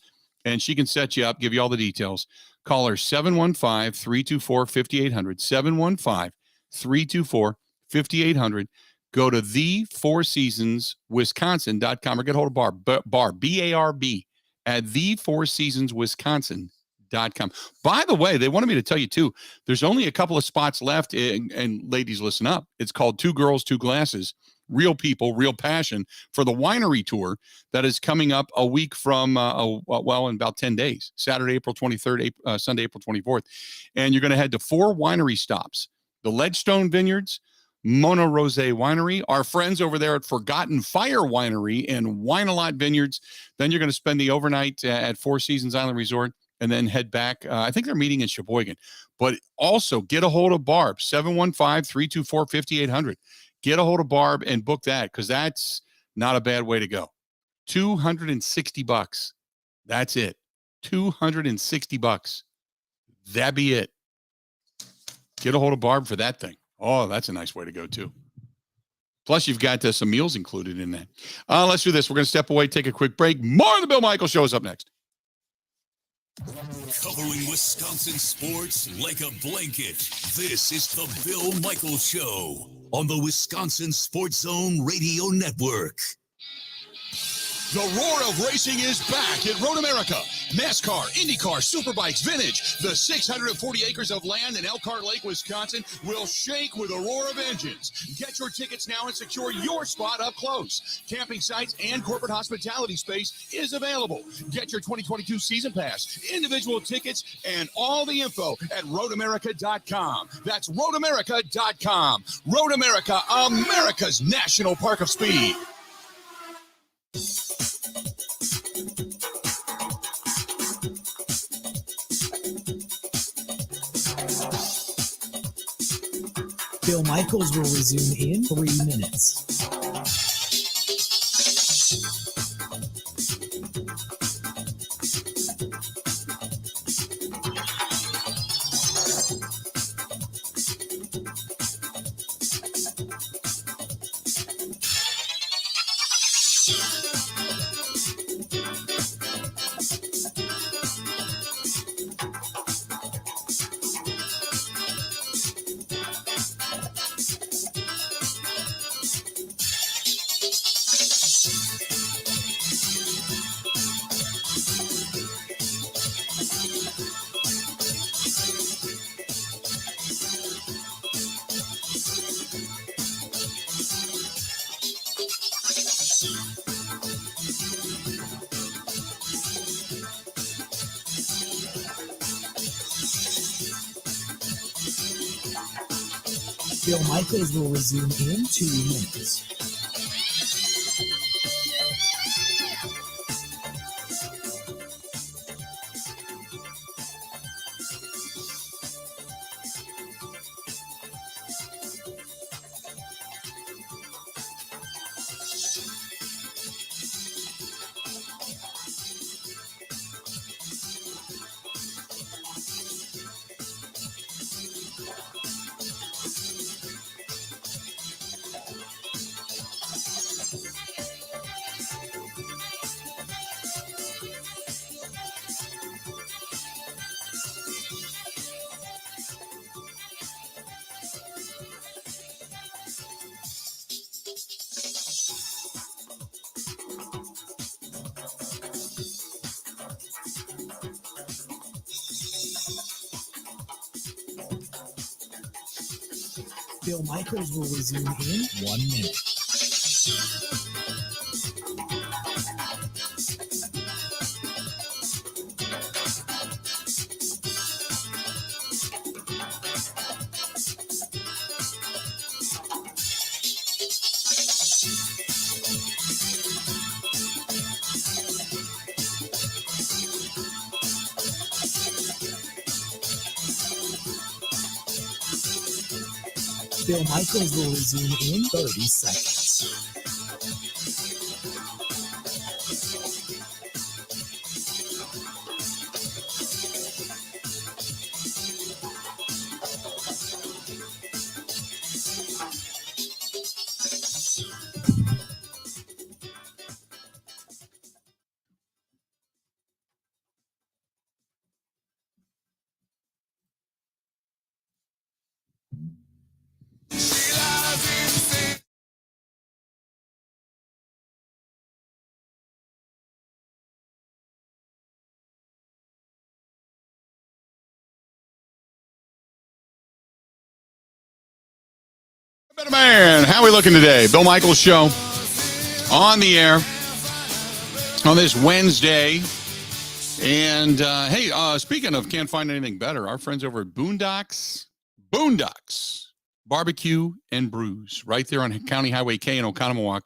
and she can set you up, give you all the details, call her 715-324-5800, 715-324-5800. Go to thefourseasonswisconsin.com or get a hold of Barb, B-A-R-B, at thefourseasonswisconsin.com. By the way, they wanted me to tell you, too, there's only a couple of spots left, and ladies, listen up. It's called Two Girls, Two Glasses. Real people, real passion for the winery tour that is coming up a week from, in about 10 days, Saturday, April 23rd, Sunday, April 24th. And you're going to head to 4 winery stops, the Ledgestone Vineyards, Mona Rosé Winery, our friends over there at Forgotten Fire Winery, and Wine-A-Lot Vineyards. Then you're going to spend the overnight at Four Seasons Island Resort and then head back. I think they're meeting in Sheboygan. But also get a hold of Barb, 715-324-5800. Get a hold of Barb and book that, because that's not a bad way to go. $260. That's it. $260. That'd be it. Get a hold of Barb for that thing. Oh, that's a nice way to go, too. Plus, you've got some meals included in that. Let's do this. We're going to step away, take a quick break. More of the Bill Michaels Show is up next. Covering Wisconsin sports like a blanket. This is the Bill Michaels Show on the Wisconsin Sports Zone Radio Network. The roar of racing is back at Road America. NASCAR, IndyCar, Superbikes, Vintage. The 640 acres of land in Elkhart Lake, Wisconsin will shake with a roar of engines. Get your tickets now and secure your spot up close. Camping sites and corporate hospitality space is available. Get your 2022 season pass, individual tickets, and all the info at roadamerica.com. That's roadamerica.com. Road America, America's National Park of Speed. Bill Michaels will resume in 3 minutes. Bill Michaels will resume in 2 minutes. Bill Michaels will resume in 1 minute. Bill Michaels will resume in 30 seconds. Man, how are we looking today? Bill Michaels Show on the air on this Wednesday. And, hey, speaking of can't find anything better, our friends over at Boondocks Barbecue and Brews right there on County Highway K in Oconomowoc.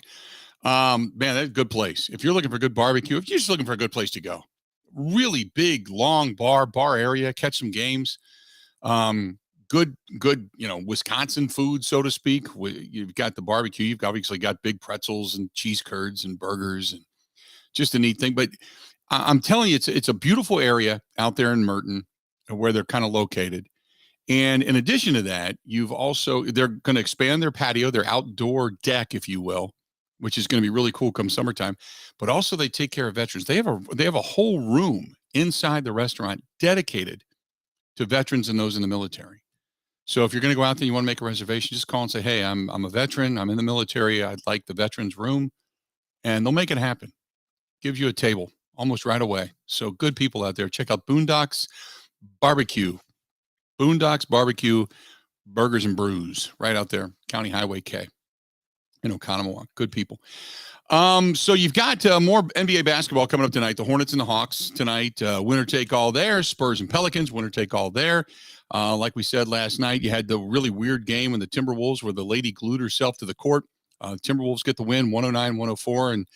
Man, that's a good place. If you're looking for good barbecue, if you're just looking for a good place to go, really big, long bar area, catch some games. Good, Wisconsin food, so to speak. You've got the barbecue. You've obviously got big pretzels and cheese curds and burgers and just a neat thing. But I'm telling you, it's a beautiful area out there in Merton where they're kind of located. And in addition to that, they're going to expand their patio, their outdoor deck, if you will, which is going to be really cool come summertime. But also they take care of veterans. They have a whole room inside the restaurant dedicated to veterans and those in the military. So if you're going to go out there and you want to make a reservation, just call and say, hey, I'm a veteran. I'm in the military. I'd like the veterans room. And they'll make it happen. Give you a table almost right away. So good people out there. Check out Boondocks Barbecue. Boondocks Barbecue, Burgers and Brews, right out there, County Highway K in Oconomowoc. Good people. So you've got more NBA basketball coming up tonight. The Hornets and the Hawks tonight. Winner take all there. Spurs and Pelicans, winner take all there. Like we said last night, you had the really weird game in the Timberwolves where the lady glued herself to the court. Timberwolves get the win, 109-104, and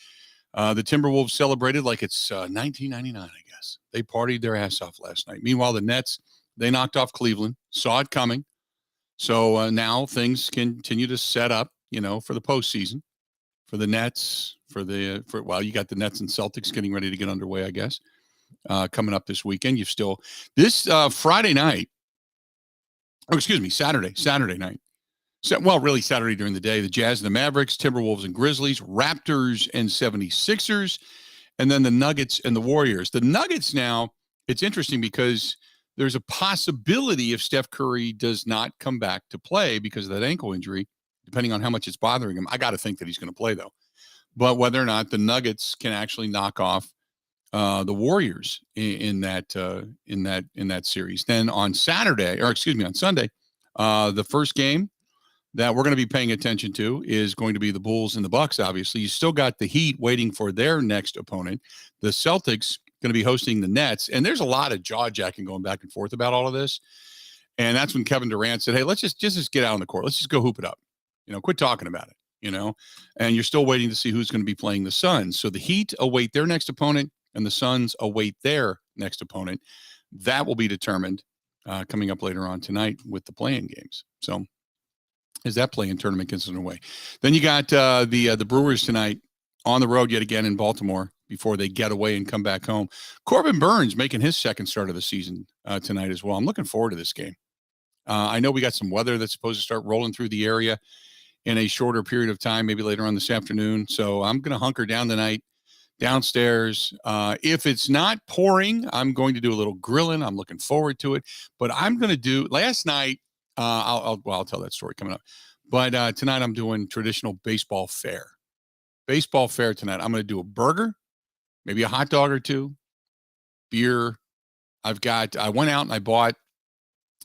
the Timberwolves celebrated like it's 1999, I guess. They partied their ass off last night. Meanwhile, the Nets, they knocked off Cleveland, saw it coming. So now things continue to set up, for the postseason, for the Nets, you got the Nets and Celtics getting ready to get underway, I guess, coming up this weekend. Friday night, Saturday night. Really Saturday during the day, the Jazz and the Mavericks, Timberwolves and Grizzlies, Raptors and 76ers, and then the Nuggets and the Warriors. The Nuggets now, it's interesting because there's a possibility if Steph Curry does not come back to play because of that ankle injury, depending on how much it's bothering him. I got to think that he's going to play, though. But whether or not the Nuggets can actually knock off the Warriors in that series. Then on Sunday, the first game that we're going to be paying attention to is going to be the Bulls and the Bucks. Obviously, you still got the Heat waiting for their next opponent. The Celtics going to be hosting the Nets, and there's a lot of jaw-jacking going back and forth about all of this. And that's when Kevin Durant said, "Hey, let's just get out on the court. Let's just go hoop it up. Quit talking about it. And you're still waiting to see who's going to be playing the Suns. So the Heat await their next opponent, and the Suns await their next opponent. That will be determined coming up later on tonight with the play-in games. So as that play-in tournament gets underway. Then you got the Brewers tonight on the road yet again in Baltimore before they get away and come back home. Corbin Burns making his second start of the season tonight as well. I'm looking forward to this game. I know we got some weather that's supposed to start rolling through the area in a shorter period of time, maybe later on this afternoon. So I'm going to hunker down tonight downstairs. If it's not pouring, I'm going to do a little grilling. I'm looking forward to it. But I'm going to do last night. I'll tell that story coming up. But tonight I'm doing traditional baseball fare. Baseball fare tonight. I'm going to do a burger, maybe a hot dog or two, beer. I went out and I bought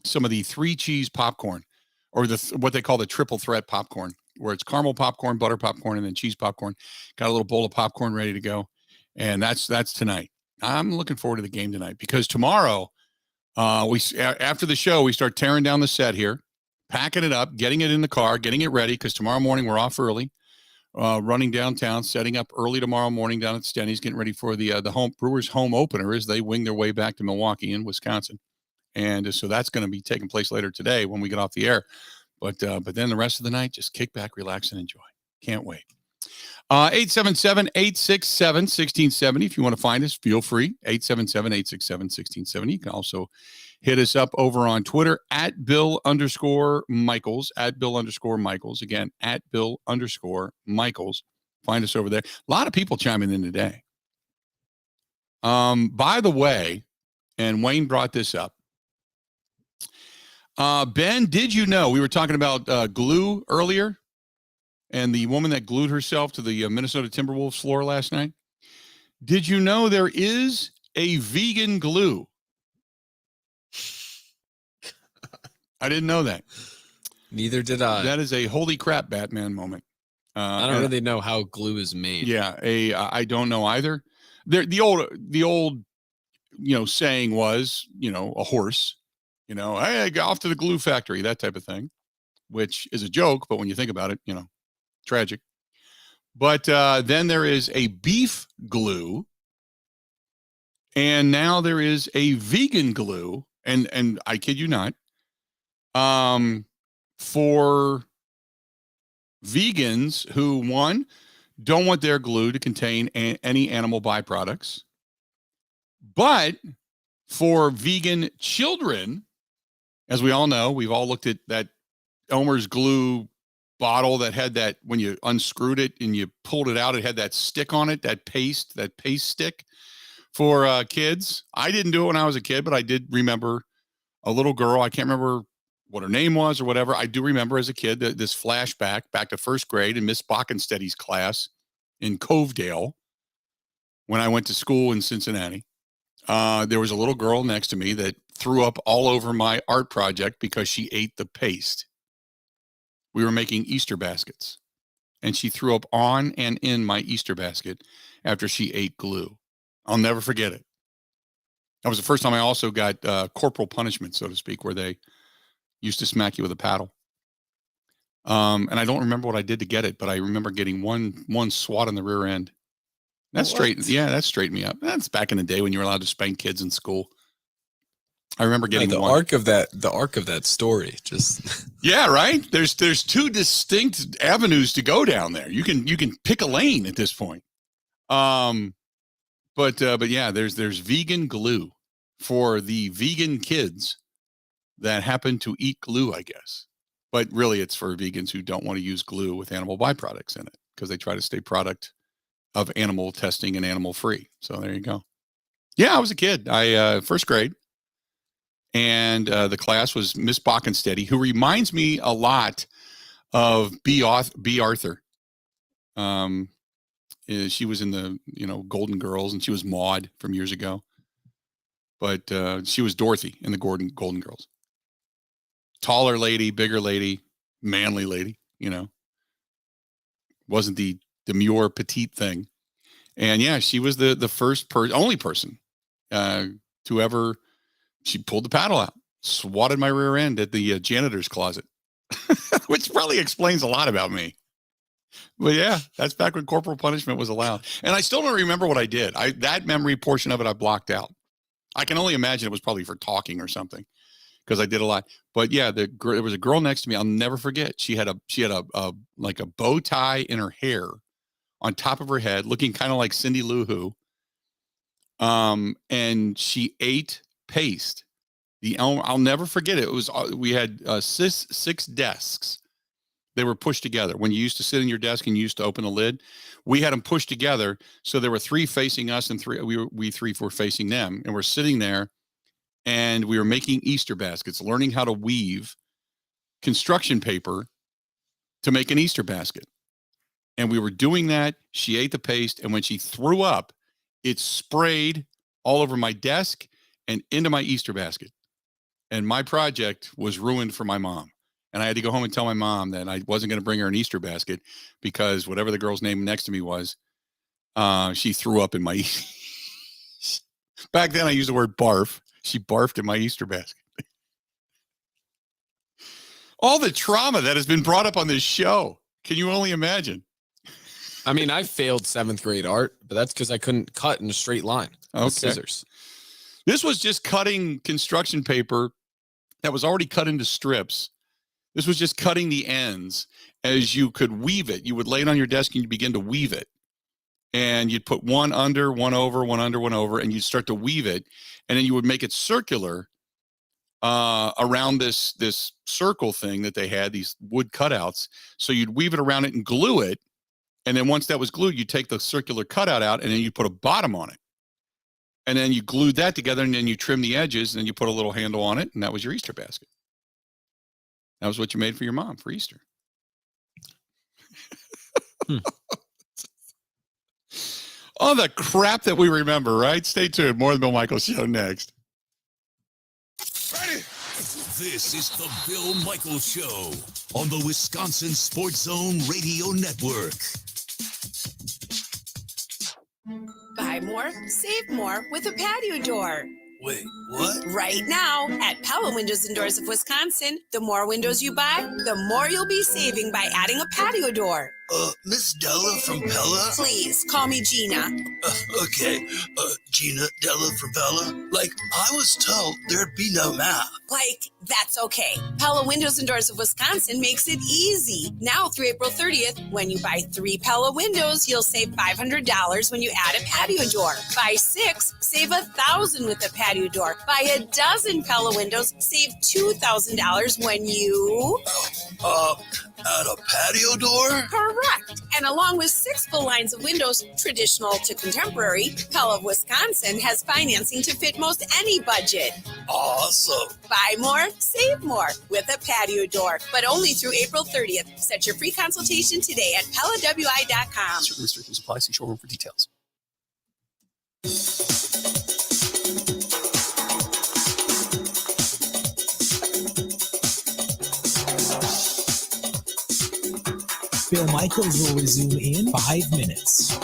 some of the 3-cheese popcorn, or what they call the triple threat popcorn, where it's caramel popcorn, butter popcorn, and then cheese popcorn. Got a little bowl of popcorn ready to go. And that's tonight. I'm looking forward to the game tonight because tomorrow, after the show, we start tearing down the set here, packing it up, getting it in the car, getting it ready, because tomorrow morning we're off early, running downtown, setting up early tomorrow morning down at Stenny's, getting ready for the Brewers home opener as they wing their way back to Milwaukee in Wisconsin. And so that's going to be taking place later today when we get off the air. But then the rest of the night, just kick back, relax, and enjoy. Can't wait. 877-867-1670. If you want to find us, feel free. 877-867-1670. You can also hit us up over on Twitter at Bill_Michaels, at Bill_Michaels. Again, at Bill_Michaels. Find us over there. A lot of people chiming in today. By the way, and Wayne brought this up. Ben, did you know we were talking about glue earlier and the woman that glued herself to the Minnesota Timberwolves floor last night? Did you know there is a vegan glue? I didn't know that. Neither did I. That is a holy crap Batman moment. I don't really know how glue is made. Yeah, I don't know either. The old, saying was, a horse, hey, go off to the glue factory, that type of thing, which is a joke, but when you think about it, tragic. But then there is a beef glue, and now there is a vegan glue, and I kid you not, for vegans who, one, don't want their glue to contain any animal byproducts, but for vegan children, as we all know, we've all looked at that Elmer's glue bottle that had that, when you unscrewed it and you pulled it out, it had that stick on it, that paste stick for kids. I didn't do it when I was a kid, but I did remember a little girl. I can't remember what her name was or whatever. I do remember as a kid this flashback back to first grade in Miss Bockenstedty's class in Covedale when I went to school in Cincinnati. There was a little girl next to me that threw up all over my art project because she ate the paste. We were making Easter baskets, and she threw up on and in my Easter basket after she ate glue. I'll never forget it. That was the first time I also got corporal punishment, so to speak, where they used to smack you with a paddle. And I don't remember what I did to get it, but I remember getting one swat in the rear end. That straightened me up. That's back in the day when you were allowed to spank kids in school. I remember getting the arc of that story. Just yeah, right. There's two distinct avenues to go down there. You can pick a lane at this point. But yeah, there's vegan glue for the vegan kids that happen to eat glue, I guess. But really, it's for vegans who don't want to use glue with animal byproducts in it because they try to stay product of animal testing and animal free. So there you go. Yeah, I was a kid. I first grade. And the class was Miss Bockenstedty, who reminds me a lot of B. Arthur. She was in the Golden Girls, and she was Maude from years ago. But she was Dorothy in the Golden Girls. Taller lady, bigger lady, manly lady. Wasn't the demure petite thing. And yeah, she was the only person to ever. She pulled the paddle out, swatted my rear end at the janitor's closet, which probably explains a lot about me. But yeah, that's back when corporal punishment was allowed. And I still don't remember what I did. That memory portion of it I blocked out. I can only imagine it was probably for talking or something because I did a lot. But yeah, there was a girl next to me. I'll never forget. She had a like a bow tie in her hair on top of her head, looking kind of like Cindy Lou Who. And she ate paste. I'll never forget it. It was we had 6 desks. They were pushed together. When you used to sit in your desk and you used to open the lid, we had them pushed together. So there were 3 facing us and we 3 were facing them. And we're sitting there and we were making Easter baskets, learning how to weave construction paper to make an Easter basket. And we were doing that. She ate the paste. And when she threw up, it sprayed all over my desk and into my Easter basket. And my project was ruined for my mom. And I had to go home and tell my mom that I wasn't going to bring her an Easter basket because whatever the girl's name next to me was, she threw up in my. Back then I used the word barf. She barfed in my Easter basket. All the trauma that has been brought up on this show. Can you only imagine? I mean, I failed 7th grade art, but that's because I couldn't cut in a straight line with scissors. This was just cutting construction paper that was already cut into strips. This was just cutting the ends as you could weave it. You would lay it on your desk and you'd begin to weave it. And you'd put one under, one over, one under, one over, and you'd start to weave it. And then you would make it circular around this circle thing that they had, these wood cutouts. So you'd weave it around it and glue it. And then once that was glued, you'd take the circular cutout out and then you put a bottom on it. And then you glued that together and then you trim the edges and then you put a little handle on it. And that was your Easter basket. That was what you made for your mom for Easter. All the crap that we remember, right? Stay tuned. More of the Bill Michaels Show next. Ready? This is the Bill Michaels Show on the Wisconsin Sports Zone Radio Network. Buy more, save more with a patio door. Wait, what? Right now, at Pella Windows and Doors of Wisconsin, the more windows you buy, the more you'll be saving by adding a patio door. Miss Della from Pella? Please, call me Gina. Okay, Gina Della for Pella? Like, I was told there'd be no map. Like, that's okay. Pella Windows and Doors of Wisconsin makes it easy. Now through April 30th, when you buy 3 Pella windows, you'll save $500 when you add a patio door. Buy 6, save $1,000 with a patio door. Buy a dozen Pella windows, save $2,000 when you... Add a patio door? Correct. And along with 6 full lines of windows, traditional to contemporary, Pella of Wisconsin has financing to fit most any budget. Awesome. Buy more, save more with a patio door, but only through April 30th. Set your free consultation today at PellaWI.com. Certain restrictions apply. See showroom for details. Bill Michaels will resume in 5 minutes.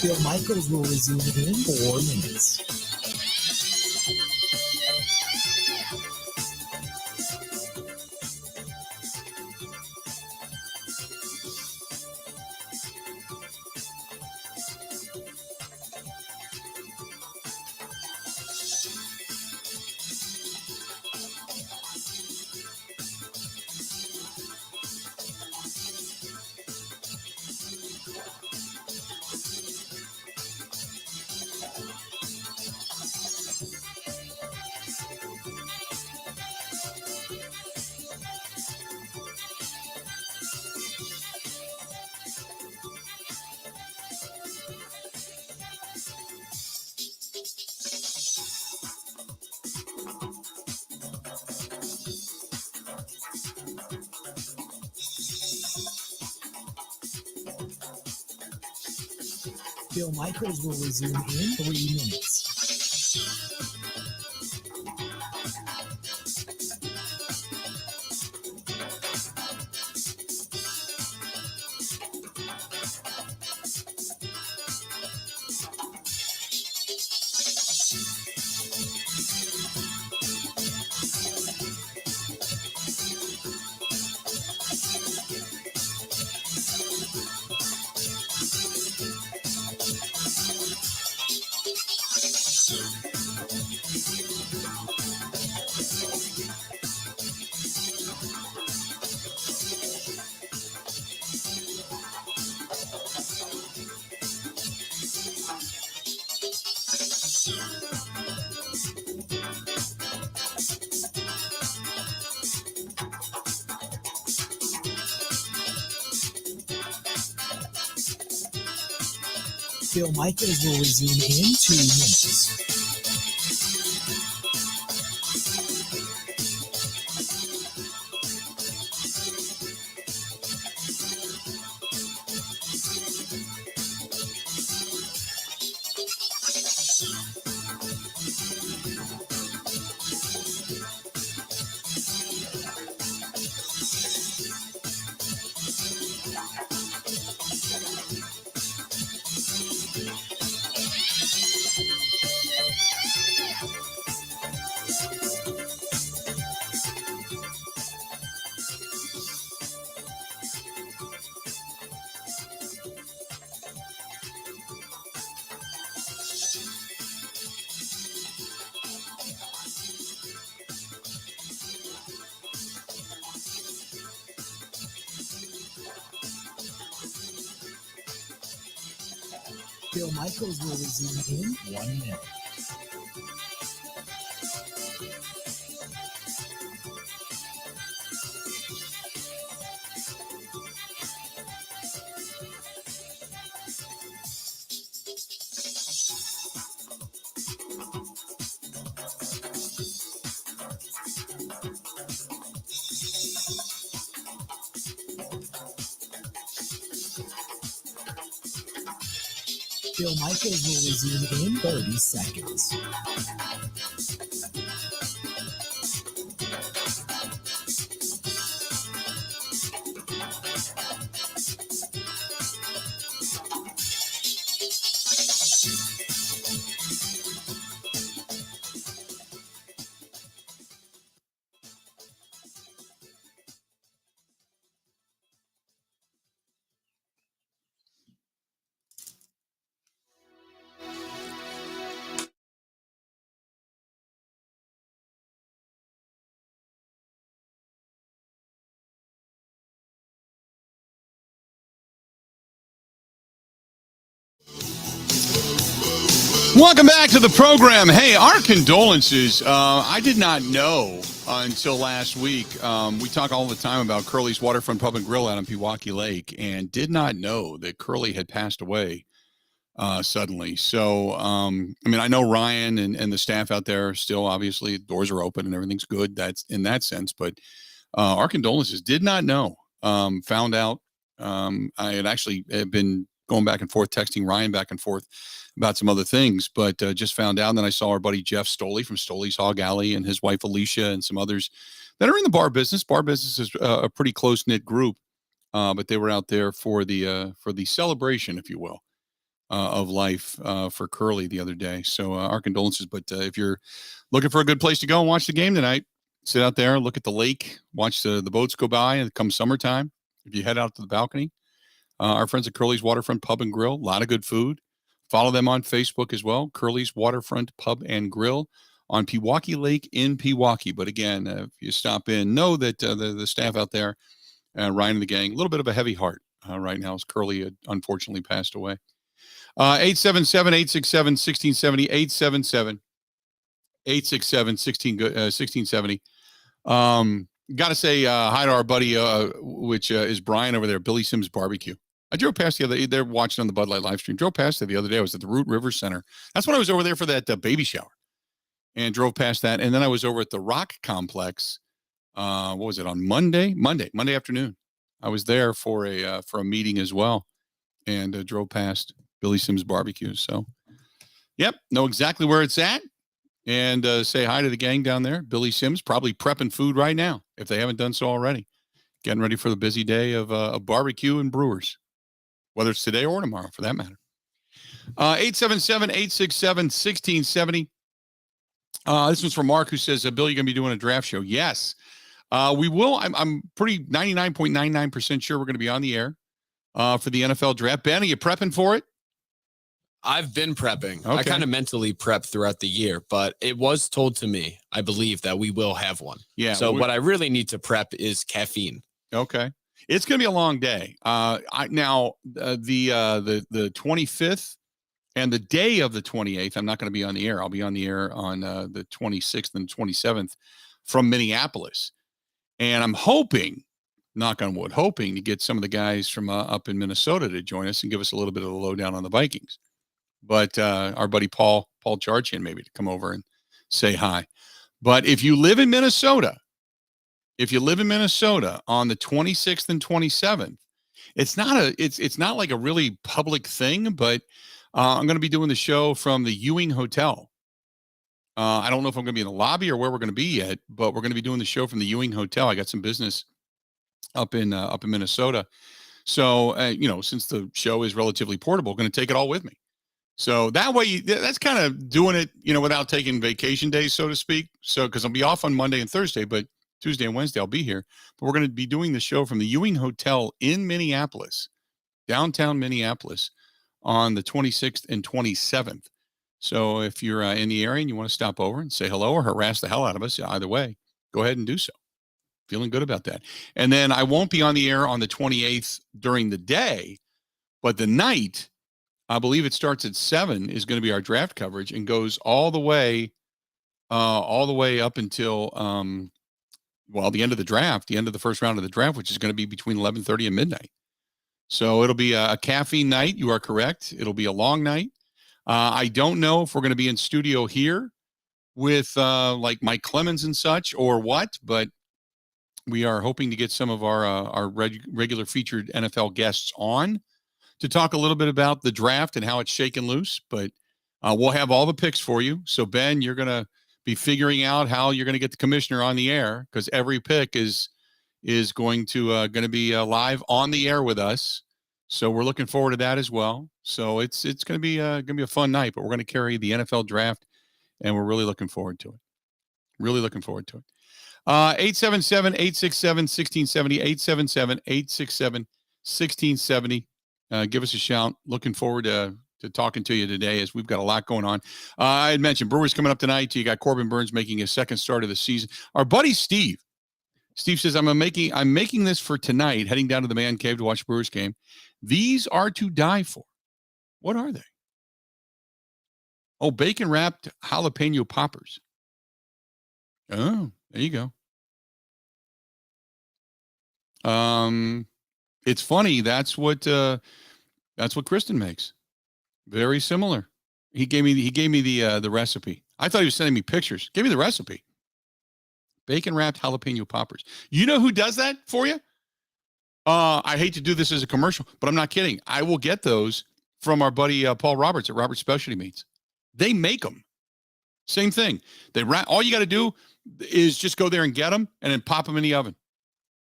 Bill Michaels will resume in 4 minutes. Bill Michaels will resume in 3 minutes. Bill Michaels will resume in 2 minutes. Bill Michaels will resume in 1 minute. Bill Michaels will resume in 30 seconds. Welcome back to the program. Hey, our condolences. I did not know until last week. We talk all the time about Curly's Waterfront Pub and Grill out on Pewaukee Lake, and did not know that Curly had passed away suddenly. So, I mean, I know Ryan and the staff out there still, obviously, doors are open and everything's good. That's in that sense. But our condolences. Did not know. Found out. I had actually been going back and forth, texting Ryan back and forth about some other things, but just found out. And then I saw our buddy Jeff Stoley from Stoley's Hog Alley and his wife Alicia and some others that are in the bar business. Bar business is a pretty close-knit group, but they were out there for the celebration, if you will, of life for Curly the other day. So our condolences. But if you're looking for a good place to go and watch the game tonight, sit out there, look at the lake, watch the boats go by, and come summertime, if you head out to the balcony, our friends at Curly's Waterfront Pub and Grill, a lot of good food. Follow them on Facebook as well, Curly's Waterfront Pub and Grill on Pewaukee Lake in Pewaukee. But again, if you stop in, know that the staff out there, Ryan and the gang, a little bit of a heavy heart right now as Curly had unfortunately passed away. 877-867-1670, 877-867-1670. Got to say hi to our buddy, which is Brian over there, Billy Sims Barbecue. I drove past the other day. They're watching on the Bud Light live stream. Drove past it the other day. I was at the Root River Center. That's when I was over there for that baby shower, and drove past that. And then I was over at the Rock Complex. What was it, on Monday afternoon? I was there for a meeting as well, and drove past Billy Sims Barbecue. So, yep, know exactly where it's at, and say hi to the gang down there. Billy Sims probably prepping food right now if they haven't done so already, getting ready for the busy day of barbecue and Brewers, whether it's today or tomorrow, for that matter. 877-867-1670. This one's from Mark, who says, Bill, you're going to be doing a draft show. Yes, we will. I'm pretty 99.99% sure we're going to be on the air for the NFL draft. Ben, are you prepping for it? I've been prepping. Okay. I kind of mentally prep throughout the year, but it was told to me, I believe, that we will have one. Yeah. So what I really need to prep is caffeine. Okay. It's going to be a long day. The 25th and the day of the 28th, I'm not going to be on the air. I'll be on the air on the 26th and 27th from Minneapolis. And I'm hoping, knock on wood, hoping to get some of the guys from up in Minnesota to join us and give us a little bit of the lowdown on the Vikings. But our buddy Paul Charchian maybe to come over and say hi. But if you live in Minnesota, on the 26th and 27th, it's not like a really public thing, but I'm going to be doing the show from the Ewing Hotel. I don't know if I'm going to be in the lobby or where we're going to be yet, but we're going to be doing the show from the Ewing Hotel. I got some business up in Minnesota. So, since the show is relatively portable, I'm going to take it all with me. So that way, that's kind of doing it, without taking vacation days, so to speak. So, because I'll be off on Monday and Thursday, but Tuesday and Wednesday I'll be here. But we're going to be doing the show from the Ewing Hotel in Minneapolis, downtown Minneapolis, on the 26th and 27th. So if you're in the area and you want to stop over and say hello or harass the hell out of us, either way, go ahead and do so. Feeling good about that. And then I won't be on the air on the 28th during the day, but the night I believe it starts at 7 is going to be our draft coverage and goes all the way up until the end of the draft, the end of the first round of the draft, which is going to be between 11:30 and midnight. So it'll be a caffeine night. You are correct. It'll be a long night. I don't know if we're going to be in studio here with like Mike Clemens and such or what, but we are hoping to get some of our regular featured NFL guests on to talk a little bit about the draft and how it's shaken loose. But we'll have all the picks for you. So, Ben, you're going to be figuring out how you're going to get the commissioner on the air, because every pick is going to be live on the air with us. So we're looking forward to that as well. So it's going to be a fun night, but we're going to carry the NFL draft, and we're really looking forward to it. Really looking forward to it. 877-867-1670, 877-867-1670. Give us a shout. Looking forward to talking to you today, as we've got a lot going on. I had mentioned Brewers coming up tonight. You got Corbin Burns making his second start of the season. Our buddy Steve says, I'm making this for tonight, heading down to the man cave to watch Brewers game. These are to die for. What are they? Oh, bacon wrapped jalapeno poppers. Oh, there you go. It's funny. That's what Kristen makes. Very similar. He gave me the recipe. I thought he was sending me pictures. Give me the recipe. Bacon wrapped jalapeno poppers. You know who does that for you? I hate to do this as a commercial, but I'm not kidding. I will get those from our buddy Paul Roberts at Roberts Specialty Meats. They make them. Same thing. All you got to do is just go there and get them and then pop them in the oven.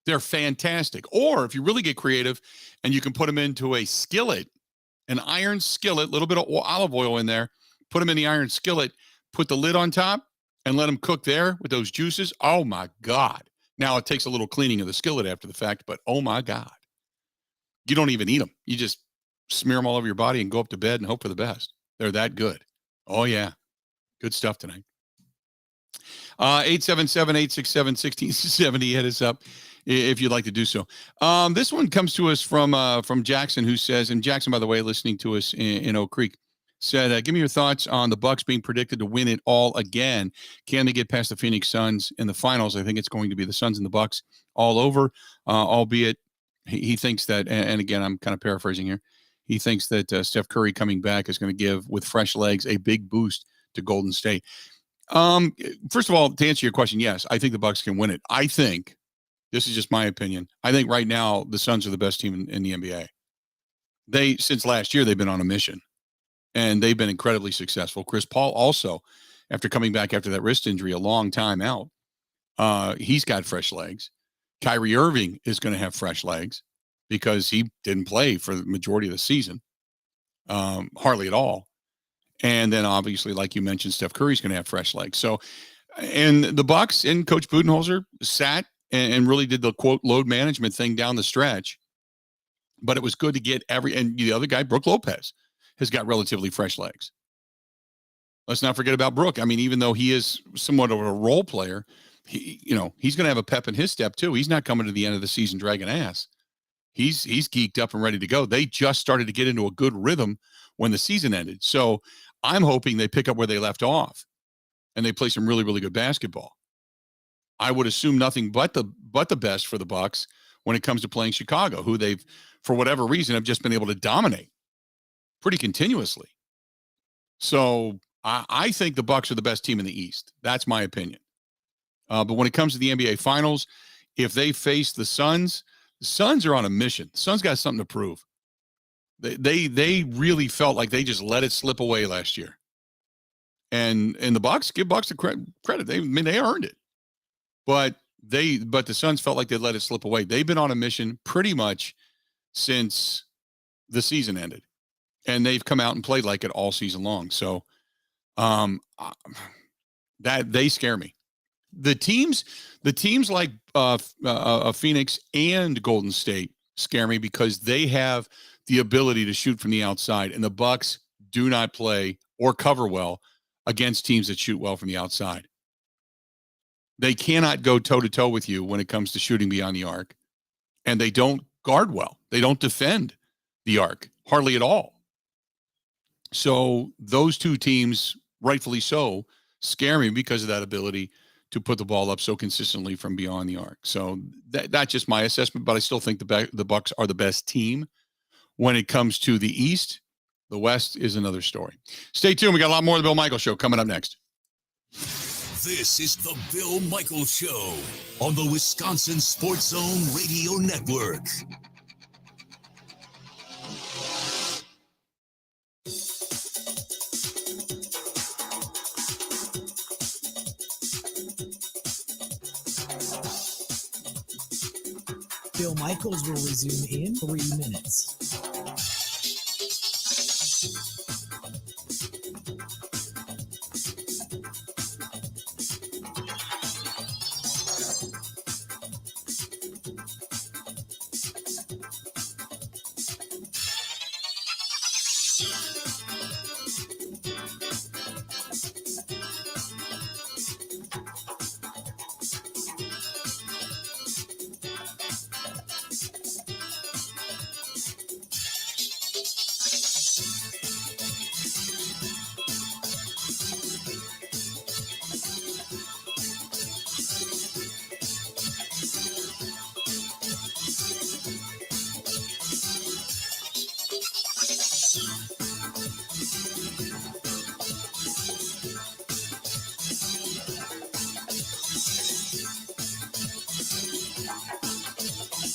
They're fantastic. Or if you really get creative and you can put them into a skillet, an iron skillet, a little bit of olive oil in there, put them in the iron skillet, put the lid on top and let them cook there with those juices. Oh my God. Now it takes a little cleaning of the skillet after the fact, but oh my God. You don't even eat them. You just smear them all over your body and go up to bed and hope for the best. They're that good. Oh yeah. Good stuff tonight. 877-867-1670. Hit us up if you'd like to do so. This one comes to us from Jackson, who says, and Jackson, by the way, listening to us in Oak Creek, said, give me your thoughts on the Bucks being predicted to win it all again. Can they get past the Phoenix Suns in the finals? I think it's going to be the Suns and the Bucks all over, albeit he thinks that, and again, I'm kind of paraphrasing here, he thinks that Steph Curry coming back is going to give, with fresh legs, a big boost to Golden State. First of all, to answer your question, yes, I think the Bucks can win it. I think, this is just my opinion, I think right now the Suns are the best team in the NBA. Since last year, they've been on a mission, and they've been incredibly successful. Chris Paul also, after coming back after that wrist injury, a long time out, he's got fresh legs. Kyrie Irving is going to have fresh legs because he didn't play for the majority of the season, hardly at all. And then obviously, like you mentioned, Steph Curry's going to have fresh legs. So, and the Bucks and Coach Budenholzer sat and really did the quote load management thing down the stretch. But it was good to get and the other guy, Brook Lopez, has got relatively fresh legs. Let's not forget about Brook. I mean, even though he is somewhat of a role player, he's going to have a pep in his step too. He's not coming to the end of the season dragging ass. He's geeked up and ready to go. They just started to get into a good rhythm when the season ended. So I'm hoping they pick up where they left off and they play some really, really good basketball. I would assume nothing but the best for the Bucks when it comes to playing Chicago, who they've, for whatever reason, have just been able to dominate pretty continuously. So I think the Bucks are the best team in the East. That's my opinion. But when it comes to the NBA Finals, if they face the Suns are on a mission. The Suns got something to prove. They really felt like they just let it slip away last year. And the Bucks, give Bucks the credit. They earned it. But the Suns felt like they let it slip away. They've been on a mission pretty much since the season ended. And they've come out and played like it all season long. So that they scare me. The teams like Phoenix and Golden State scare me because they have the ability to shoot from the outside, and the Bucks do not play or cover well against teams that shoot well from the outside. They cannot go toe-to-toe with you when it comes to shooting beyond the arc, and they don't guard well. They don't defend the arc hardly at all. So those two teams, rightfully so, scare me because of that ability to put the ball up so consistently from beyond the arc. So that's just my assessment, but I still think the Bucs are the best team. When it comes to the East, the West is another story. Stay tuned. We got a lot more of the Bill Michaels Show coming up next. This is the Bill Michaels Show on the Wisconsin Sports Zone Radio Network. Bill Michaels will resume in 3 minutes.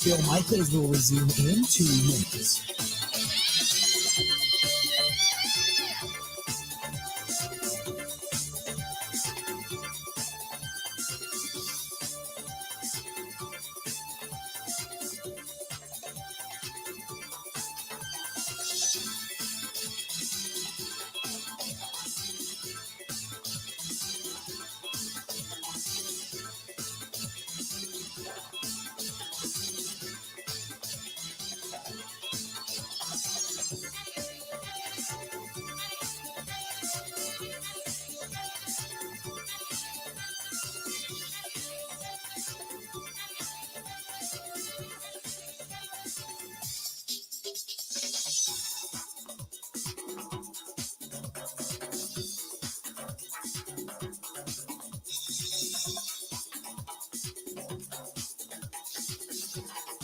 Bill Michaels will resume in 2 minutes.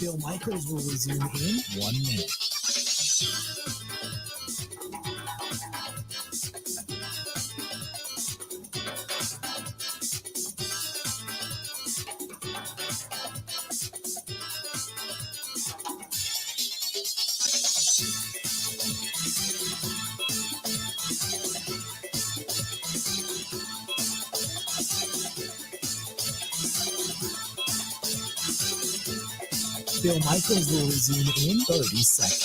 Bill Michaels will resume in 1 minute. Bill Michaels will resume in 30 seconds.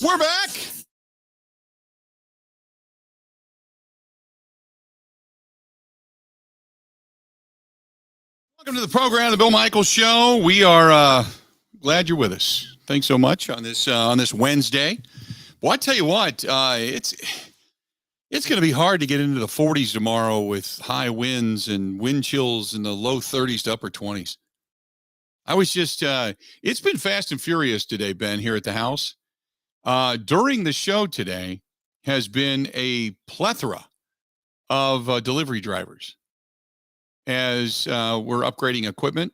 We're back. Welcome to the program, the Bill Michaels Show. We are glad you're with us. Thanks so much on this Wednesday. Well, I tell you what, it's going to be hard to get into the 40s tomorrow with high winds and wind chills in the low 30s to upper 20s. I was just, it's been fast and furious today, Ben, here at the house. During the show today has been a plethora of delivery drivers as we're upgrading equipment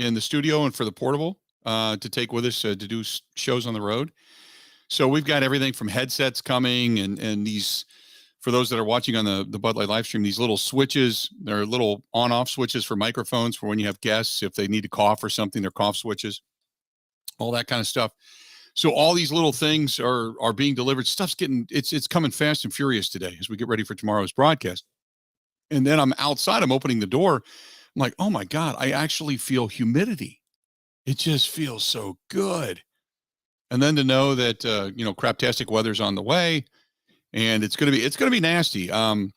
in the studio and for the portable to take with us to do shows on the road. So we've got everything from headsets coming and these, for those that are watching on the Bud Light live stream, these little switches, they're little on-off switches for microphones for when you have guests, if they need to cough or something, they're cough switches, all that kind of stuff. So all these little things are being delivered. Stuff's it's coming fast and furious today as we get ready for tomorrow's broadcast. And then I'm outside, I'm opening the door. I'm like, oh my God, I actually feel humidity. It just feels so good. And then to know that, craptastic weather's on the way and it's going to be nasty. This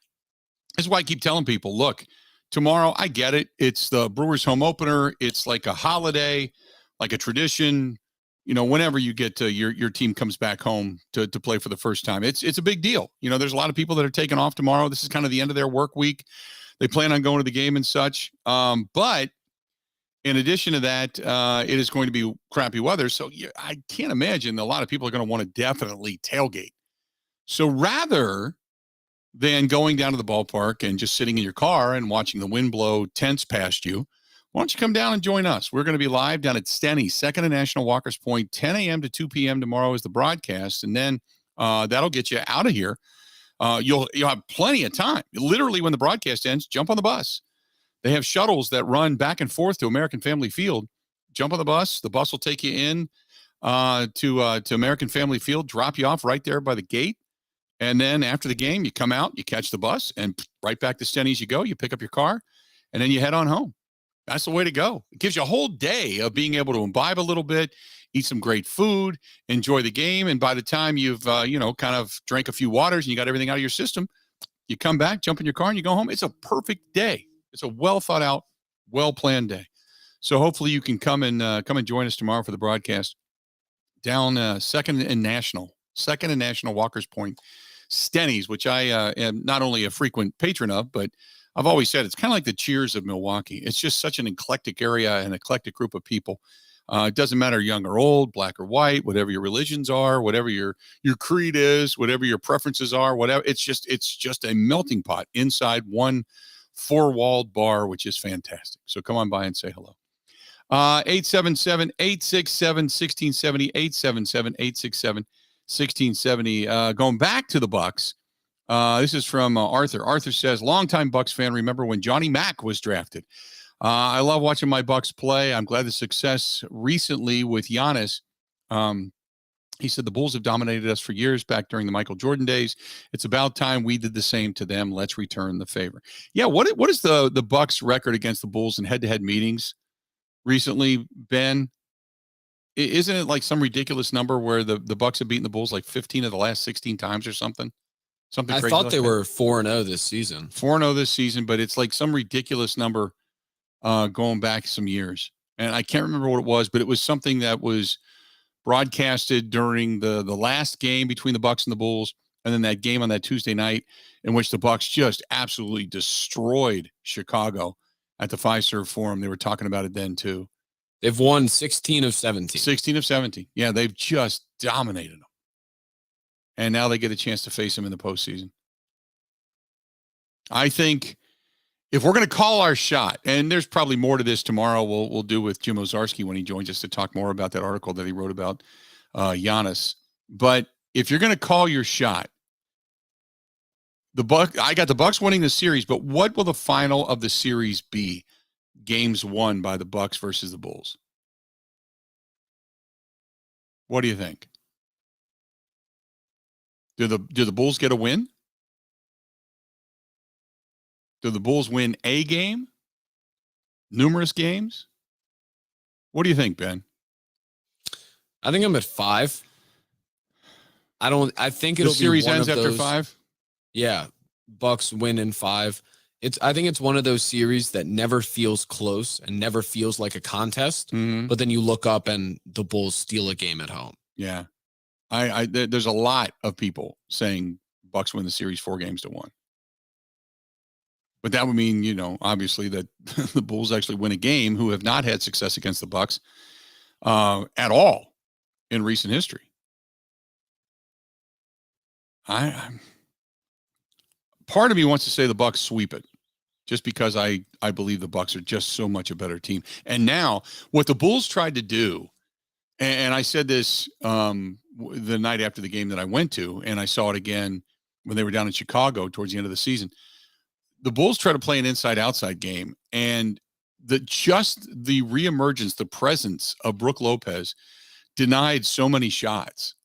is why I keep telling people, look, tomorrow, I get it. It's the Brewers home opener. It's like a holiday, like a tradition. Whenever you get to your team comes back home to play for the first time, it's a big deal. There's a lot of people that are taking off tomorrow. This is kind of the end of their work week. They plan on going to the game and such. But in addition to that, it is going to be crappy weather. So I can't imagine a lot of people are going to want to definitely tailgate. So rather than going down to the ballpark and just sitting in your car and watching the wind blow tents past you, why don't you come down and join us? We're going to be live down at Stenny's, 2nd and National Walker's Point, 10 a.m. to 2 p.m. tomorrow is the broadcast. And then that'll get you out of here. You'll have plenty of time. Literally, when the broadcast ends, jump on the bus. They have shuttles that run back and forth to American Family Field. Jump on the bus. The bus will take you in to American Family Field, drop you off right there by the gate. And then after the game, you come out, you catch the bus, and right back to Stenny's you go. You pick up your car, and then you head on home. That's the way to go. It gives you a whole day of being able to imbibe a little bit, eat some great food, enjoy the game. And by the time you've, kind of drank a few waters and you got everything out of your system, you come back, jump in your car, and you go home. It's a perfect day. It's a well thought out, well planned day. So hopefully you can come and join us tomorrow for the broadcast down 2nd and National Walker's Point, Stenny's, which I am not only a frequent patron of, but I've always said it's kind of like the Cheers of Milwaukee. It's just such an eclectic area, an eclectic group of people. It doesn't matter young or old, black or white, whatever your religions are, whatever your creed is, whatever your preferences are, whatever. It's just a melting pot inside one 4-walled bar, which is fantastic. So come on by and say hello. 877-867-1670, 877-867-1670. Going back to the Bucks. This is from Arthur. Arthur says, longtime Bucks fan, remember when Johnny Mack was drafted. I love watching my Bucks play. I'm glad the success recently with Giannis. He said the Bulls have dominated us for years back during the Michael Jordan days. It's about time we did the same to them. Let's return the favor. Yeah, what is the Bucks record against the Bulls in head-to-head meetings recently, Ben? Isn't it like some ridiculous number where the Bucks have beaten the Bulls like 15 of the last 16 times or something? I thought they were 4-0 this season. 4-0 this season, but it's like some ridiculous number going back some years. And I can't remember what it was, but it was something that was broadcasted during the last game between the Bucks and the Bulls, and then that game on that Tuesday night in which the Bucks just absolutely destroyed Chicago at the Fiserv Forum. They were talking about it then too. They've won 16 of 17. 16 of 17. Yeah, they've just dominated them. And now they get a chance to face him in the postseason. I think if we're going to call our shot, and there's probably more to this tomorrow, we'll do with Jim Ozarski when he joins us to talk more about that article that he wrote about Giannis. But if you're going to call your shot, I got the Bucks winning the series, but what will the final of the series be? Games won by the Bucks versus the Bulls. What do you think? Do the Bulls get a win? Do the Bulls win a game? Numerous games? What do you think, Ben? I think I'm at 5. I think it'll be series ends after 5. Yeah, Bucks win in 5. I think it's one of those series that never feels close and never feels like a contest. Mm-hmm. But then you look up and the Bulls steal a game at home. Yeah, there's a lot of people saying Bucks win the series 4-1. But that would mean, obviously that the Bulls actually win a game, who have not had success against the Bucks at all in recent history. Part of me wants to say the Bucks sweep it, just because I believe the Bucks are just so much a better team. And now what the Bulls tried to do, and I said this the night after the game that I went to, and I saw it again when they were down in Chicago towards the end of the season. The Bulls try to play an inside-outside game, and the reemergence, the presence of Brook Lopez denied so many shots.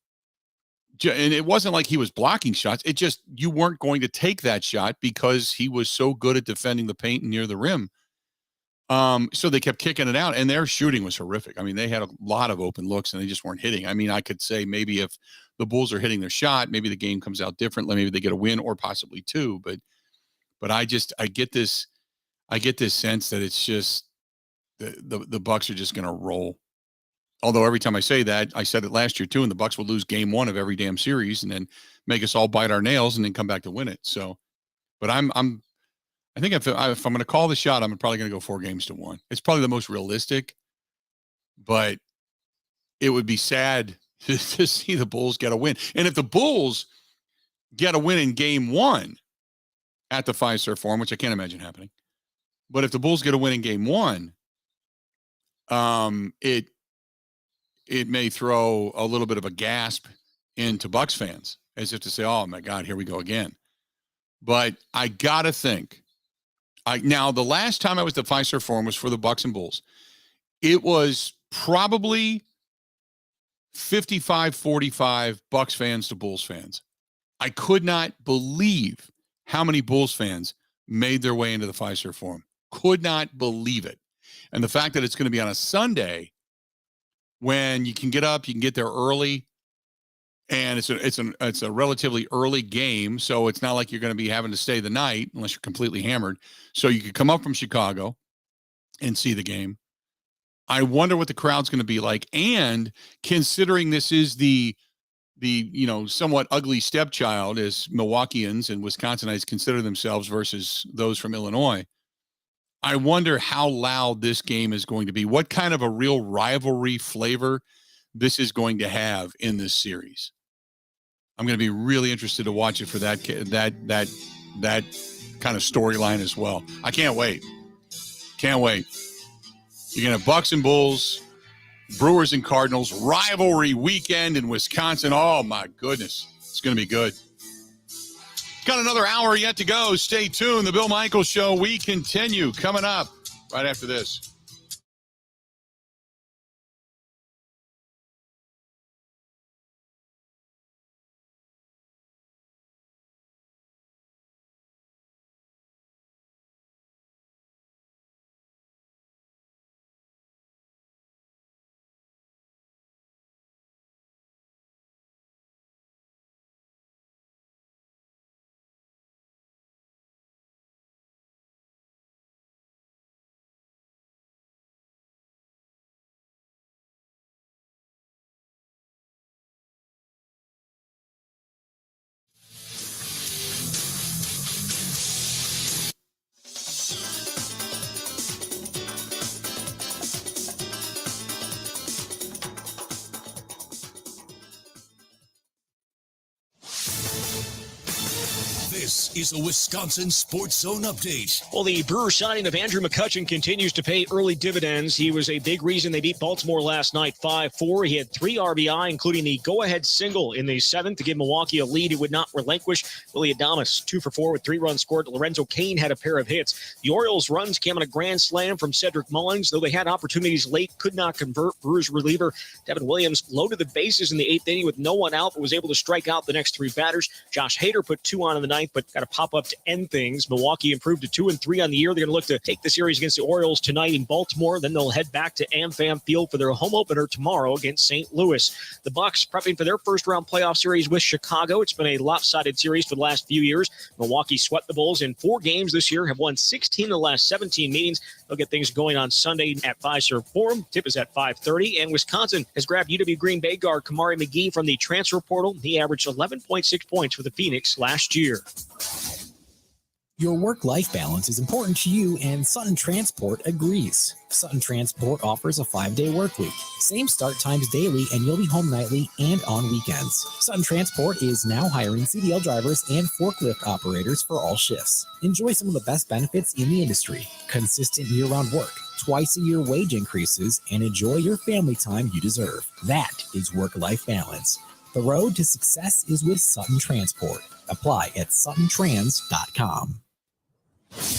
And it wasn't like he was blocking shots. It just, you weren't going to take that shot because he was so good at defending the paint and near the rim. So they kept kicking it out, and their shooting was horrific. I mean, they had a lot of open looks, and they just weren't hitting. I mean, I could say maybe if the Bulls are hitting their shot, maybe the game comes out differently. Maybe they get a win or possibly two. But I get this sense that it's just the Bucks are just going to roll. Although every time I say that, I said it last year too, and the Bucks will lose game one of every damn series and then make us all bite our nails and then come back to win it. So, but I think if I'm going to call the shot, I'm probably going to go 4-1. It's probably the most realistic, but it would be sad to see the Bulls get a win. And if the Bulls get a win in game one at the Fiserv Forum, which I can't imagine happening, but if the Bulls get a win in game one, it may throw a little bit of a gasp into Bucks fans, as if to say, oh my God, here we go again. But I got to think, now the last time I was at the Fiserv Forum was for the Bucks and Bulls. It was probably 55-45 Bucks fans to Bulls fans. I could not believe how many Bulls fans made their way into the Fiserv Forum. Could not believe it. And the fact that it's going to be on a Sunday when you can get up, you can get there early, and it's a relatively early game, so it's not like you're going to be having to stay the night unless you're completely hammered. So you could come up from Chicago and see the game. I wonder what the crowd's going to be like, and considering this is the somewhat ugly stepchild as Milwaukeeans and Wisconsinites consider themselves versus those from Illinois, I wonder how loud this game is going to be. What kind of a real rivalry flavor this is going to have in this series. I'm going to be really interested to watch it for that kind of storyline as well. I can't wait. Can't wait. You're going to have Bucks and Bulls, Brewers and Cardinals, rivalry weekend in Wisconsin. Oh, my goodness. It's going to be good. Got another hour yet to go. Stay tuned. The Bill Michaels Show. We continue coming up right after this. This is a Wisconsin Sports Zone update. Well, the Brewers signing of Andrew McCutchen continues to pay early dividends. He was a big reason they beat Baltimore last night 5-4. He had 3 RBI, including the go-ahead single in the 7th to give Milwaukee a lead he would not relinquish. Willie Adames, 2 for 4 with 3 runs scored. Lorenzo Cain had a pair of hits. The Orioles' runs came on a grand slam from Cedric Mullins. Though they had opportunities late, could not convert. Brewers reliever Devin Williams loaded the bases in the 8th inning with no one out, but was able to strike out the next 3 batters. Josh Hader put 2 on in the 9th, but got a pop-up to end things. Milwaukee improved to 2-3 on the year. They're going to look to take the series against the Orioles tonight in Baltimore. Then they'll head back to AmFam Field for their home opener tomorrow against St. Louis. The Bucks prepping for their first-round playoff series with Chicago. It's been a lopsided series for the last few years. Milwaukee swept the Bulls in 4 games this year, have won 16 of the last 17 meetings. They'll get things going on Sunday at Fiserv Forum. Tip is at 5:30. And Wisconsin has grabbed UW Green Bay guard Kamari McGee from the transfer portal. He averaged 11.6 points for the Phoenix last year. Your work-life balance is important to you, and Sutton Transport agrees. Sutton Transport offers a 5-day work week. Same start times daily, and you'll be home nightly and on weekends. Sutton Transport is now hiring CDL drivers and forklift operators for all shifts. Enjoy some of the best benefits in the industry. Consistent year-round work, twice-a-year wage increases, and enjoy your family time you deserve. That is work-life balance. The road to success is with Sutton Transport. Apply at suttontrans.com.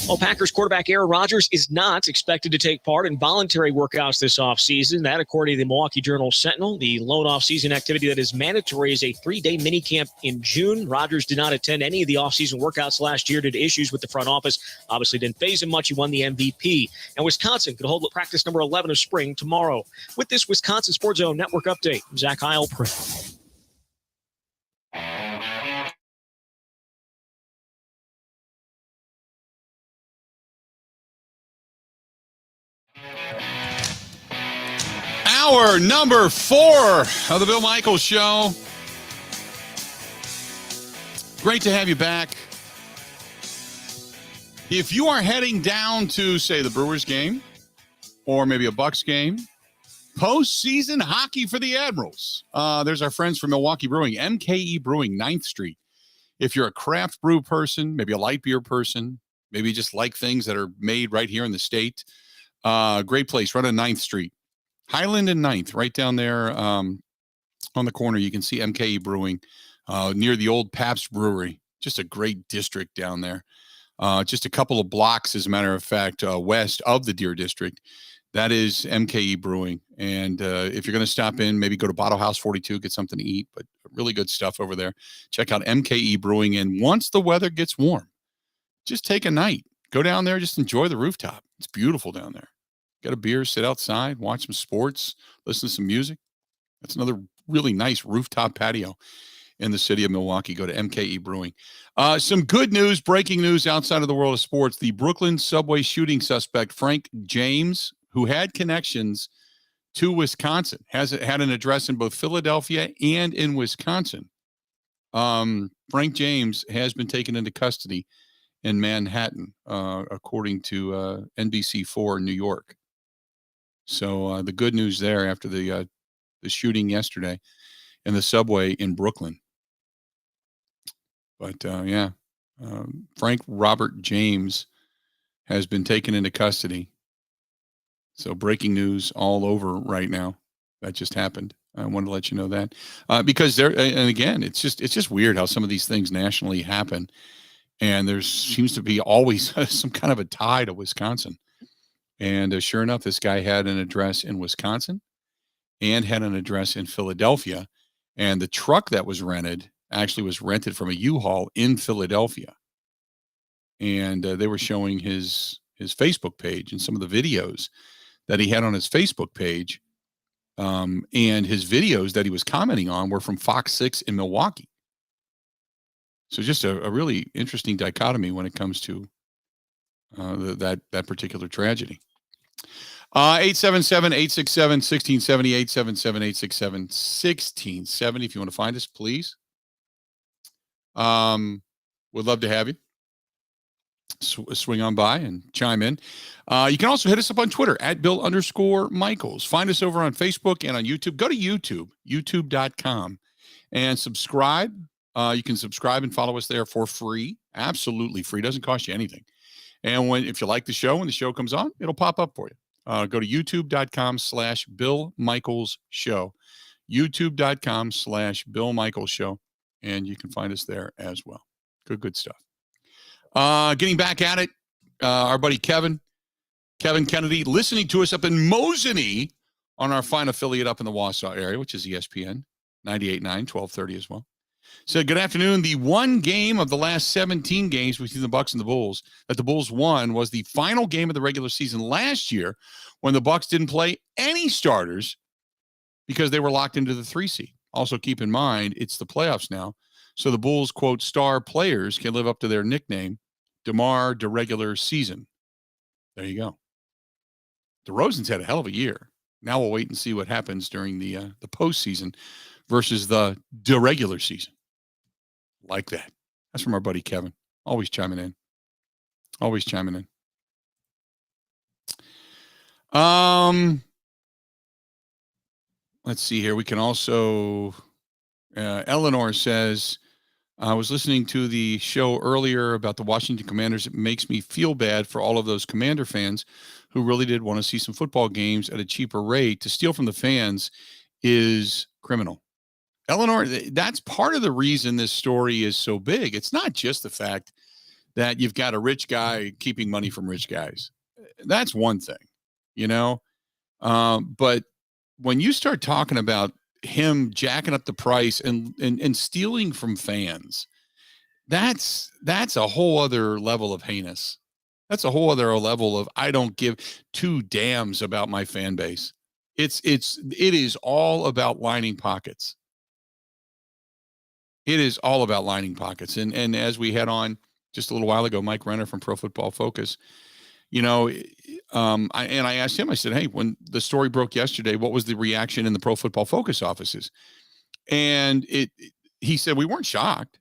Well, Packers quarterback Aaron Rodgers is not expected to take part in voluntary workouts this offseason. That, according to the Milwaukee Journal-Sentinel, the lone offseason activity that is mandatory is a 3-day minicamp in June. Rodgers did not attend any of the offseason workouts last year due to issues with the front office. Obviously didn't faze him much. He won the MVP. And Wisconsin could hold practice number 11 of spring tomorrow. With this Wisconsin Sports Zone Network update, Zach Heilprin. Hour number 4 of the Bill Michaels Show. Great to have you back. If you are heading down to, say, the Brewers game or maybe a Bucks game, postseason hockey for the Admirals. There's our friends from Milwaukee Brewing, MKE Brewing, 9th Street. If you're a craft brew person, maybe a light beer person, maybe you just like things that are made right here in the state, great place, right on 9th Street. Highland and 9th, right down there on the corner. You can see MKE Brewing near the old Pabst Brewery. Just a great district down there. Just a couple of blocks, as a matter of fact, west of the Deer District. That is MKE Brewing. And if you're going to stop in, maybe go to Bottle House 42, get something to eat, but really good stuff over there. Check out MKE Brewing. And once the weather gets warm, just take a night. Go down there, just enjoy the rooftop. It's beautiful down there. Get a beer, sit outside, watch some sports, listen to some music. That's another really nice rooftop patio in the city of Milwaukee. Go to MKE Brewing. Some good news, breaking news outside of the world of sports. The Brooklyn subway shooting suspect, Frank James, who had connections to Wisconsin, has had an address in both Philadelphia and in Wisconsin. Frank James has been taken into custody in Manhattan, according to NBC4 New York. So the good news there after the shooting yesterday in the subway in Brooklyn. But Frank Robert James has been taken into custody. So breaking news all over right now. That just happened. I wanted to let you know that because and again, it's just weird how some of these things nationally happen, and there seems to be always some kind of a tie to Wisconsin. And sure enough, this guy had an address in Wisconsin and had an address in Philadelphia. And the truck that was rented actually was rented from a U-Haul in Philadelphia. And they were showing his Facebook page and some of the videos that he had on his Facebook page. And his videos that he was commenting on were from Fox 6 in Milwaukee. So just a really interesting dichotomy when it comes to that particular tragedy. 877-867-1670, 877-867-1670. If you want to find us, please. Would love to have you swing on by and chime in. You can also hit us up on Twitter at Bill_Michaels. Find us over on Facebook and on YouTube. Go to YouTube, youtube.com, and subscribe. You can subscribe and follow us there for free. Absolutely free. Doesn't cost you anything. And if you like the show, when the show comes on, it'll pop up for you. Go to youtube.com/Bill Michaels Show. youtube.com/Bill Michaels Show. And you can find us there as well. Good stuff. Getting back at it, our buddy Kevin Kennedy, listening to us up in Mosinee on our fine affiliate up in the Wausau area, which is ESPN 98.9, 1230 as well. Said, good afternoon. The one game of the last 17 games between the Bucks and the Bulls that the Bulls won was the final game of the regular season last year when the Bucks didn't play any starters because they were locked into the 3 seed. Also keep in mind, it's the playoffs now. So the Bulls, quote, star players can live up to their nickname, DeMar DeRegular Season. There you go. DeRozan's had a hell of a year. Now we'll wait and see what happens during the postseason versus the regular season. Like that. That's from our buddy Kevin. Always chiming in. Let's see here. We can also, Eleanor says, I was listening to the show earlier about the Washington Commanders. It makes me feel bad for all of those Commander fans who really did want to see some football games at a cheaper rate. To steal from the fans is criminal. Eleanor, that's part of the reason this story is so big. It's not just the fact that you've got a rich guy keeping money from rich guys. That's one thing, you know? But when you start talking about him jacking up the price and stealing from fans, that's a whole other level of heinous. That's a whole other level of, I don't give two damns about my fan base. It is all about lining pockets. It is all about lining pockets. And as we had on just a little while ago, Mike Renner from Pro Football Focus, you know, I asked him, I said, hey, when the story broke yesterday, what was the reaction in the Pro Football Focus offices? And he said, we weren't shocked.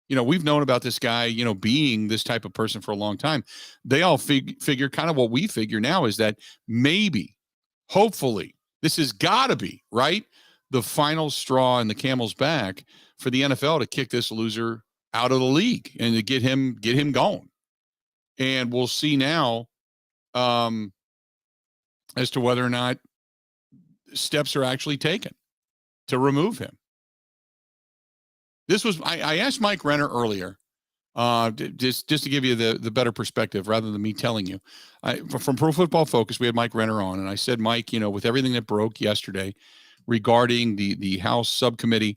You know, we've known about this guy, you know, being this type of person for a long time. They all figure kind of what we figure now is that maybe, hopefully, this has got to be, right, the final straw in the camel's back for the NFL to kick this loser out of the league and to get him going. And we'll see now as to whether or not steps are actually taken to remove him. This was, I asked Mike Renner earlier, just to give you the better perspective rather than me telling you. From Pro Football Focus, we had Mike Renner on, and I said, Mike, you know, with everything that broke yesterday regarding the House subcommittee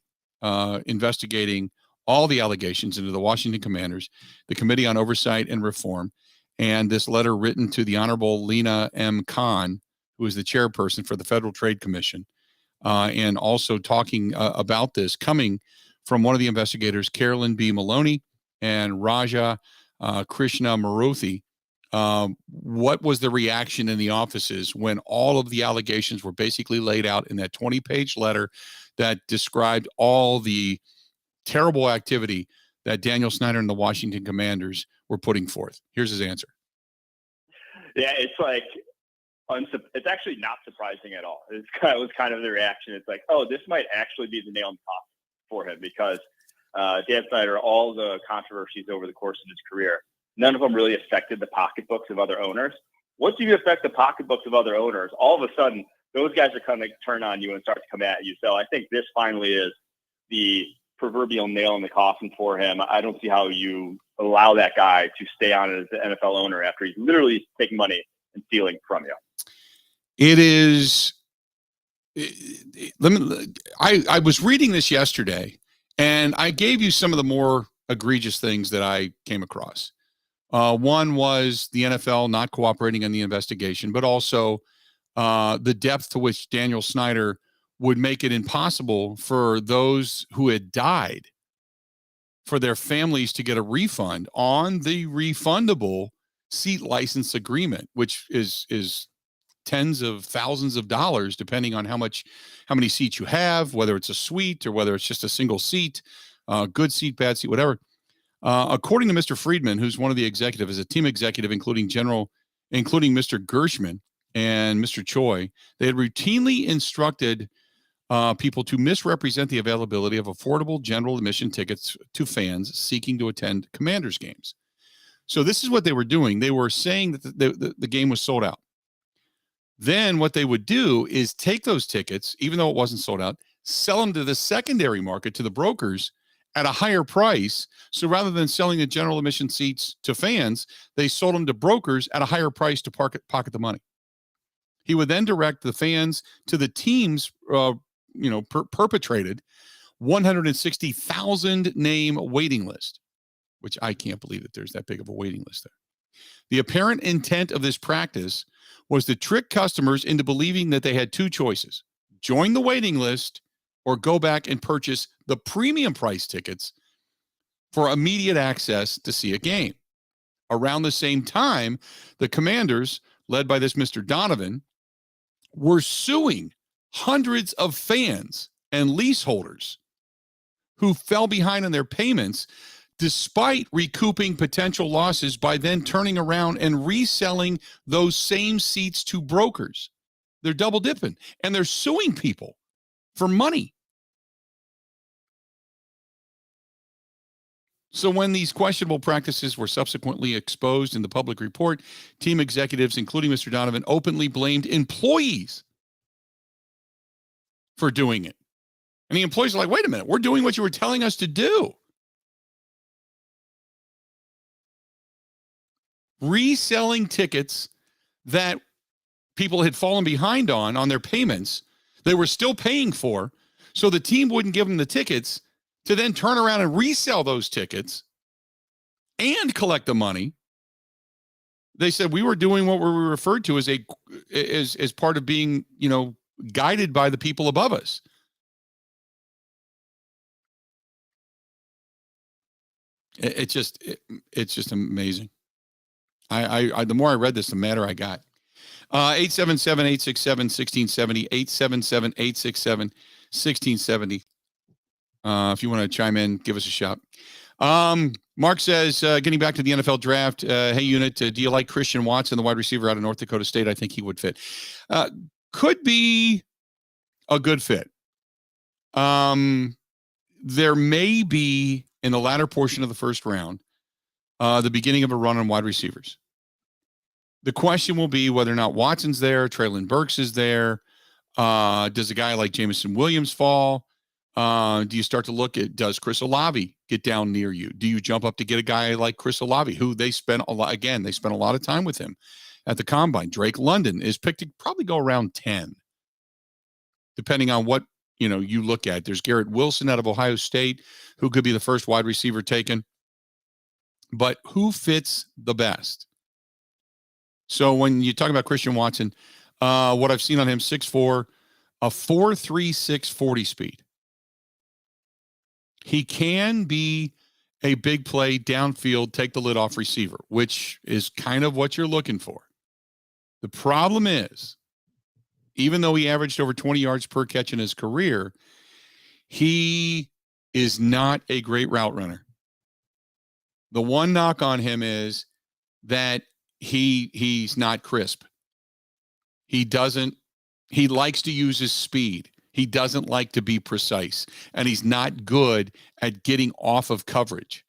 investigating all the allegations into the Washington Commanders, the Committee on Oversight and Reform, and this letter written to the Honorable Lena M. Khan, who is the chairperson for the Federal Trade Commission, and also talking about this coming from one of the investigators, Carolyn B. Maloney and Raja Krishna Maruthi. What was the reaction in the offices when all of the allegations were basically laid out in that 20-page letter that described all the terrible activity that Daniel Snyder and the Washington Commanders were putting forth? Here's his answer. Yeah, it's like, it's actually not surprising at all. It was kind of the reaction. It's like, oh, this might actually be the nail in the coffin for him, because Dan Snyder, all the controversies over the course of his career, none of them really affected the pocketbooks of other owners. Once you affect the pocketbooks of other owners, all of a sudden, those guys are going to turn on you and start to come at you. So I think this finally is the proverbial nail in the coffin for him. I don't see how you allow that guy to stay on as an NFL owner after he's literally taking money and stealing from you. It is. I was reading this yesterday, and I gave you some of the more egregious things that I came across. One was the NFL not cooperating on the investigation, but also the depth to which Daniel Snyder would make it impossible for those who had died, for their families to get a refund on the refundable seat license agreement, which is tens of thousands of dollars, depending on how many seats you have, whether it's a suite or whether it's just a single seat, good seat, bad seat, whatever. According to Mr. Friedman, who's one of the executives, a team executive, including Mr. Gershman and Mr. Choi, they had routinely instructed people to misrepresent the availability of affordable general admission tickets to fans seeking to attend Commanders games. So this is what they were doing. They were saying that the game was sold out. Then what they would do is take those tickets, even though it wasn't sold out, sell them to the secondary market, to the brokers, at a higher price. So rather than selling the general admission seats to fans, they sold them to brokers at a higher price to pocket the money. He would then direct the fans to the team's perpetrated 160,000 name waiting list, which I can't believe that there's that big of a waiting list there. The apparent intent of this practice was to trick customers into believing that they had two choices: join the waiting list or go back and purchase the premium price tickets for immediate access to see a game. Around the same time, the Commanders, led by this Mr. Donovan, were suing hundreds of fans and leaseholders who fell behind on their payments, despite recouping potential losses by then turning around and reselling those same seats to brokers. They're double dipping, and they're suing people for money. So when these questionable practices were subsequently exposed in the public report, team executives, including Mr. Donovan, openly blamed employees for doing it. And the employees are like, wait a minute, we're doing what you were telling us to do. reselling tickets that people had fallen behind on their payments. They were still paying for, so the team wouldn't give them the tickets to then turn around and resell those tickets and collect the money. They said we were doing what we were referred to as part of being, guided by the people above us. It's just amazing. I the more I read this, the madder I got. 877-867-1670, 877-867-1670. If you want to chime in, give us a shout. Mark says, getting back to the NFL draft, hey, Unit, do you like Christian Watson, the wide receiver out of North Dakota State? I think he would fit. Could be a good fit. There may be, in the latter portion of the first round, the beginning of a run on wide receivers. The question will be whether or not Watson's there, Treylon Burks is there. Does a guy like Jameson Williams fall? Do you start to look at, does Chris Olave get down near you? Do you jump up to get a guy like Chris Olave, who they spent a lot of time with him at the combine? Drake London is picked to probably go around 10, depending on what, you look at. There's Garrett Wilson out of Ohio State, who could be the first wide receiver taken. But who fits the best? So when you talk about Christian Watson, what I've seen on him, 6'4", a 4.36 40 speed. He can be a big play downfield, take the lid off receiver, which is kind of what you're looking for. The problem is, even though he averaged over 20 yards per catch in his career, he is not a great route runner. The one knock on him is that he's not crisp. He likes to use his speed. He doesn't like to be precise, and he's not good at getting off of coverage.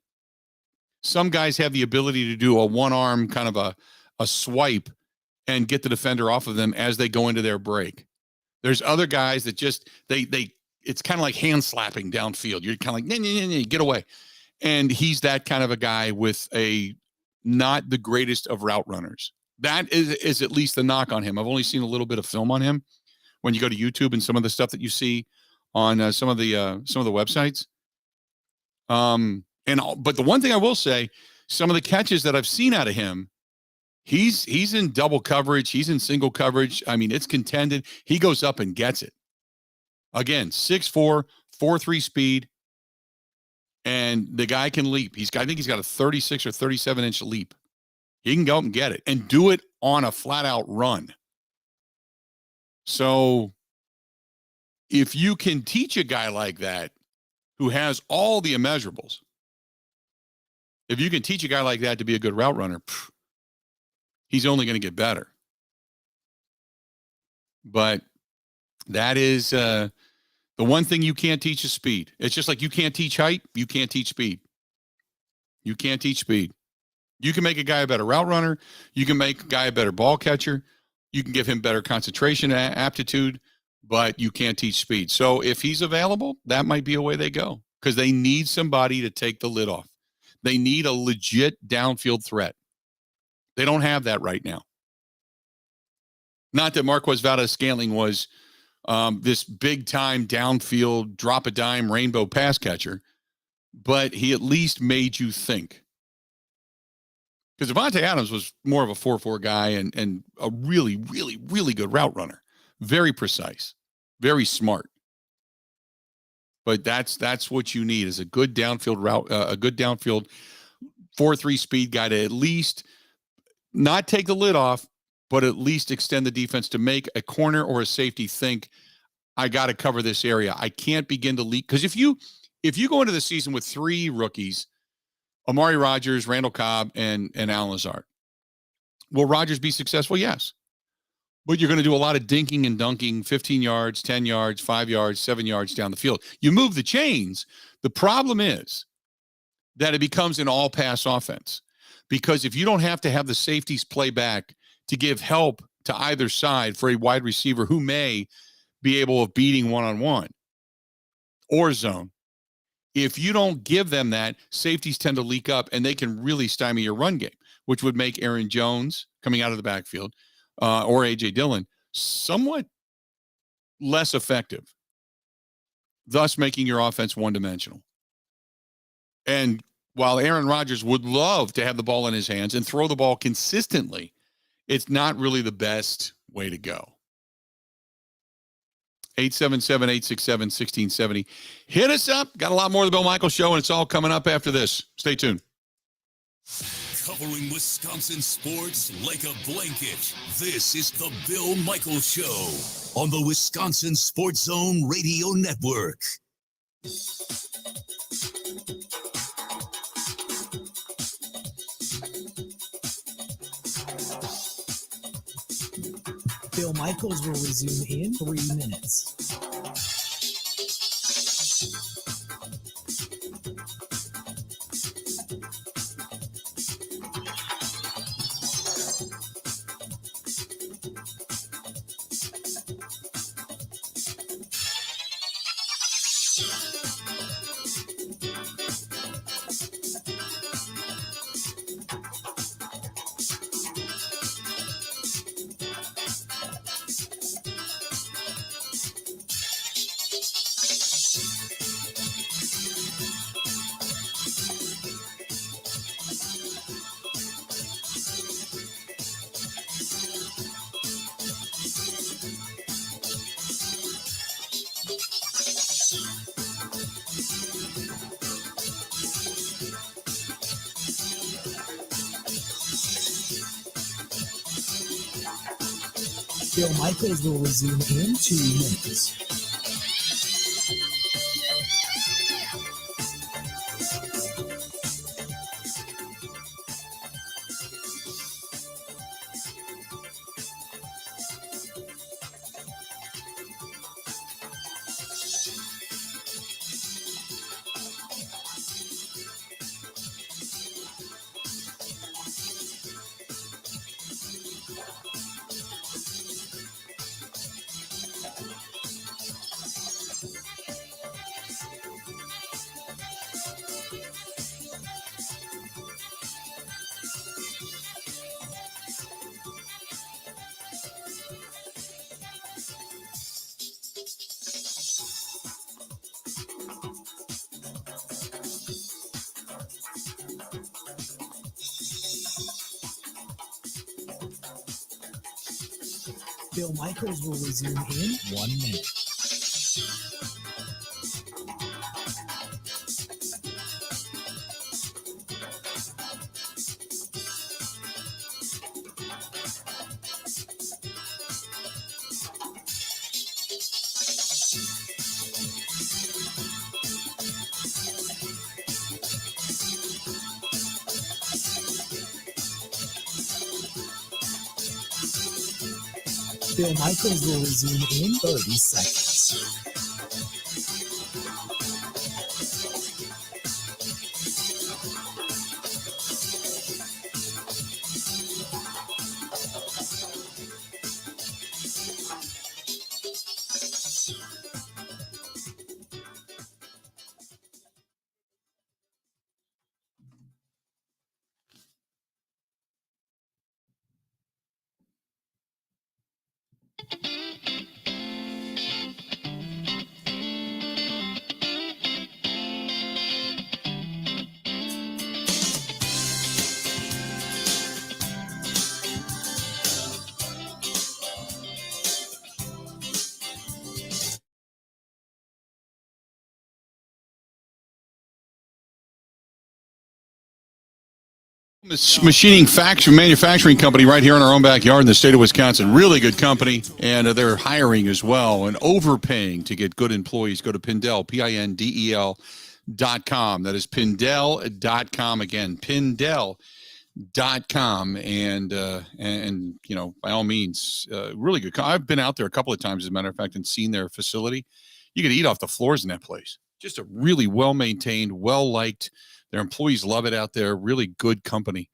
Some guys have the ability to do a one-arm kind of a swipe and get the defender off of them as they go into their break. There's other guys that just, it's kind of like hand slapping downfield. You're kind of like, nah, get away. And he's that kind of a guy with not the greatest of route runners. That is at least the knock on him. I've only seen a little bit of film on him when you go to YouTube and some of the stuff that you see on some of the websites. But the one thing I will say, some of the catches that I've seen out of him, he's in double coverage. He's in single coverage. I mean, it's contended. He goes up and gets it. Again, 6'4", 4.3 speed. And the guy can leap. I think he's got a 36 or 37-inch leap. He can go up and get it and do it on a flat-out run. So if you can teach a guy like that who has all the immeasurables, if you can teach a guy like that to be a good route runner, he's only going to get better. But that is the one thing you can't teach is speed. It's just like you can't teach height. You can't teach speed. You can't teach speed. You can make a guy a better route runner. You can make a guy a better ball catcher. You can give him better concentration aptitude, but you can't teach speed. So if he's available, that might be a way they go, because they need somebody to take the lid off. They need a legit downfield threat. They don't have that right now. Not that Marquez Valdes-Scantling was this big-time downfield, drop-a-dime rainbow pass catcher, but he at least made you think. Because Devontae Adams was more of a 4-4 guy and a really, really, really good route runner. Very precise, very smart. But that's what you need, is a good downfield route, a good downfield 4.3 speed guy to at least not take the lid off, but at least extend the defense to make a corner or a safety think, I got to cover this area. I can't begin to leak. Because if you go into the season with 3 rookies, Amari Rodgers, Randall Cobb, and Allen Lazard, will Rodgers be successful? Yes. But you're going to do a lot of dinking and dunking, 15 yards, 10 yards, 5 yards, 7 yards down the field. You move the chains. The problem is that it becomes an all-pass offense. Because if you don't have to have the safeties play back to give help to either side for a wide receiver who may be able of beating one-on-one or zone, if you don't give them that, safeties tend to leak up and they can really stymie your run game. which would make Aaron Jones coming out of the backfield or A.J. Dillon somewhat less effective, thus making your offense one-dimensional. And while Aaron Rodgers would love to have the ball in his hands and throw the ball consistently, it's not really the best way to go. 877-867-1670. Hit us up. Got a lot more of the Bill Michaels Show, and it's all coming up after this. Stay tuned. Covering Wisconsin sports like a blanket. This is the Bill Michaels Show on the Wisconsin Sports Zone Radio Network. Bill Michaels will resume in 3 minutes. Bill Michaels will resume in 2 minutes. Bill Michaels will resume in 1 minute. Bill Michaels will resume in 30 seconds. Machining manufacturing company right here in our own backyard in the state of Wisconsin. Really good company, and they're hiring as well and overpaying to get good employees. Go to Pindel, Pindel.com. That is Pindel.com. Again, Pindel.com. And you know, by all means, really good. I've been out there a couple of times, as a matter of fact, and seen their facility. You could eat off the floors in that place. Just a really well-maintained, well-liked. Their employees love it out there. Really good company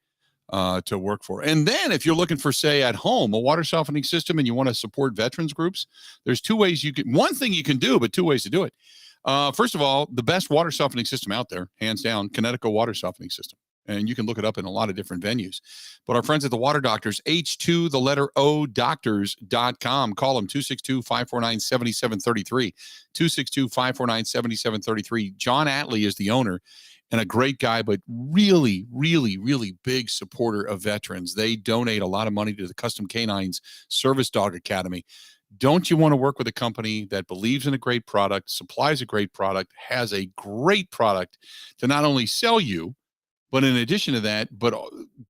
to work for. And then if you're looking for, say, at home, a water softening system and you want to support veterans groups, there's two ways you can, one thing you can do, but two ways to do it. First of all, the best water softening system out there, hands down, Connecticut water softening system. And you can look it up in a lot of different venues. But our friends at the Water Doctors, H2, the letter O, doctors.com. Call them 262-549-7733. 262-549-7733. John Atley is the owner and a great guy, but really, really, really big supporter of veterans. They donate a lot of money to the Custom Canines Service Dog Academy. Don't you want to work with a company that believes in a great product, supplies a great product, has a great product to not only sell you, but in addition to that, but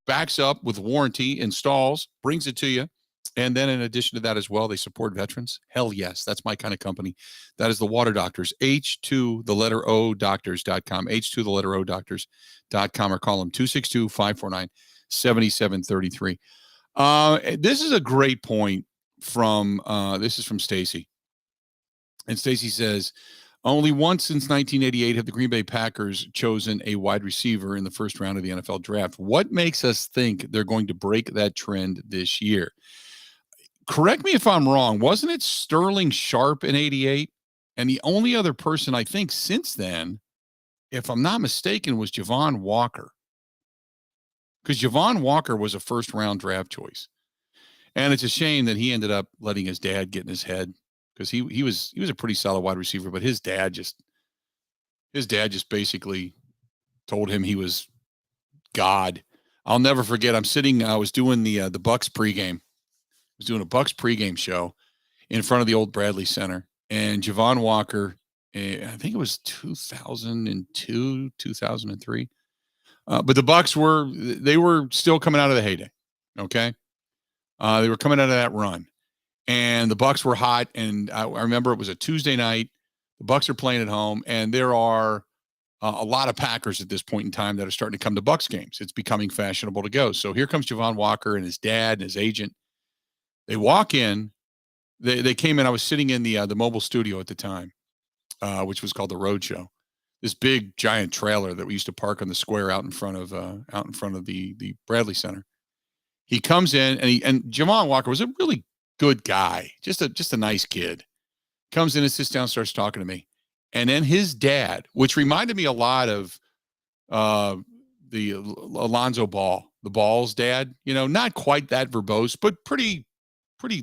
backs up with warranty, installs, brings it to you. And then in addition to that as well, they support veterans. Hell yes, that's my kind of company. That is the Water Doctors, H2, the letter O, doctors.com, H2, the letter O, doctors.com, or call them 262-549-7733. This is a great point this is from Stacy. And Stacy says, only once since 1988 have the Green Bay Packers chosen a wide receiver in the first round of the NFL draft. What makes us think they're going to break that trend this year? Correct me if I'm wrong. Wasn't it Sterling Sharp in 88? And the only other person I think since then, if I'm not mistaken, was Javon Walker. Because Javon Walker was a first-round draft choice. And it's a shame that he ended up letting his dad get in his head. Because he was a pretty solid wide receiver, but his dad just basically told him he was God. I'll never forget. I was doing the Bucs pregame. I was doing a Bucs pregame show in front of the old Bradley Center, and Javon Walker. I think it was 2002, 2003. But the Bucs were still coming out of the heyday. Okay, they were coming out of that run. And the Bucs were hot, and I remember it was a Tuesday night. The Bucs are playing at home, and there are a lot of Packers at this point in time that are starting to come to Bucs games. It's becoming fashionable to go. So here comes Javon Walker and his dad and his agent. They walk in. They came in. I was sitting in the mobile studio at the time, which was called the Road Show. This big giant trailer that we used to park on the square out in front of the Bradley Center. He comes in, and Javon Walker was a really good guy, just a nice kid. Comes in and sits down, starts talking to me. And then his dad, which reminded me a lot of the Alonzo Ball, the Ball's dad, not quite that verbose, but pretty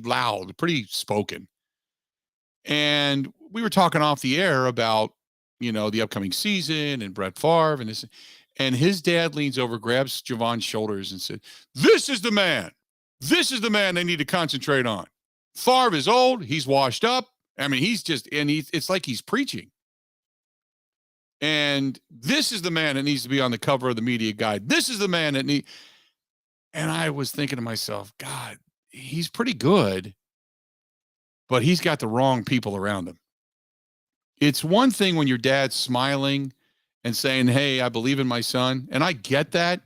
loud, pretty spoken. And we were talking off the air about, the upcoming season and Brett Favre and this. And his dad leans over, grabs Javon's shoulders and said, "This is the man. This is the man they need to concentrate on. Favre is old. He's washed up. I mean, it's like he's preaching. And this is the man that needs to be on the cover of the media guide. This is the man that needs." And I was thinking to myself, God, he's pretty good, but he's got the wrong people around him. It's one thing when your dad's smiling and saying, "Hey, I believe in my son." And I get that.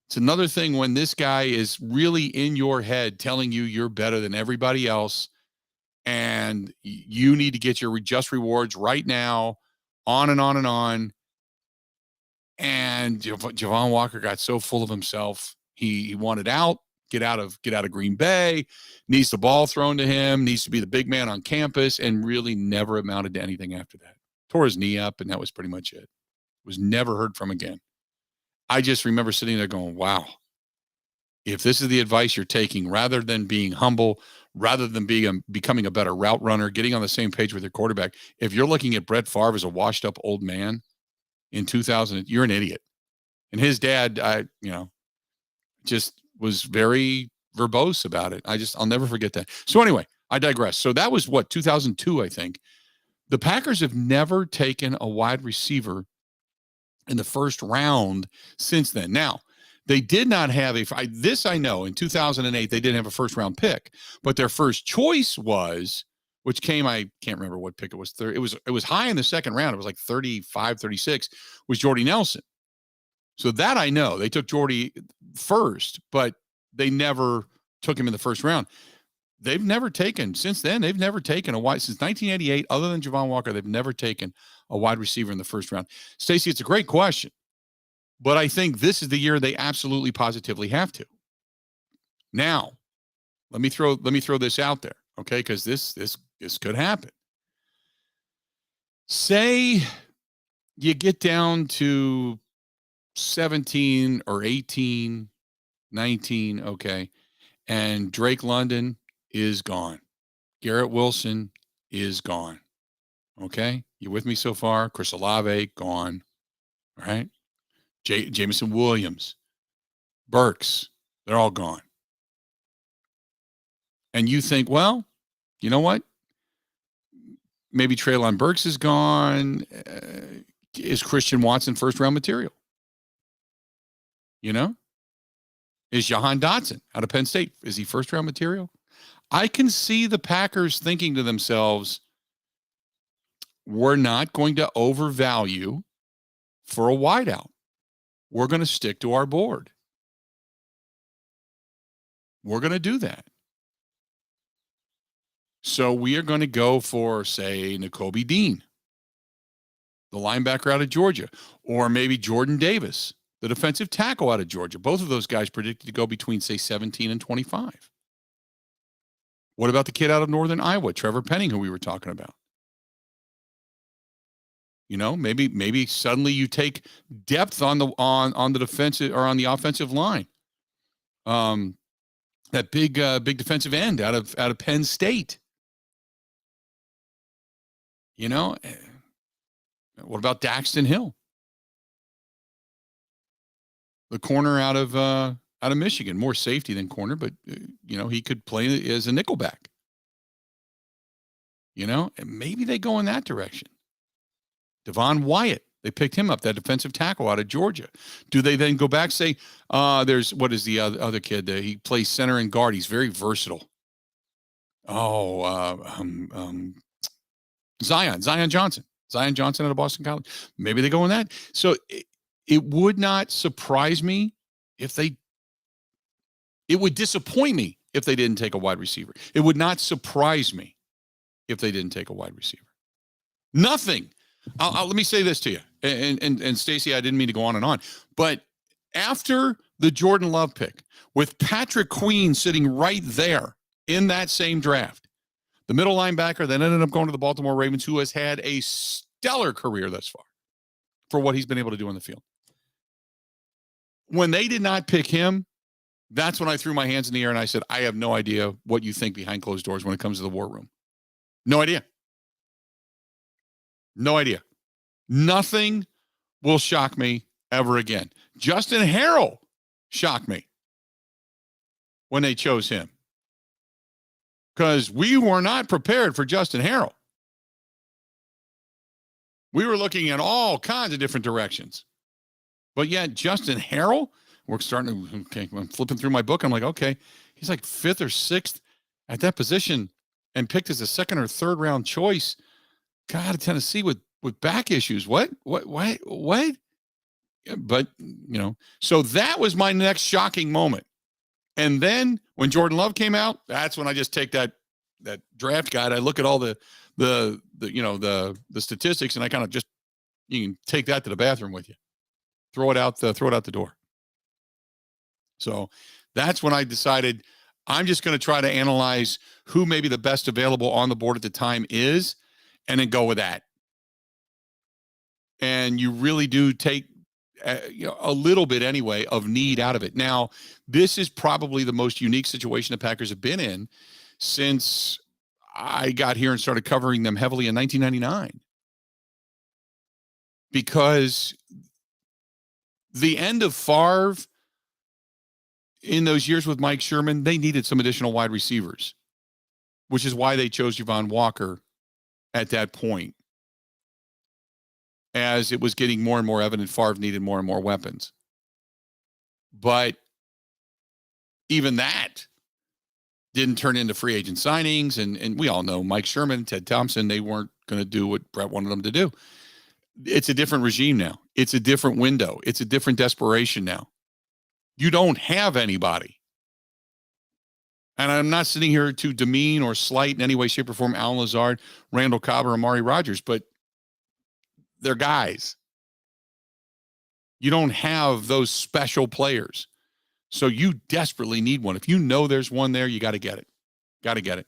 It's another thing when this guy is really in your head telling you you're better than everybody else and you need to get your just rewards right now, on and on and on. And Javon Walker got so full of himself. He wanted out, get out of Green Bay, needs the ball thrown to him, needs to be the big man on campus, and really never amounted to anything after that. Tore his knee up, and that was pretty much it. Was never heard from again. I just remember sitting there going, wow, if this is the advice you're taking, rather than being humble, rather than becoming a better route runner, getting on the same page with your quarterback, if you're looking at Brett Favre as a washed up old man in 2000, you're an idiot. And his dad, just was very verbose about it. I'll never forget that. So anyway, I digress. So that was 2002, I think. The Packers have never taken a wide receiver in the first round since then. Now, they did not have this I know, in 2008, they didn't have a first round pick, but their first choice was, which came, I can't remember what pick it was. It was high in the second round. It was like 35, 36, was Jordy Nelson. So that I know. They took Jordy first, but they never took him in the first round. They've never taken, since then, since 1988, other than Javon Walker, they've never taken a wide receiver in the first round. Stacey, it's a great question, but I think this is the year they absolutely positively have to. Now, let me throw this out there, okay? Because this could happen. Say you get down to 17 or 18, 19. Okay. And Drake London is gone. Garrett Wilson is gone. Okay. You with me so far? Chris Olave, gone. All right. Jameson Williams, Burks, they're all gone. And you think, well, you know what? Maybe Treylon Burks is gone. Is Christian Watson first round material? You know? Is Jahan Dotson out of Penn State? Is he first round material? I can see the Packers thinking to themselves, we're not going to overvalue for a wideout. We're going to stick to our board. We're going to do that. So we are going to go for, say, Nakobe Dean, the linebacker out of Georgia, or maybe Jordan Davis, the defensive tackle out of Georgia. Both of those guys predicted to go between, say, 17 and 25. What about the kid out of Northern Iowa, Trevor Penning, who we were talking about? You know, maybe suddenly you take depth on the defensive or on the offensive line. That big defensive end out of Penn State. You know, what about Daxton Hill, the corner out of Michigan? More safety than corner, but you know, he could play as a nickelback. You know, and maybe they go in that direction. Devon Wyatt, they picked him up, that defensive tackle out of Georgia. Do they then go back, say, there's, what is the other kid? He plays center and guard. He's very versatile. Zion Johnson out of Boston College. Maybe they go in that. So it would not surprise me if it would disappoint me if they didn't take a wide receiver. It would not surprise me if they didn't take a wide receiver. Nothing. Let me say this to you, and Stacey, I didn't mean to go on and on, but after the Jordan Love pick, with Patrick Queen sitting right there in that same draft, the middle linebacker that ended up going to the Baltimore Ravens, who has had a stellar career thus far for what he's been able to do on the field. When they did not pick him, that's when I threw my hands in the air and I said, I have no idea what you think behind closed doors when it comes to the war room. No idea. No idea. Nothing will shock me ever again. Justin Harrell shocked me when they chose him, because we were not prepared for Justin Harrell. We were looking at all kinds of different directions. But yet, Justin Harrell, I'm flipping through my book. I'm like, okay, he's like 5th or 6th at that position and picked as a 2nd or 3rd round choice. God, of Tennessee with back issues. What? But, you know, so that was my next shocking moment. And then when Jordan Love came out, that's when I just take that draft guide. I look at all the statistics, and I kind of just, you can take that to the bathroom with you. Throw it out the door. So that's when I decided I'm just going to try to analyze who maybe the best available on the board at the time is, and then go with that. And you really do take a little bit anyway of need out of it. Now, this is probably the most unique situation the Packers have been in since I got here and started covering them heavily in 1999. Because the end of Favre in those years with Mike Sherman, they needed some additional wide receivers, which is why they chose Javon Walker at that point. As it was getting more and more evident, Favre needed more and more weapons. But even that didn't turn into free agent signings. And we all know Mike Sherman, Ted Thompson, they weren't going to do what Brett wanted them to do. It's a different regime now. It's a different window. It's a different desperation now. You don't have anybody. And I'm not sitting here to demean or slight in any way, shape, or form Alan Lazard, Randall Cobb, or Amari Rodgers, but they're guys. You don't have those special players. So you desperately need one. If you know there's one there, you got to get it. Got to get it.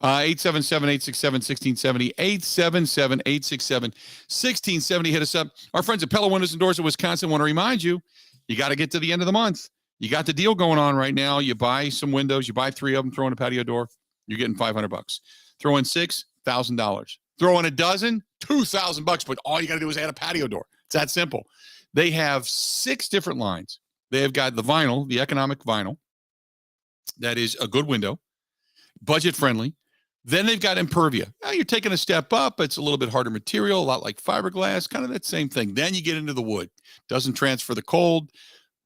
877-867-1670. 877-867-1670. Hit us up. Our friends at Pella Windows and Doors of Wisconsin want to remind you, you got to get to the end of the month. You got the deal going on right now. You buy some windows, you buy 3 of them, throw in a patio door, you're getting $500. Throw in 6, $1,000. Throw in a dozen, $2,000. But all you got to do is add a patio door. It's that simple. They have 6 different lines. They have got the vinyl, the economic vinyl. That is a good window, budget friendly. Then they've got Impervia. Now you're taking a step up. It's a little bit harder material, a lot like fiberglass, kind of that same thing. Then you get into the wood. Doesn't transfer the cold.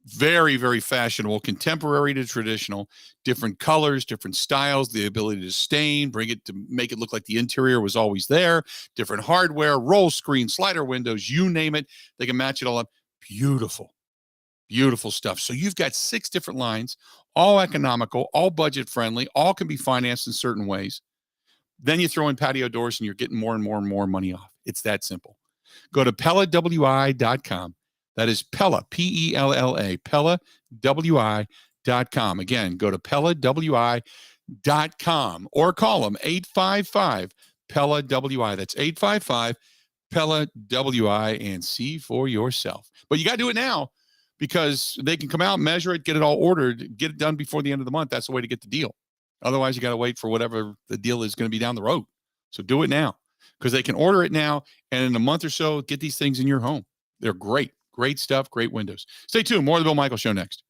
Very, very fashionable, contemporary to traditional, different colors, different styles, the ability to stain, bring it to make it look like the interior was always there, different hardware, roll screen, slider windows, you name it. They can match it all up. Beautiful, beautiful stuff. So you've got 6 different lines, all economical, all budget friendly, all can be financed in certain ways. Then you throw in patio doors and you're getting more and more and more money off. It's that simple. Go to PellaWI.com. That is Pella, P-E-L-L-A, PellaWI.com. Again, go to PellaWI.com or call them 855-PELLA-WI. That's 855-PELLA-WI and see for yourself. But you got to do it now because they can come out, measure it, get it all ordered, get it done before the end of the month. That's the way to get the deal. Otherwise, you got to wait for whatever the deal is going to be down the road. So do it now because they can order it now and in a month or so, get these things in your home. They're great. Great stuff, great windows. Stay tuned. More of the Bill Michaels Show next.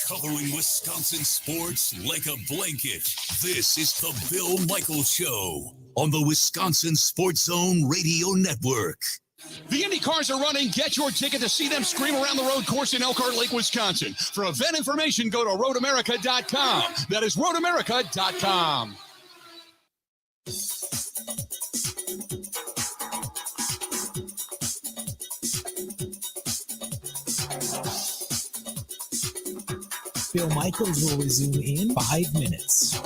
Covering Wisconsin sports like a blanket. This is the Bill Michaels Show on the Wisconsin Sports Zone Radio Network. The Indy cars are running. Get your ticket to see them scream around the road course in Elkhart Lake, Wisconsin. For event information, go to roadamerica.com. That is roadamerica.com. Bill Michaels will resume in 5 minutes.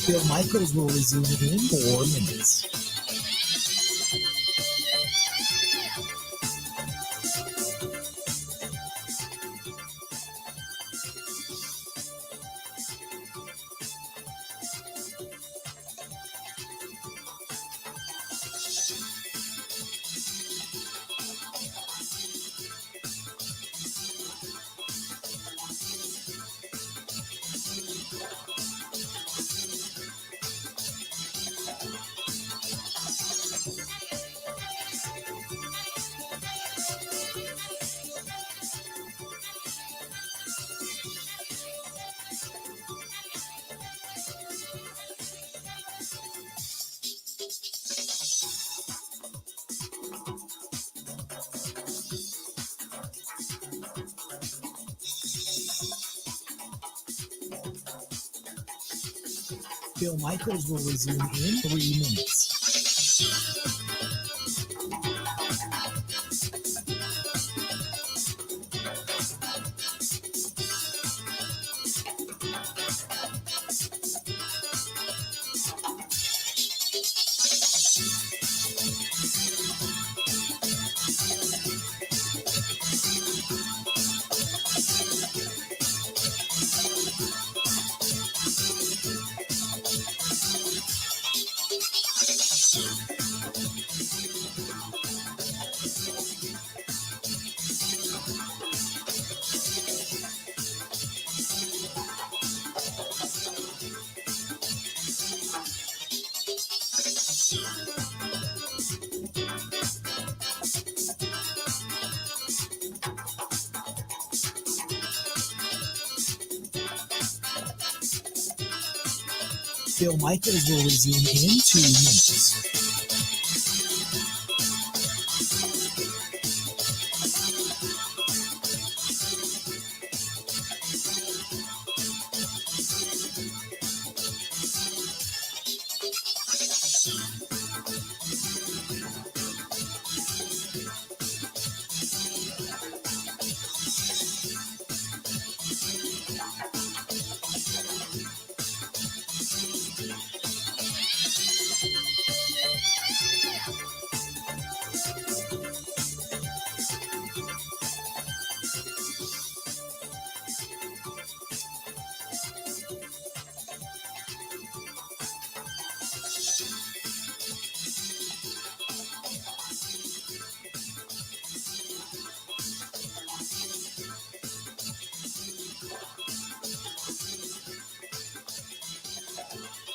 Bill Michaels will resume in 4 minutes. Bill Michaels will resume in 3 minutes. Bill Michaels will resume in 2 minutes.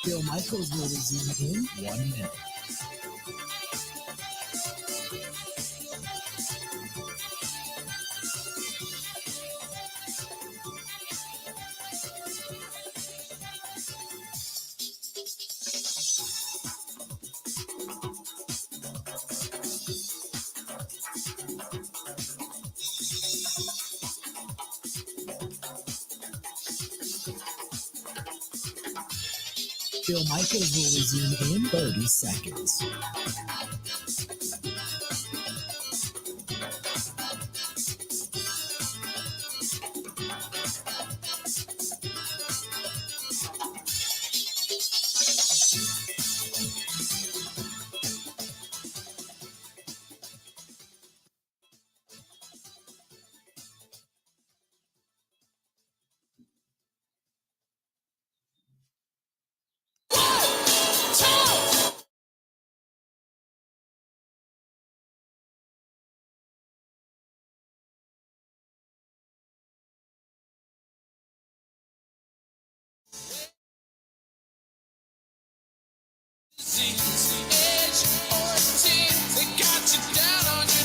Bill Michaels will resume in 1 minute. Bill Michaels will resume in 30 seconds.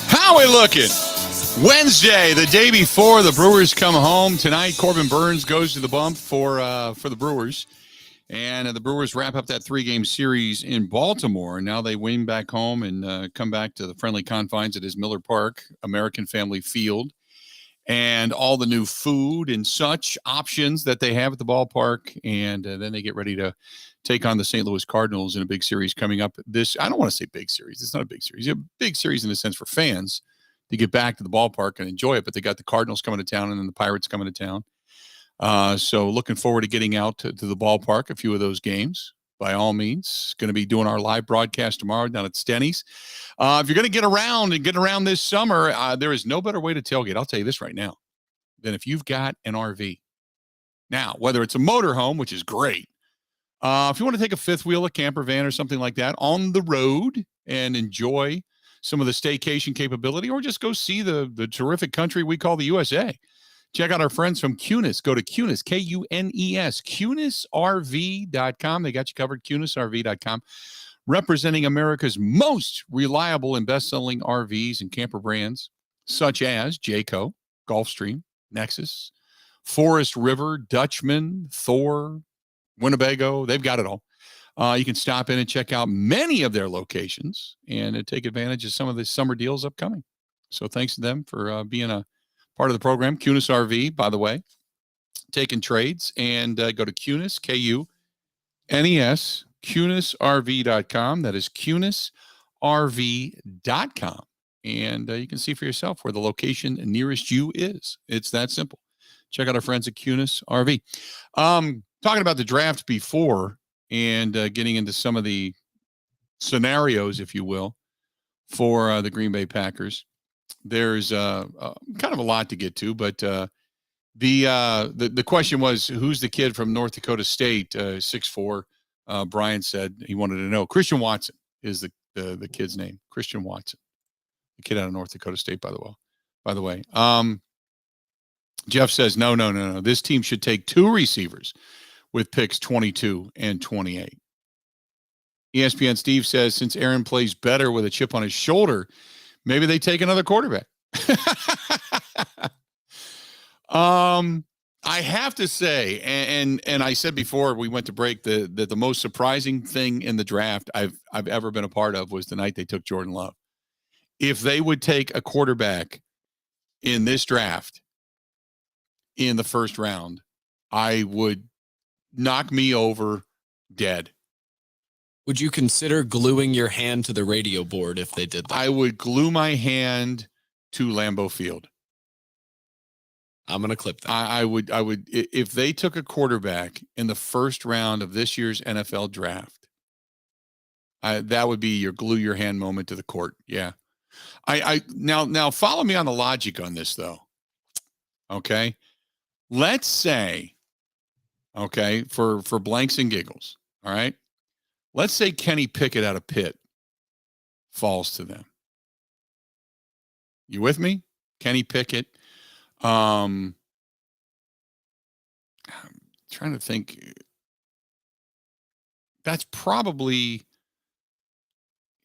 How we looking? Wednesday, the day before the Brewers come home tonight. Corbin Burns goes to the bump for the Brewers, and the Brewers wrap up that 3-game series in Baltimore. Now they wing back home and come back to the friendly confines at his Miller Park, American Family Field, and all the new food and such options that they have at the ballpark. And then they get ready to take on the St. Louis Cardinals in a big series coming up. I don't want to say big series. It's not a big series. It's a big series in the sense for fans to get back to the ballpark and enjoy it. But they got the Cardinals coming to town and then the Pirates coming to town. So looking forward to getting out to the ballpark, a few of those games. By all means, going to be doing our live broadcast tomorrow down at Stenny's. If you're going to get around this summer, there is no better way to tailgate. I'll tell you this right now, than if you've got an RV. Now, whether it's a motorhome, which is great, if you want to take a fifth wheel, a camper van or something like that on the road and enjoy some of the staycation capability, or just go see the terrific country we call the USA. Check out our friends from Kunes. Go to Kunes, Kunes, KunesRV.com. They got you covered, KunesRV.com. Representing America's most reliable and best-selling RVs and camper brands, such as Jayco, Gulfstream, Nexus, Forest River, Dutchman, Thor, Winnebago. They've got it all. You can stop in and check out many of their locations and take advantage of some of the summer deals upcoming. So thanks to them for being a part of the program. Kunes RV, by the way, taking trades, and go to Kunes, Kunes, KunesRV.com. That is KunesRV.com. And you can see for yourself where the location nearest you is. It's that simple. Check out our friends at Kunes RV. Talking about the draft before and getting into some of the scenarios, if you will, for the Green Bay Packers. There's kind of a lot to get to, but the question was, who's the kid from North Dakota State, 6'4"? Brian said he wanted to know. Christian Watson is the kid's name. Christian Watson, the kid out of North Dakota State, by the way. Jeff says, no. This team should take 2 receivers with picks 22 and 28. ESPN Steve says, since Aaron plays better with a chip on his shoulder, maybe they take another quarterback. I I have to say, and I said before we went to break, the most surprising thing in the draft I've ever been a part of was the night they took Jordan Love. If they would take a quarterback in this draft in the first round, I would knock me over dead. Would you consider gluing your hand to the radio board if they did that? I would glue my hand to Lambeau Field. I'm going to clip that. I would, if they took a quarterback in the first round of this year's NFL draft, that would be your glue your hand moment to the court. Yeah. Now follow me on the logic on this though. Okay. Let's say, okay, for blanks and giggles. All right. Let's say Kenny Pickett out of Pitt falls to them. You with me? Kenny Pickett. I'm trying to think. That's probably,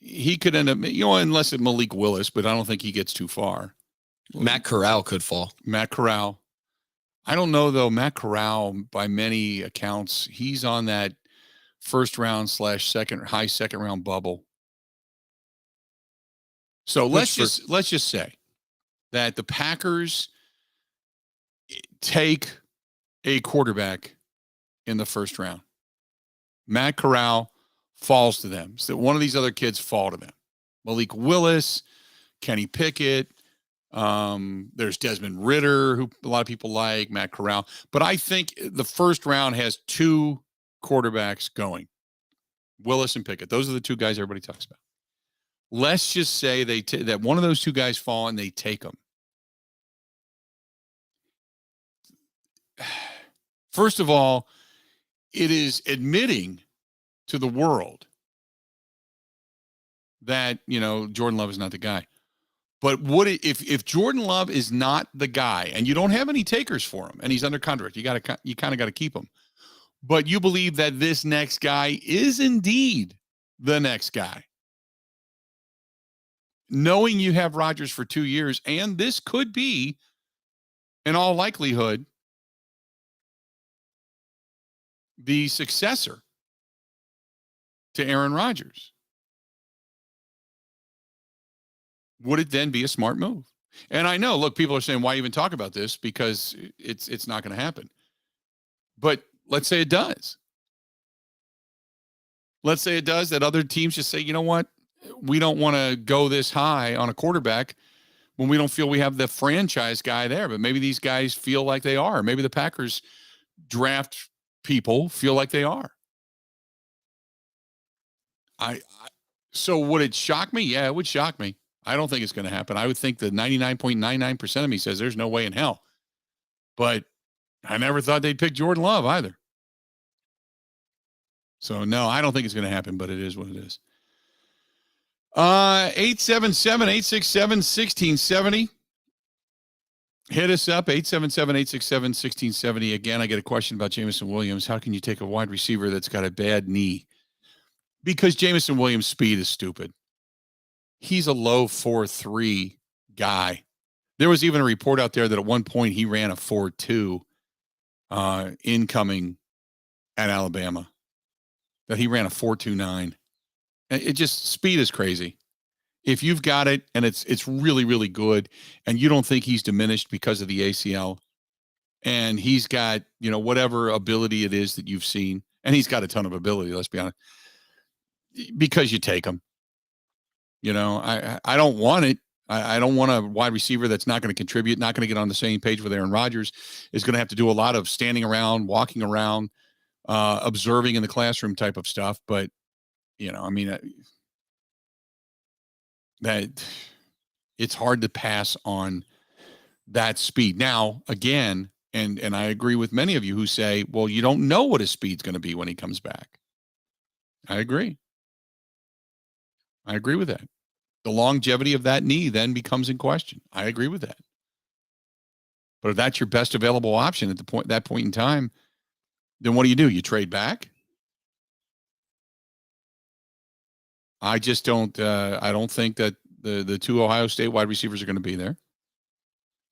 he could end up, unless it's Malik Willis, but I don't think he gets too far. Matt Corral could fall. Matt Corral. I don't know though. Matt Corral, by many accounts, he's on that first round / high second round bubble. So let's just say that the Packers take a quarterback in the first round. Matt Corral falls to them. So one of these other kids fall to them. Malik Willis, Kenny Pickett. There's Desmond Ridder, who a lot of people like, Matt Corral. But I think the first round has two quarterbacks going. Willis and Pickett. Those are the two guys everybody talks about. Let's just say that one of those two guys fall and they take them. First of all, it is admitting to the world that, Jordan Love is not the guy. But if Jordan Love is not the guy and you don't have any takers for him and he's under contract, you kind of got to keep him. But you believe that this next guy is indeed the next guy. Knowing you have Rodgers for 2 years, and this could be, in all likelihood, the successor to Aaron Rodgers. Would it then be a smart move? And I know, look, people are saying, why even talk about this? Because it's not going to happen. But let's say it does. Let's say it does, that other teams just say, you know what? We don't want to go this high on a quarterback when we don't feel we have the franchise guy there. But maybe these guys feel like they are. Maybe the Packers draft people feel like they are. So would it shock me? Yeah, it would shock me. I don't think it's going to happen. I would think the 99.99% of me says there's no way in hell. But I never thought they'd pick Jordan Love either. So, no, I don't think it's going to happen, but it is what it is. 877-867-1670. Hit us up, 877-867-1670. Again, I get a question about Jameson Williams. How can you take a wide receiver that's got a bad knee? Because Jameson Williams' speed is stupid. He's a low 4.3 guy. There was even a report out there that at one point he ran a 4.2 incoming at Alabama. That he ran a 4.29. It just, speed is crazy. If you've got it and it's really, really good, and you don't think he's diminished because of the ACL, and he's got, whatever ability it is that you've seen, and he's got a ton of ability, let's be honest, because you take him. I don't want it. I don't want a wide receiver that's not going to contribute, not going to get on the same page with Aaron Rodgers, is going to have to do a lot of standing around, walking around, observing in the classroom type of stuff. But, that it's hard to pass on that speed. Now, again, and I agree with many of you who say, well, you don't know what his speed's going to be when he comes back. I agree with that. The longevity of that knee then becomes in question. I agree with that. But if that's your best available option at that point in time, then what do? You trade back? I just don't. I don't think that the two Ohio State wide receivers are going to be there.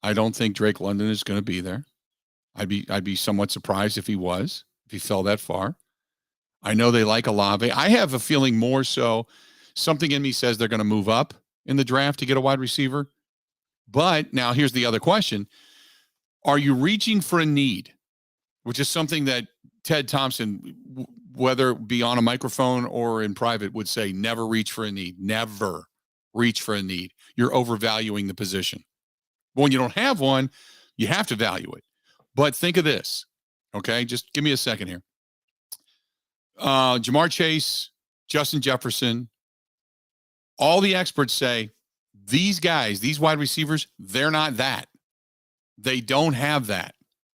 I don't think Drake London is going to be there. I'd be somewhat surprised if he fell that far. I know they like Olave. I have a feeling more so something in me says they're going to move up in the draft to get a wide receiver. But now here's the other question. Are you reaching for a need, which is something that Ted Thompson, whether it be on a microphone or in private, would say, never reach for a need. Never reach for a need. You're overvaluing the position. But when you don't have one, you have to value it. But think of this, okay? Just give me a second here. Jamar Chase, Justin Jefferson, all the experts say these guys, these wide receivers, they're not that. They don't have that.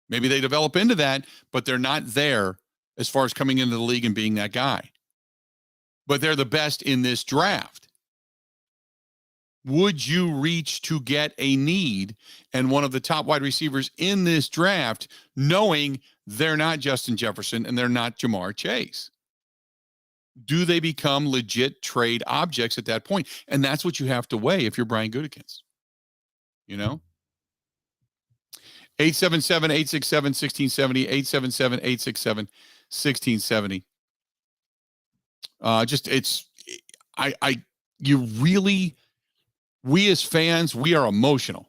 Maybe they develop into that, but they're not there as far as coming into the league and being that guy. But they're the best in this draft. Would you reach to get a need and one of the top wide receivers in this draft, knowing they're not Justin Jefferson and they're not Jamar Chase? Do they become legit trade objects at that point? And that's what you have to weigh if you're Brian Gutekunst. You know? 877-867-1670, 877-867-1670. We as fans, we are emotional.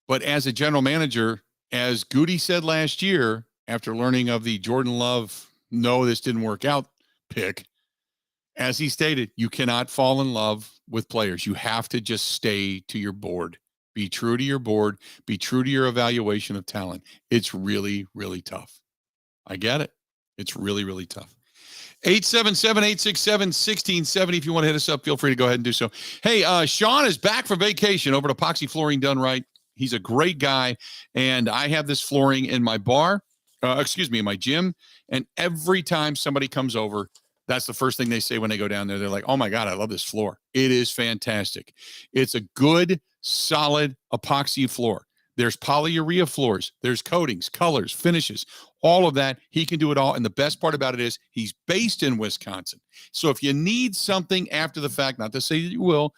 But as a general manager, as Goody said last year, after learning of the Jordan Love, no, this didn't work out pick, as he stated, you cannot fall in love with players. You have to just stay to your board. Be true to your board. Be true to your evaluation of talent. It's really, really tough. I get it. It's really, really tough. 877-867-1670. If you want to hit us up, feel free to go ahead and do so. Hey, Sean is back from vacation over to Epoxy Flooring Done Right. He's a great guy, and I have this flooring in my in my gym, and every time somebody comes over, that's the first thing they say when they go down there. They're like, oh my God, I love this floor. It is fantastic. It's a good, solid epoxy floor. There's polyurea floors. There's coatings, colors, finishes, all of that. He can do it all. And the best part about it is he's based in Wisconsin. So if you need something after the fact, not to say that you will,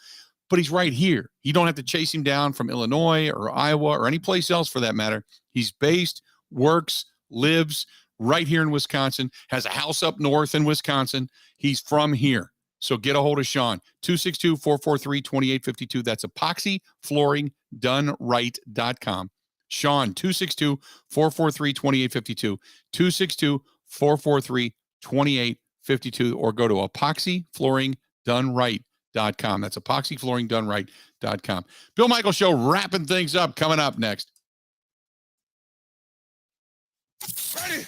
but he's right here. You don't have to chase him down from Illinois or Iowa or any place else for that matter. He's based, works, lives right here in Wisconsin, has a house up north in Wisconsin. He's from here. So get a hold of Sean, 262-443-2852. That's epoxyflooringdoneright.com. Sean, 262-443-2852, 262-443-2852, or go to epoxyflooringdoneright.com. That's epoxyflooringdoneright.com. Bill Michaels Show wrapping things up, coming up next. Ready?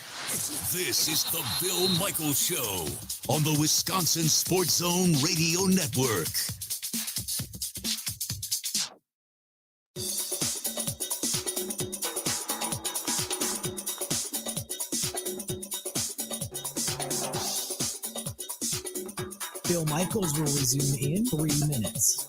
This is the Bill Michaels Show on the Wisconsin Sports Zone Radio Network. Bill Michaels will resume in 3 minutes.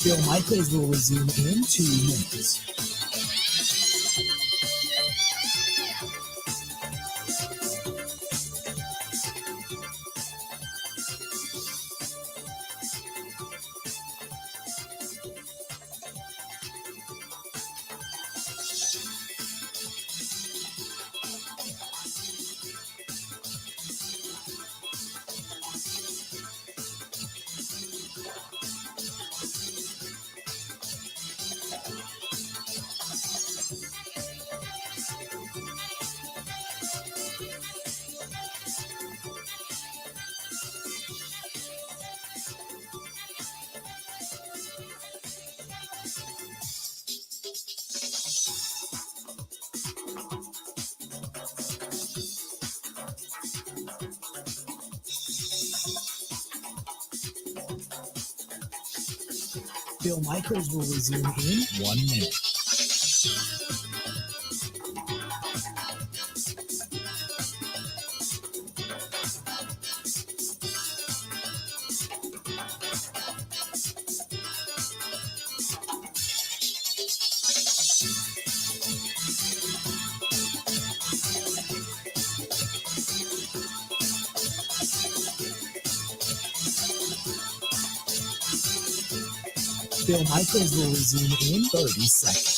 Bill Michaels will resume in 2 minutes. Bill Michaels will resume in 1 minute. Bill Michaels will resume in 30 seconds.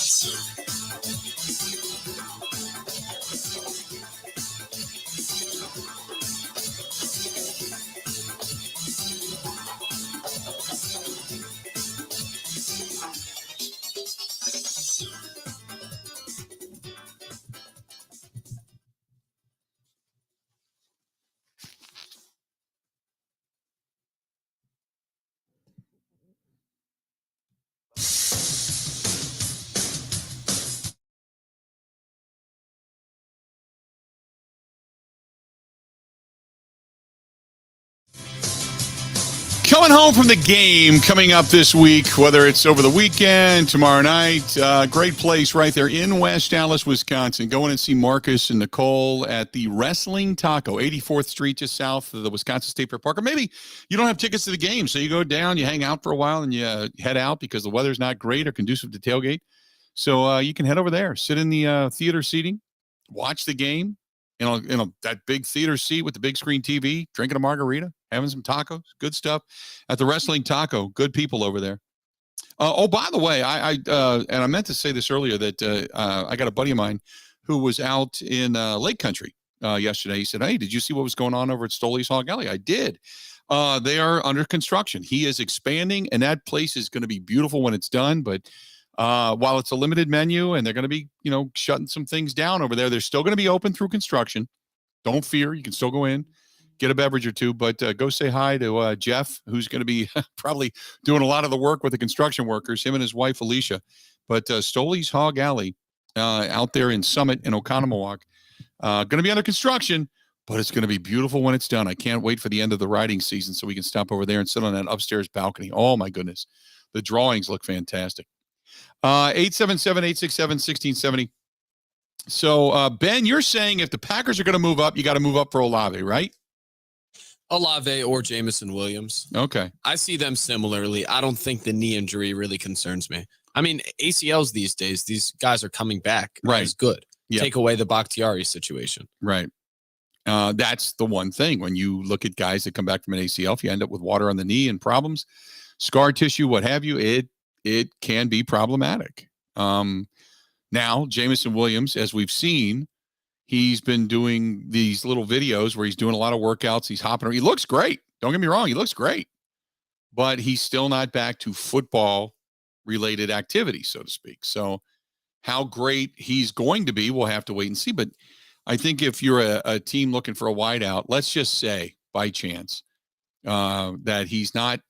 Coming home from the game coming up this week, whether it's over the weekend, tomorrow night, great place right there in West Allis, Wisconsin. Go in and see Marcus and Nicole at the Wrestling Taco, 84th Street, just south of the Wisconsin State Fair Park. Or maybe you don't have tickets to the game, so you go down, you hang out for a while, and you head out because the weather's not great or conducive to tailgate. So you can head over there, sit in the theater seating, watch the game, that big theater seat with the big screen TV, drinking a margarita, having some tacos, good stuff at the Wrestling Taco. Good people over there. By the way, I meant to say this earlier that I got a buddy of mine who was out in Lake Country yesterday. He said, "Hey, did you see what was going on over at Stoley's Hog Alley?" I did. They are under construction. He is expanding, and that place is going to be beautiful when it's done. But while it's a limited menu and they're going to be, shutting some things down over there, they're still going to be open through construction. Don't fear. You can still go in, get a beverage or two, but go say hi to Jeff, who's going to be probably doing a lot of the work with the construction workers, him and his wife, Alicia. But Stoley's Hog Alley out there in Summit and Oconomowoc, going to be under construction, but it's going to be beautiful when it's done. I can't wait for the end of the riding season so we can stop over there and sit on that upstairs balcony. Oh, my goodness. The drawings look fantastic. 877-867-1670. So, Ben, you're saying if the Packers are going to move up, you got to move up for Olave, right? Olave or Jameson Williams. Okay. I see them similarly. I don't think the knee injury really concerns me. I mean, ACLs these days, these guys are coming back. Right. It's good. Yep. Take away the Bakhtiari situation. Right. That's the one thing. When you look at guys that come back from an ACL, if you end up with water on the knee and problems, scar tissue, what have you, it can be problematic. Now, Jameson Williams, as we've seen, he's been doing these little videos where he's doing a lot of workouts. He's hopping around. He looks great. Don't get me wrong. He looks great. But he's still not back to football-related activity, so to speak. So how great he's going to be, we'll have to wait and see. But I think if you're a team looking for a wideout, let's just say, by chance, that he's not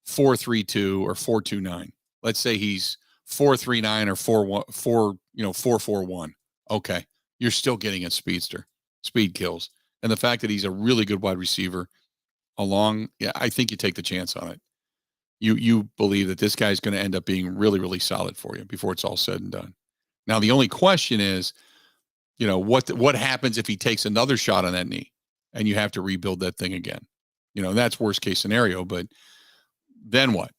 4.32 or 4.29. Let's say he's 4.39 or 4.41. Okay. You're still getting a speedster. Speed kills. And the fact that he's a really good wide receiver I think you take the chance on it. You believe that this guy's going to end up being really, really solid for you before it's all said and done. Now, the only question is, what happens if he takes another shot on that knee and you have to rebuild that thing again? That's worst case scenario, but then what?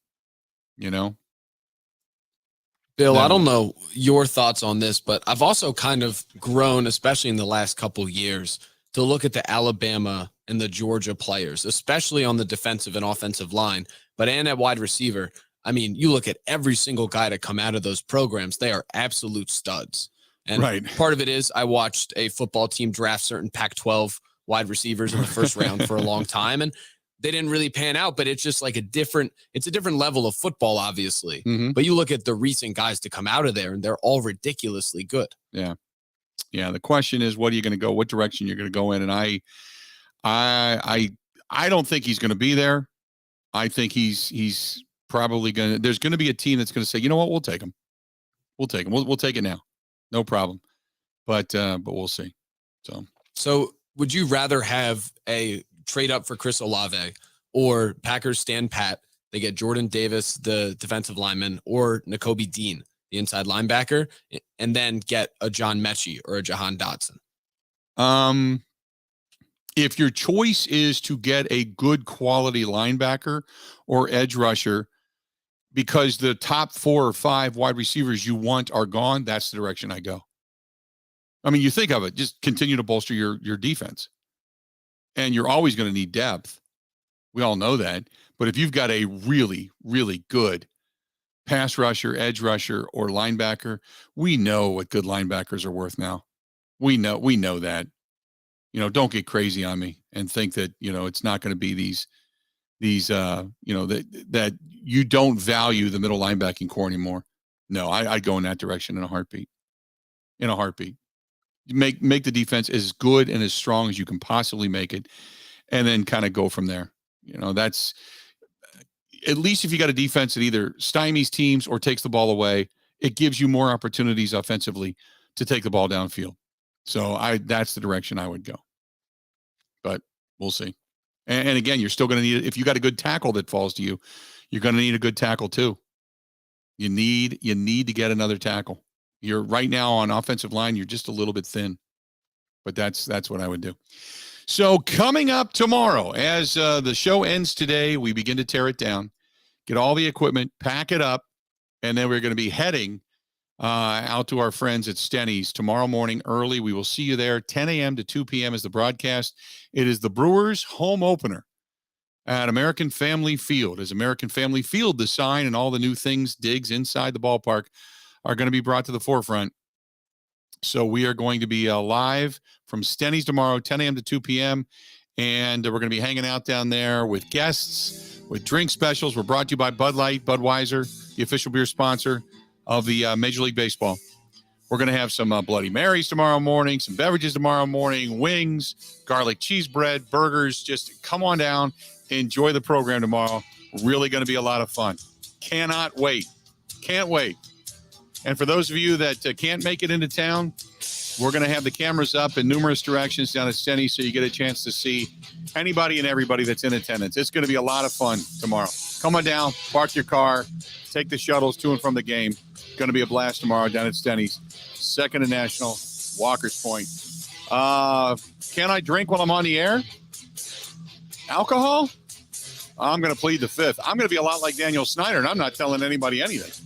Bill, I don't know your thoughts on this, but I've also kind of grown, especially in the last couple years, to look at the Alabama and the Georgia players, especially on the defensive and offensive line, and at wide receiver. I mean, you look at every single guy to come out of those programs, they are absolute studs. And part of it is I watched a football team draft certain Pac-12 wide receivers in the first round for a long time, and they didn't really pan out, but it's just like it's a different level of football, obviously. Mm-hmm. But you look at the recent guys to come out of there and they're all ridiculously good. Yeah. Yeah. The question is, what are you going to go, what direction you're going to go in? And I don't think he's going to be there. I think he's probably there's going to be a team that's going to say, you know what, we'll take him. We'll take him. We'll take it now. No problem. But we'll see. So would you rather have a trade up for Chris Olave or Packers stand pat? They get Jordan Davis, the defensive lineman, or Nakobe Dean, the inside linebacker, and then get a John Mechie or a Jahan Dotson. If your choice is to get a good quality linebacker or edge rusher because the top 4 or 5 wide receivers you want are gone, that's the direction I go. I mean, you think of it, just continue to bolster your defense. And you're always going to need depth. We all know that. But if you've got a really, really good pass rusher, edge rusher, or linebacker, we know what good linebackers are worth now. We know that. Don't get crazy on me and think that, it's not going to be these that you don't value the middle linebacking core anymore. No, I'd go in that direction in a heartbeat. Make the defense as good and as strong as you can possibly make it, and then kind of go from there. That's at least if you got a defense that either stymies teams or takes the ball away, it gives you more opportunities offensively to take the ball downfield. So that's the direction I would go. But we'll see. And again, you're still going to need, if you got a good tackle that falls to you, you're going to need a good tackle too. You need to get another tackle. You're right now on offensive line, you're just a little bit thin. But that's what I would do. So coming up tomorrow, as the show ends today, we begin to tear it down, get all the equipment, pack it up, and then we're going to be heading out to our friends at Stenny's tomorrow morning early. We will see you there. 10 a.m. to 2 p.m. is the broadcast. It is the Brewers home opener at American Family Field. As American Family Field, the sign and all the new things, digs inside the ballpark are going to be brought to the forefront. So we are going to be live from Stenny's tomorrow, 10 a.m. to 2 p.m. And we're going to be hanging out down there with guests, with drink specials. We're brought to you by Bud Light, Budweiser, the official beer sponsor of the Major League Baseball. We're going to have some Bloody Marys tomorrow morning, some beverages tomorrow morning, wings, garlic cheese bread, burgers. Just come on down, enjoy the program tomorrow. Really going to be a lot of fun. Cannot wait. Can't wait. And for those of you that can't make it into town, we're going to have the cameras up in numerous directions down at Stenny, so you get a chance to see anybody and everybody that's in attendance. It's going to be a lot of fun tomorrow. Come on down, park your car, take the shuttles to and from the game. Going to be a blast tomorrow down at Stenny's. 2nd and National, Walker's Point. Can I drink while I'm on the air? Alcohol? I'm going to plead the 5th. I'm going to be a lot like Daniel Snyder, and I'm not telling anybody anything.